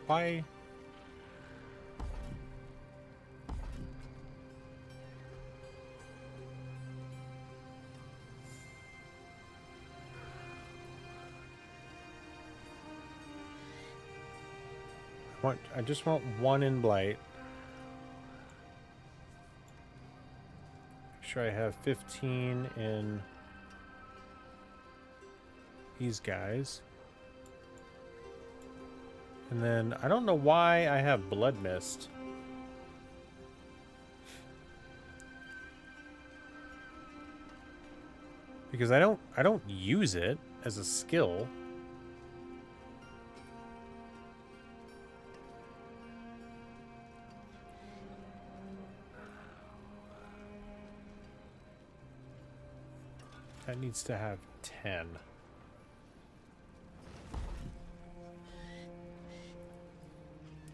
I just want one in Blight. Make sure I have 15 in these guys. And then I don't know why I have Blood Mist. Because I don't use it as a skill. That needs to have 10.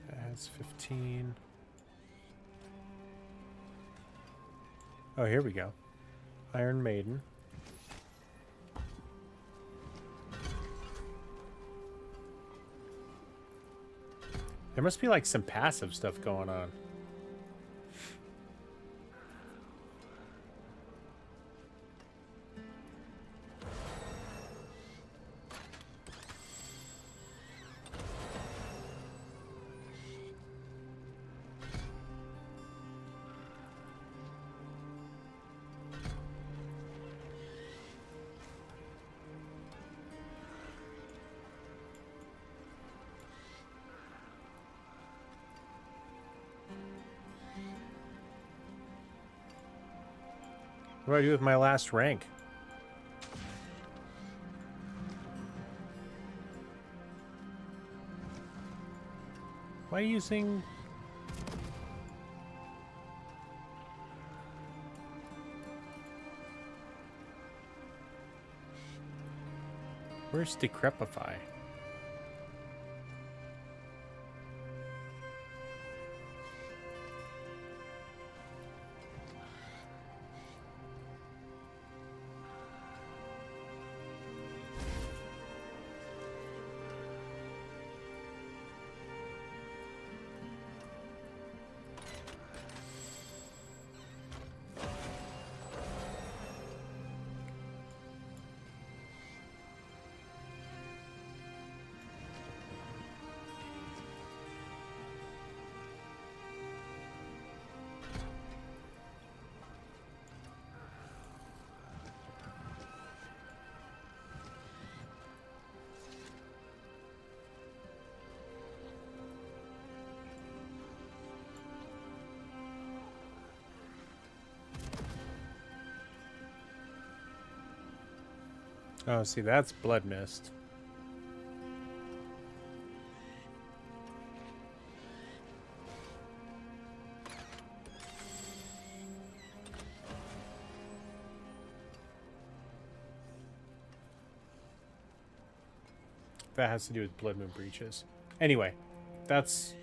That has 15. Oh, here we go. Iron Maiden. There must be like some passive stuff going on. What do I do with my last rank? Am I using... Where's Decrepify? Oh, see, that's Blood Mist. That has to do with Blood Moon Breaches. Anyway, that's...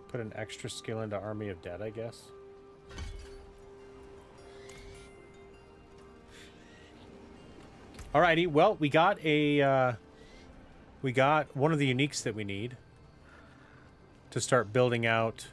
Put an extra skill into Army of Dead, I guess. Alrighty, well, we got a... we got one of the uniques that we need to start building out.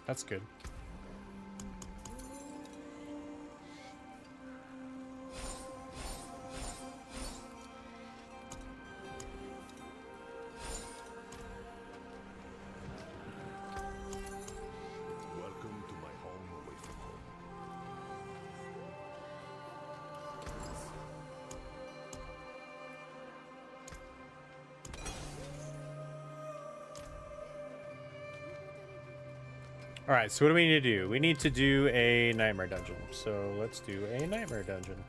That's good. Welcome to my home away from home. Alright, so what do we need to do? We need to do a Nightmare Dungeon. So let's do a Nightmare Dungeon.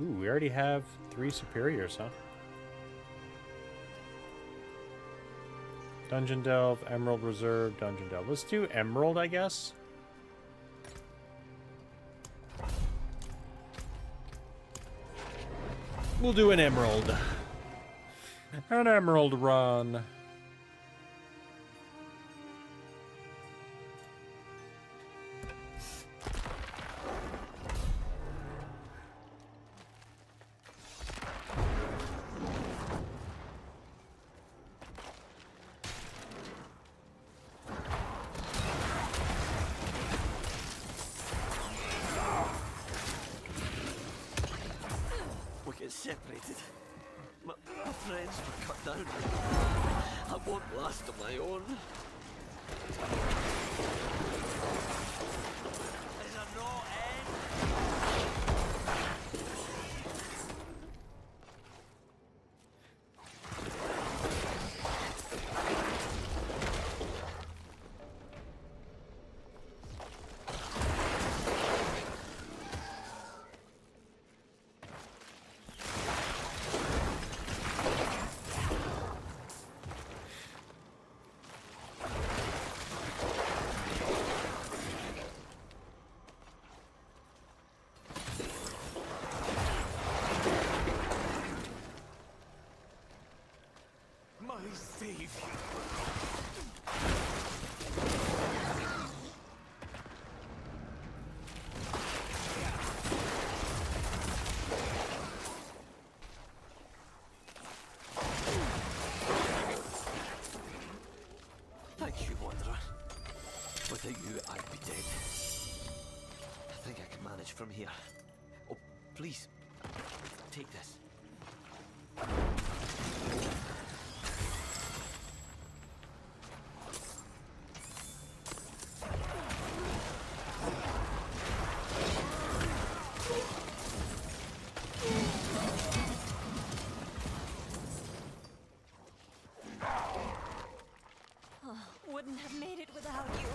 Ooh, we already have 3 superiors, huh? Dungeon Delve, Emerald Reserve, Dungeon Delve. Let's do Emerald, I guess. We'll do an Emerald. An Emerald run. Separated. My friends were cut down. I won't last on my own. Is there no end? My savior. Thank you, Wanderer. Without you, I'd be dead. I think I can manage from here. Oh, please, take this. Wouldn't have made it without you.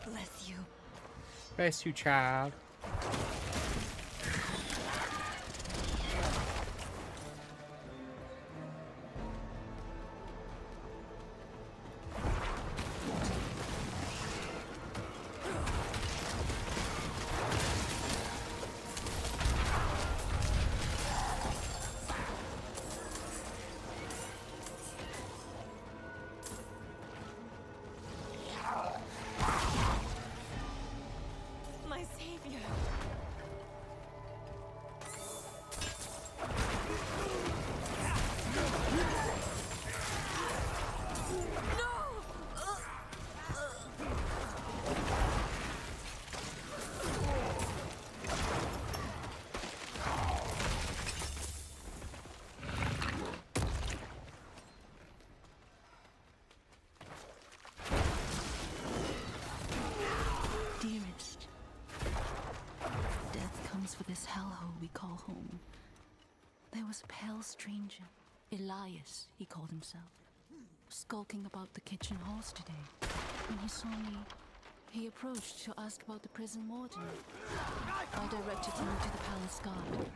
Bless you. Bless you, child. My savior. Dearest, death comes for this hellhole we call home. There was a pale stranger, Elias, he called himself, skulking about the kitchen halls today. When he saw me, he approached to ask about the prison warden. I directed him to the palace guard.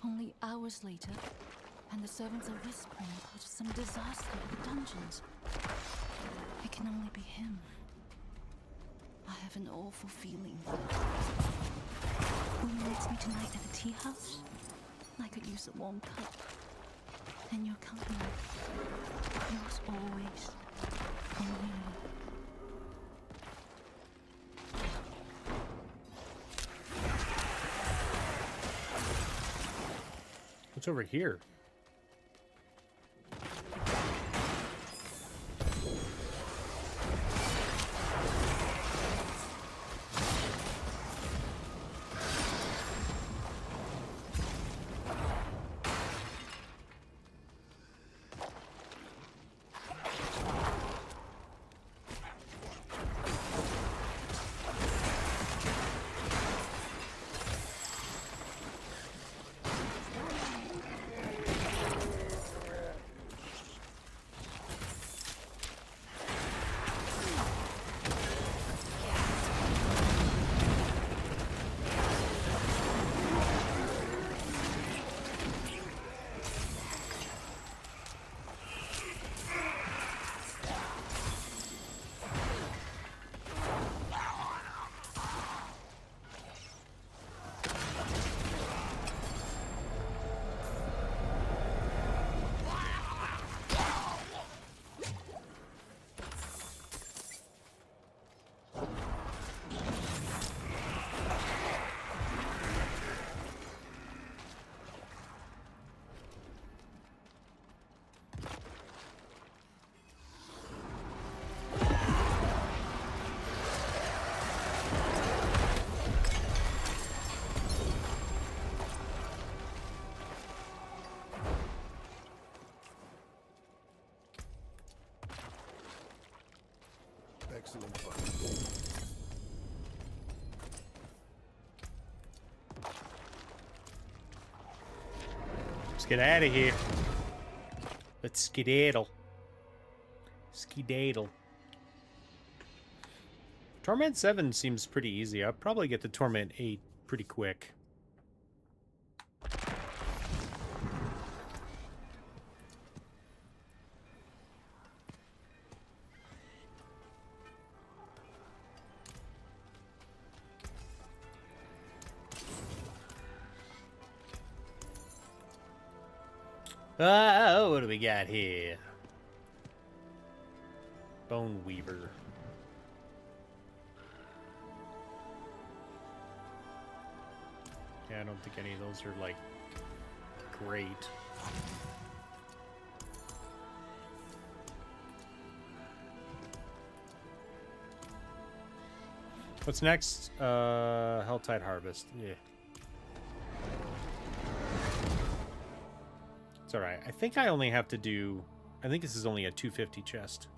Only hours later, and the servants are whispering about some disaster in the dungeons. It can only be him. I have an awful feeling. Will you meet me tonight at the tea house? I could use a warm cup. And your company. Yours always. Only. What's over here? excellent fun. Let's get out of here. Let's skedaddle. Skedaddle. Torment 7 seems pretty easy. I'll probably get to Torment 8 pretty quick. What do we got here? Bone Weaver. Yeah, I don't think any of those are, like, great. What's next? Helltide Harvest. Yeah. It's alright. I think I only have to do... I think this is only a 250 chest.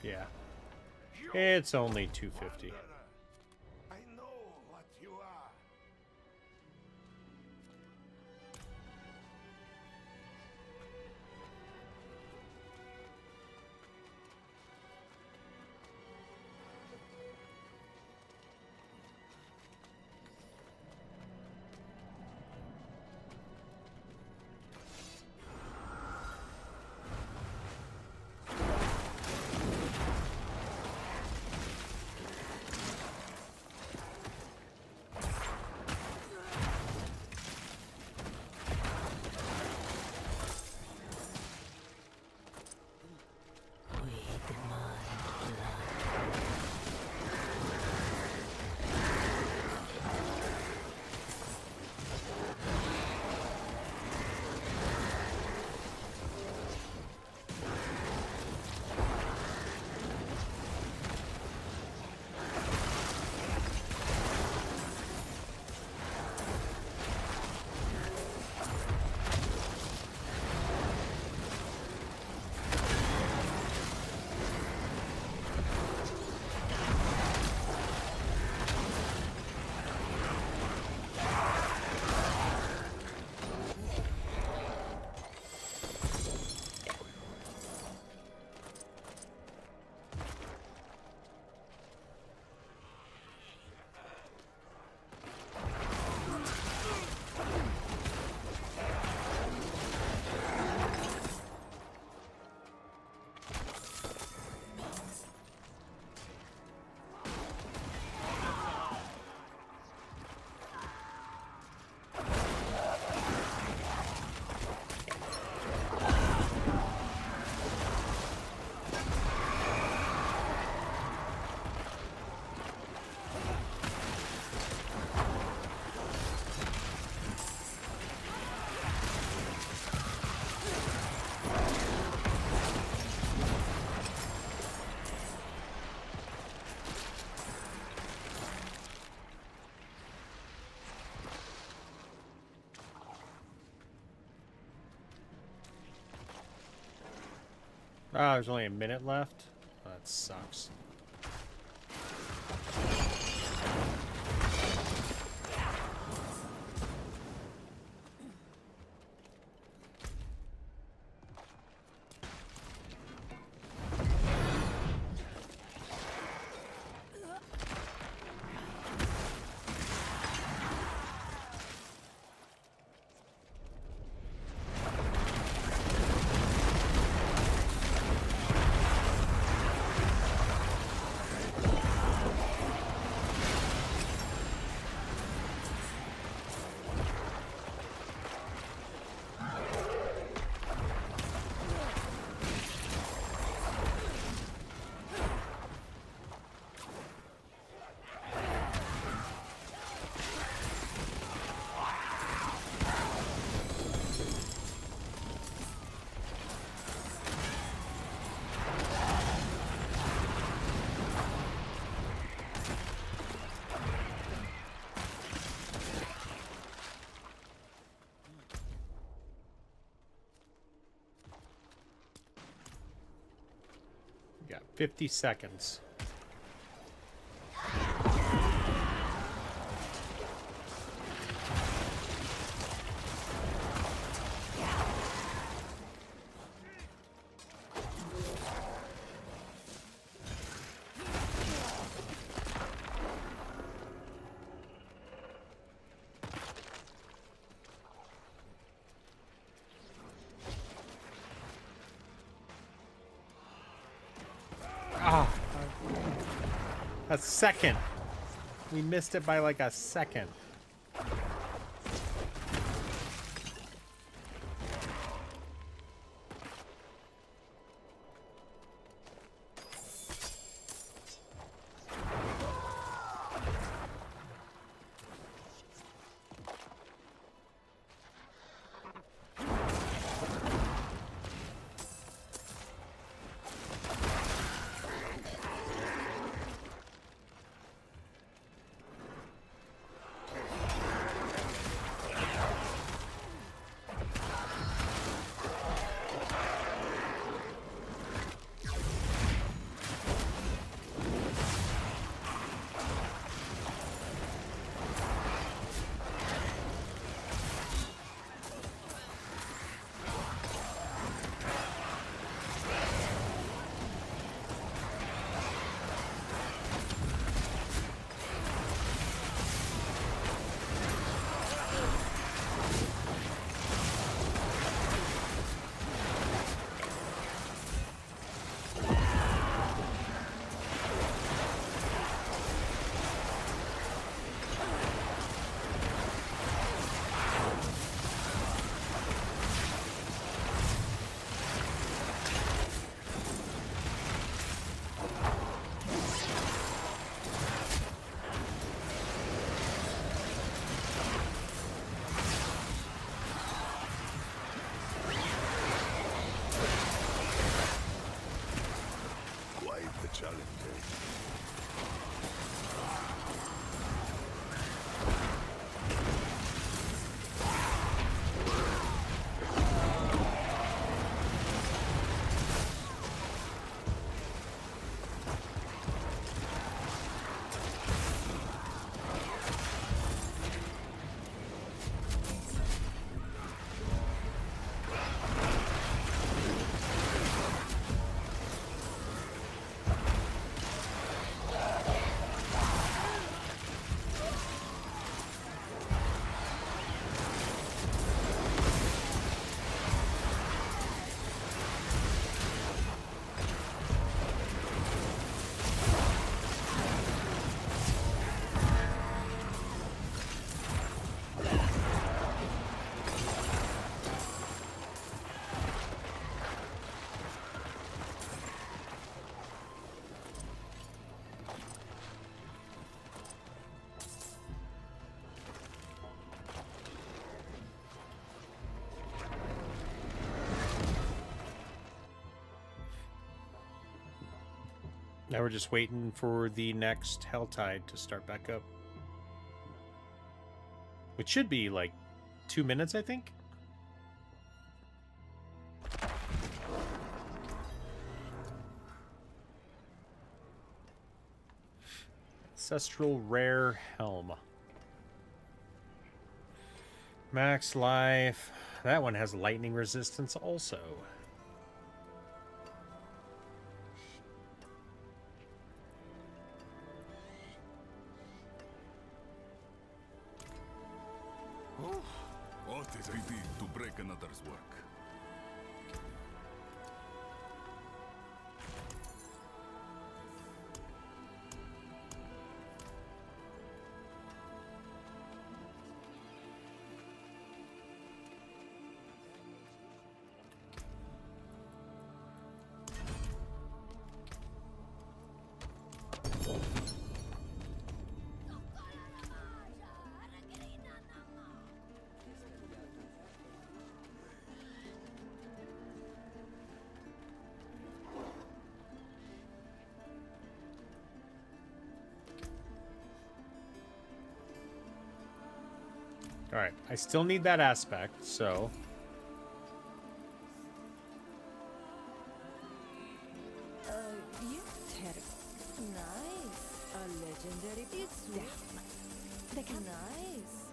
Yeah. It's only 250. I know what you are. Ah, there's only a minute left. Oh, that sucks. 50 seconds. Ah, a second. We missed it by like a second. Quite the challenge, eh? Now we're just waiting for the next Helltide to start back up. Which should be like 2 minutes, I think. Ancestral Rare Helm. Max life. That one has lightning resistance also. What is I did to break another's work? Alright, I still need that aspect, so... You? down. They can nice.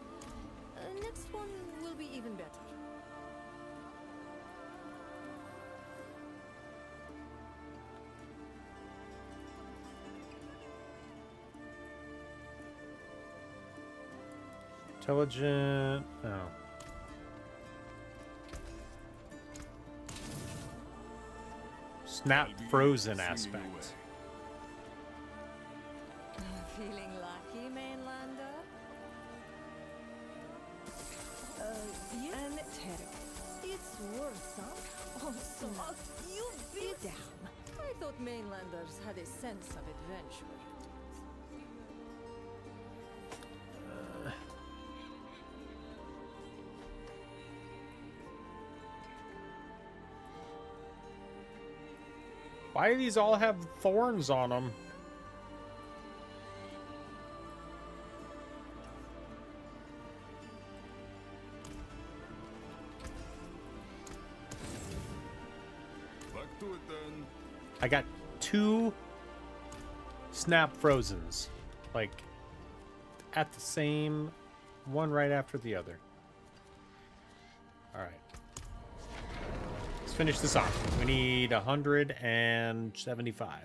Next one will be even better. Intelligent. Oh. Snap frozen aspect. Feeling lucky, mainlander? And terrible. It's worse, huh? Oh, so you be down. I thought mainlanders had a sense of adventure. Why do these all have thorns on them? Back to it then. I got 2 snap frozens, like at the same one right after the other. All right. Let's finish this off. We need 175.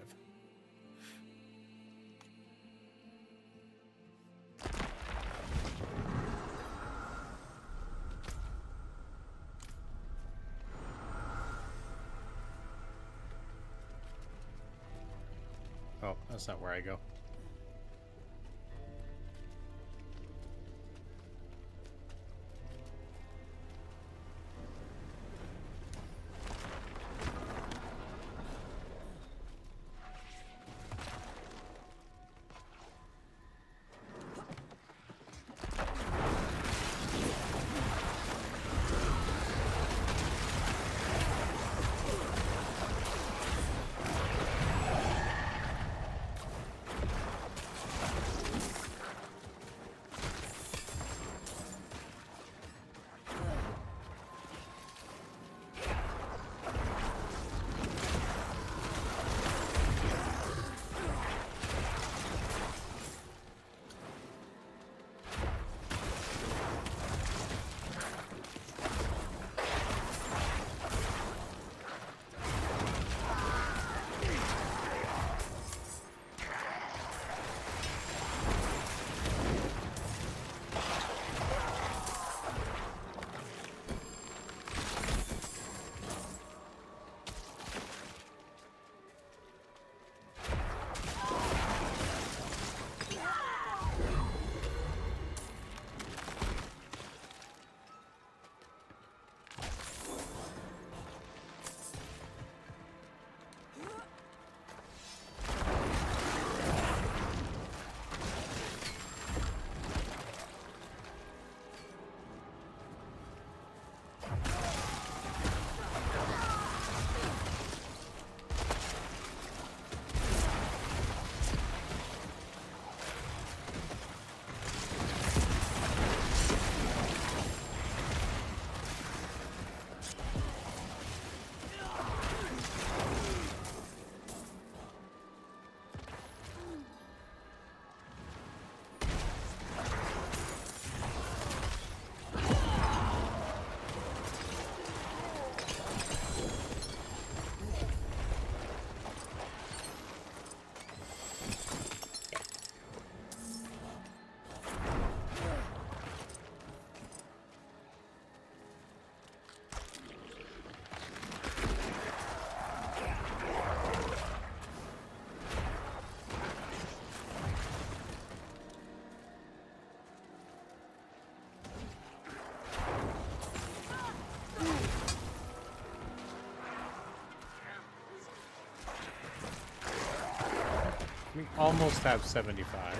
Oh, that's not where I go. We almost have 75.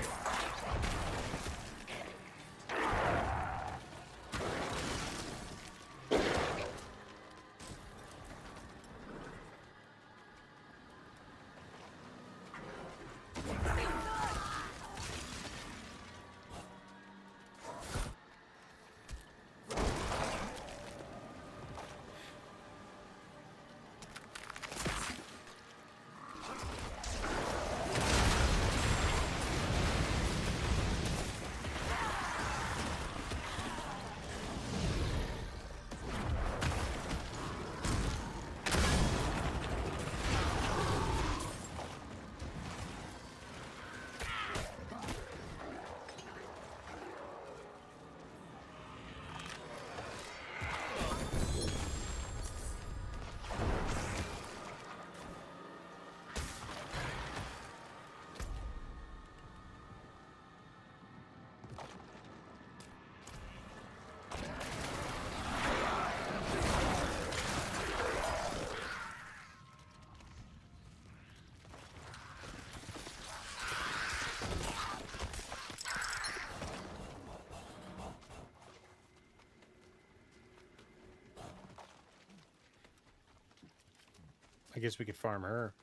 I guess we could farm her.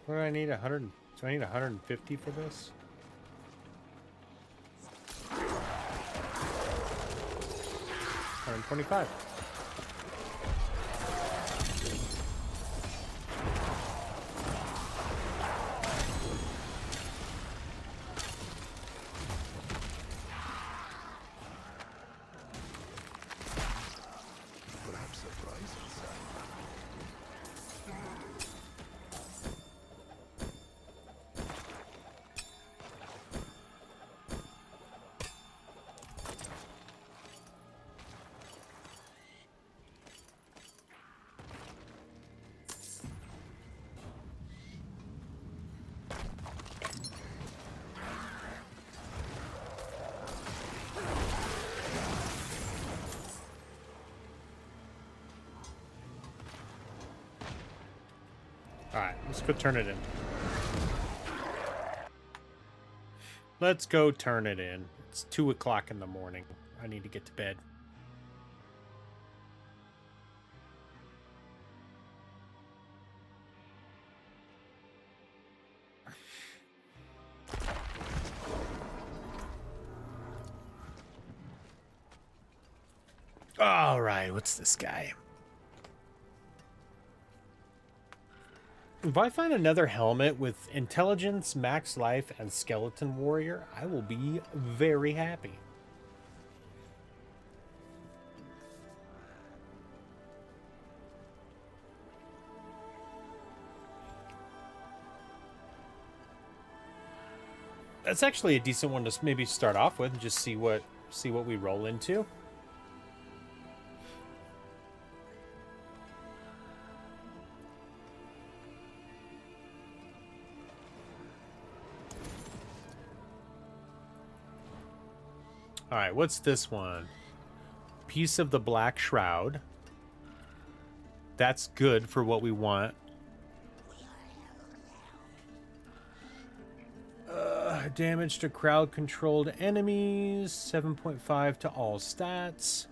What do I need? 100? Do I need 150 for this? $125. Perhaps surprises. Alright, let's go turn it in. Let's go turn it in. It's 2 o'clock in the morning. I need to get to bed. Alright, what's this guy? If I find another helmet with intelligence, max life, and skeleton warrior, I will be very happy. That's actually a decent one to maybe start off with and just see what we roll into. All right, what's this one? Piece of the Black Shroud. That's good for what we want. Damage to crowd-controlled enemies. 7.5 to all stats.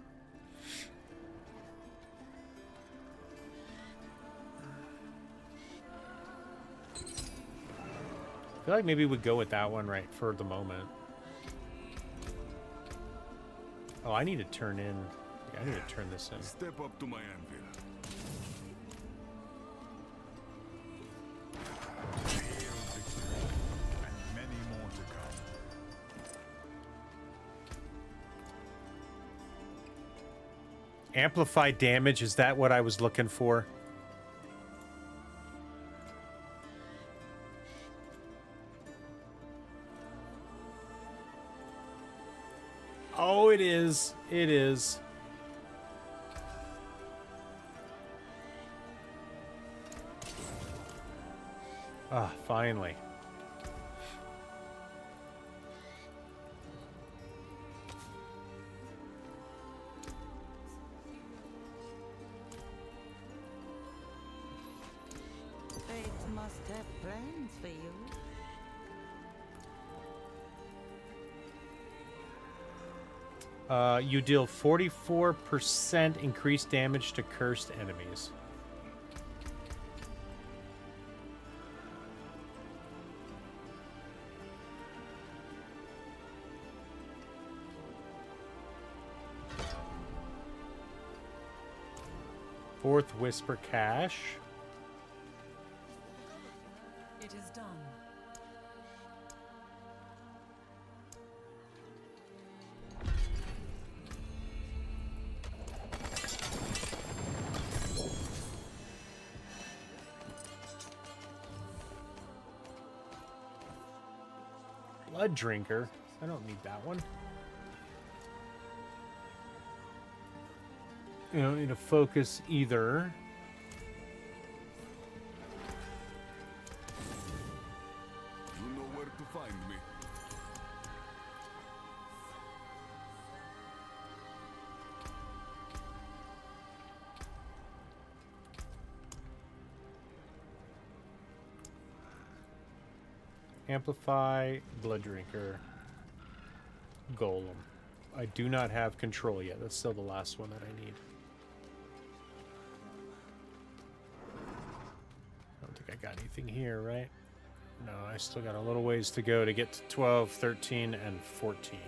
I feel like maybe we'd go with that one right for the moment. Oh, I need to turn in. Yeah, I need to turn this in. Step up to my anvil. Real victory, and many more to come. Amplify damage, is that what I was looking for? Oh, it is. It is. Ah, finally. Fate must have plans for you. You deal 44% increased damage to cursed enemies. Fourth Whisper Cache. It is done. Blood Drinker. I don't need that one. You don't need to focus either. You know where to find me. Amplify, Blood Drinker, Golem. I do not have control yet. That's still the last one that I need. I don't think I got anything here, right? No, I still got a little ways to go to get to 12, 13, and 14.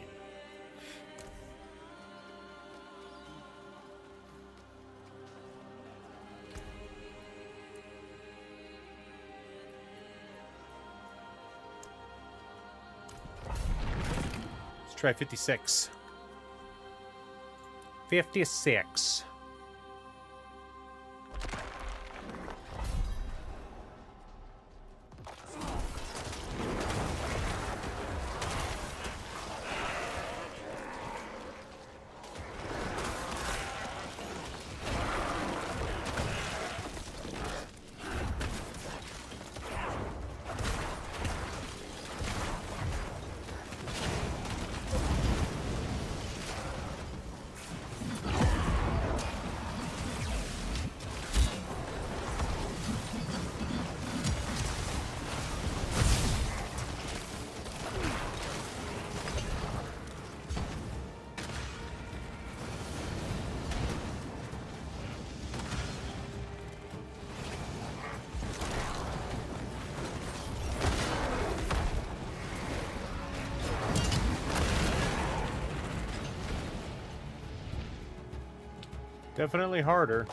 Let's try 56. 56. Definitely harder.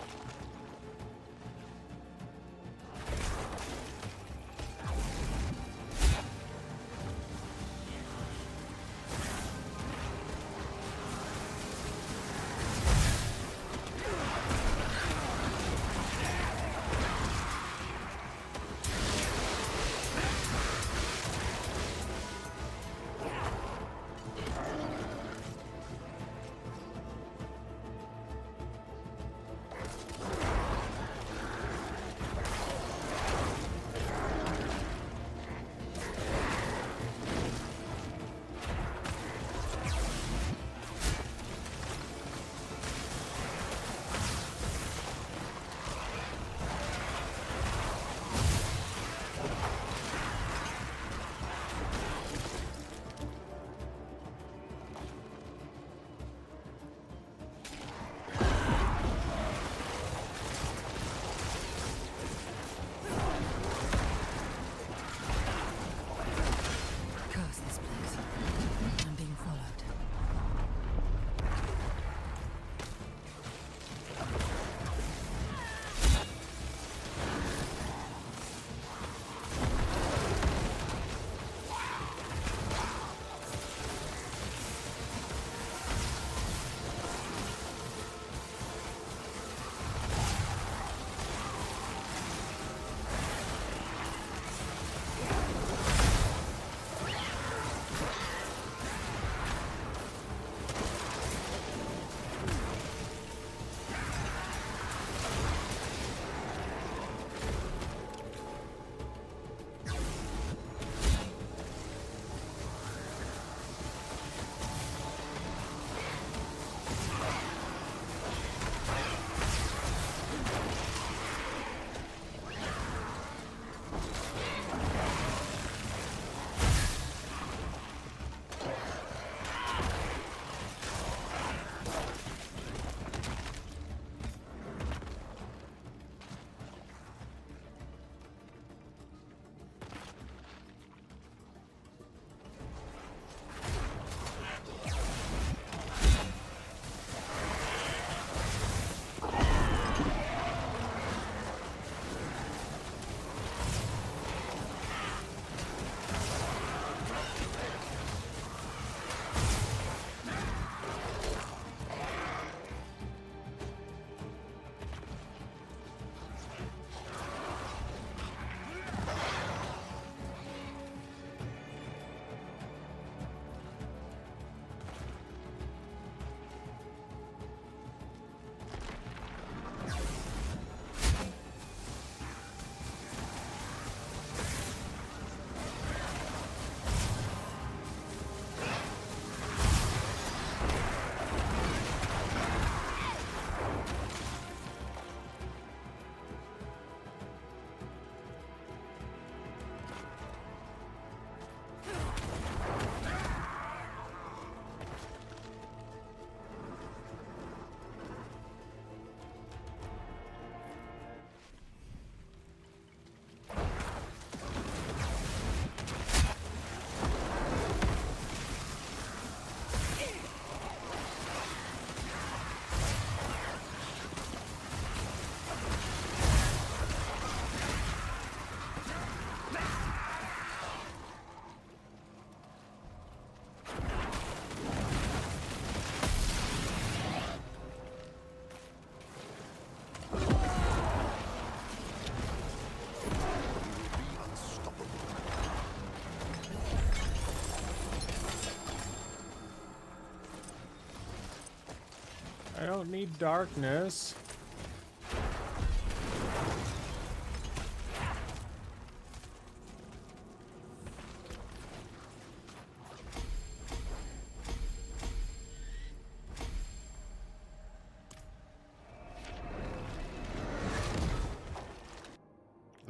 me darkness.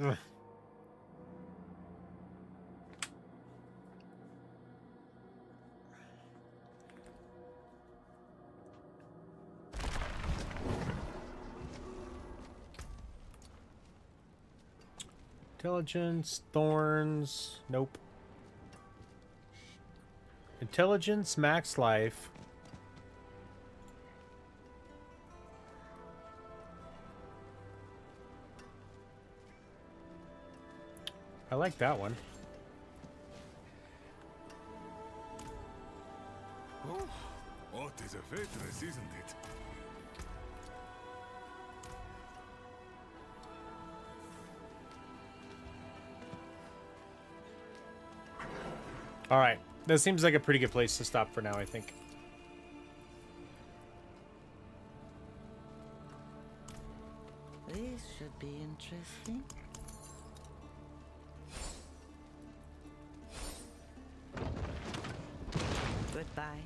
Ugh. Intelligence, thorns, nope. Intelligence, max life. I like that one. Oh, what is a fitness, isn't it? All right. That seems like a pretty good place to stop for now, I think. This should be interesting. Goodbye.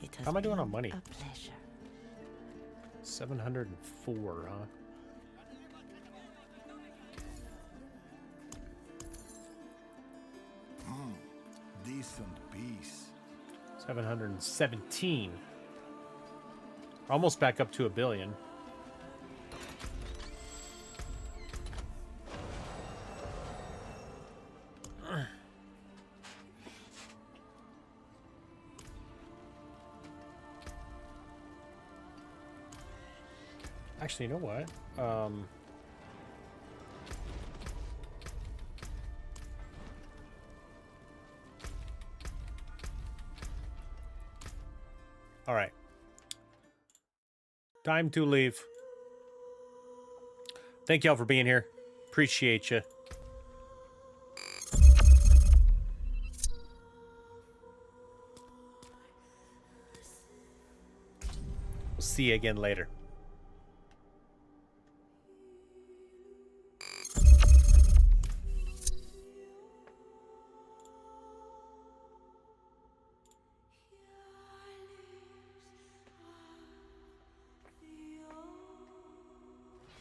It has How am I doing been on money? A pleasure. 704, huh? Decent piece. 717. Almost back up to 1 billion. Actually, you know what? All right. Time to leave. Thank y'all for being here. Appreciate you. We'll see you again later.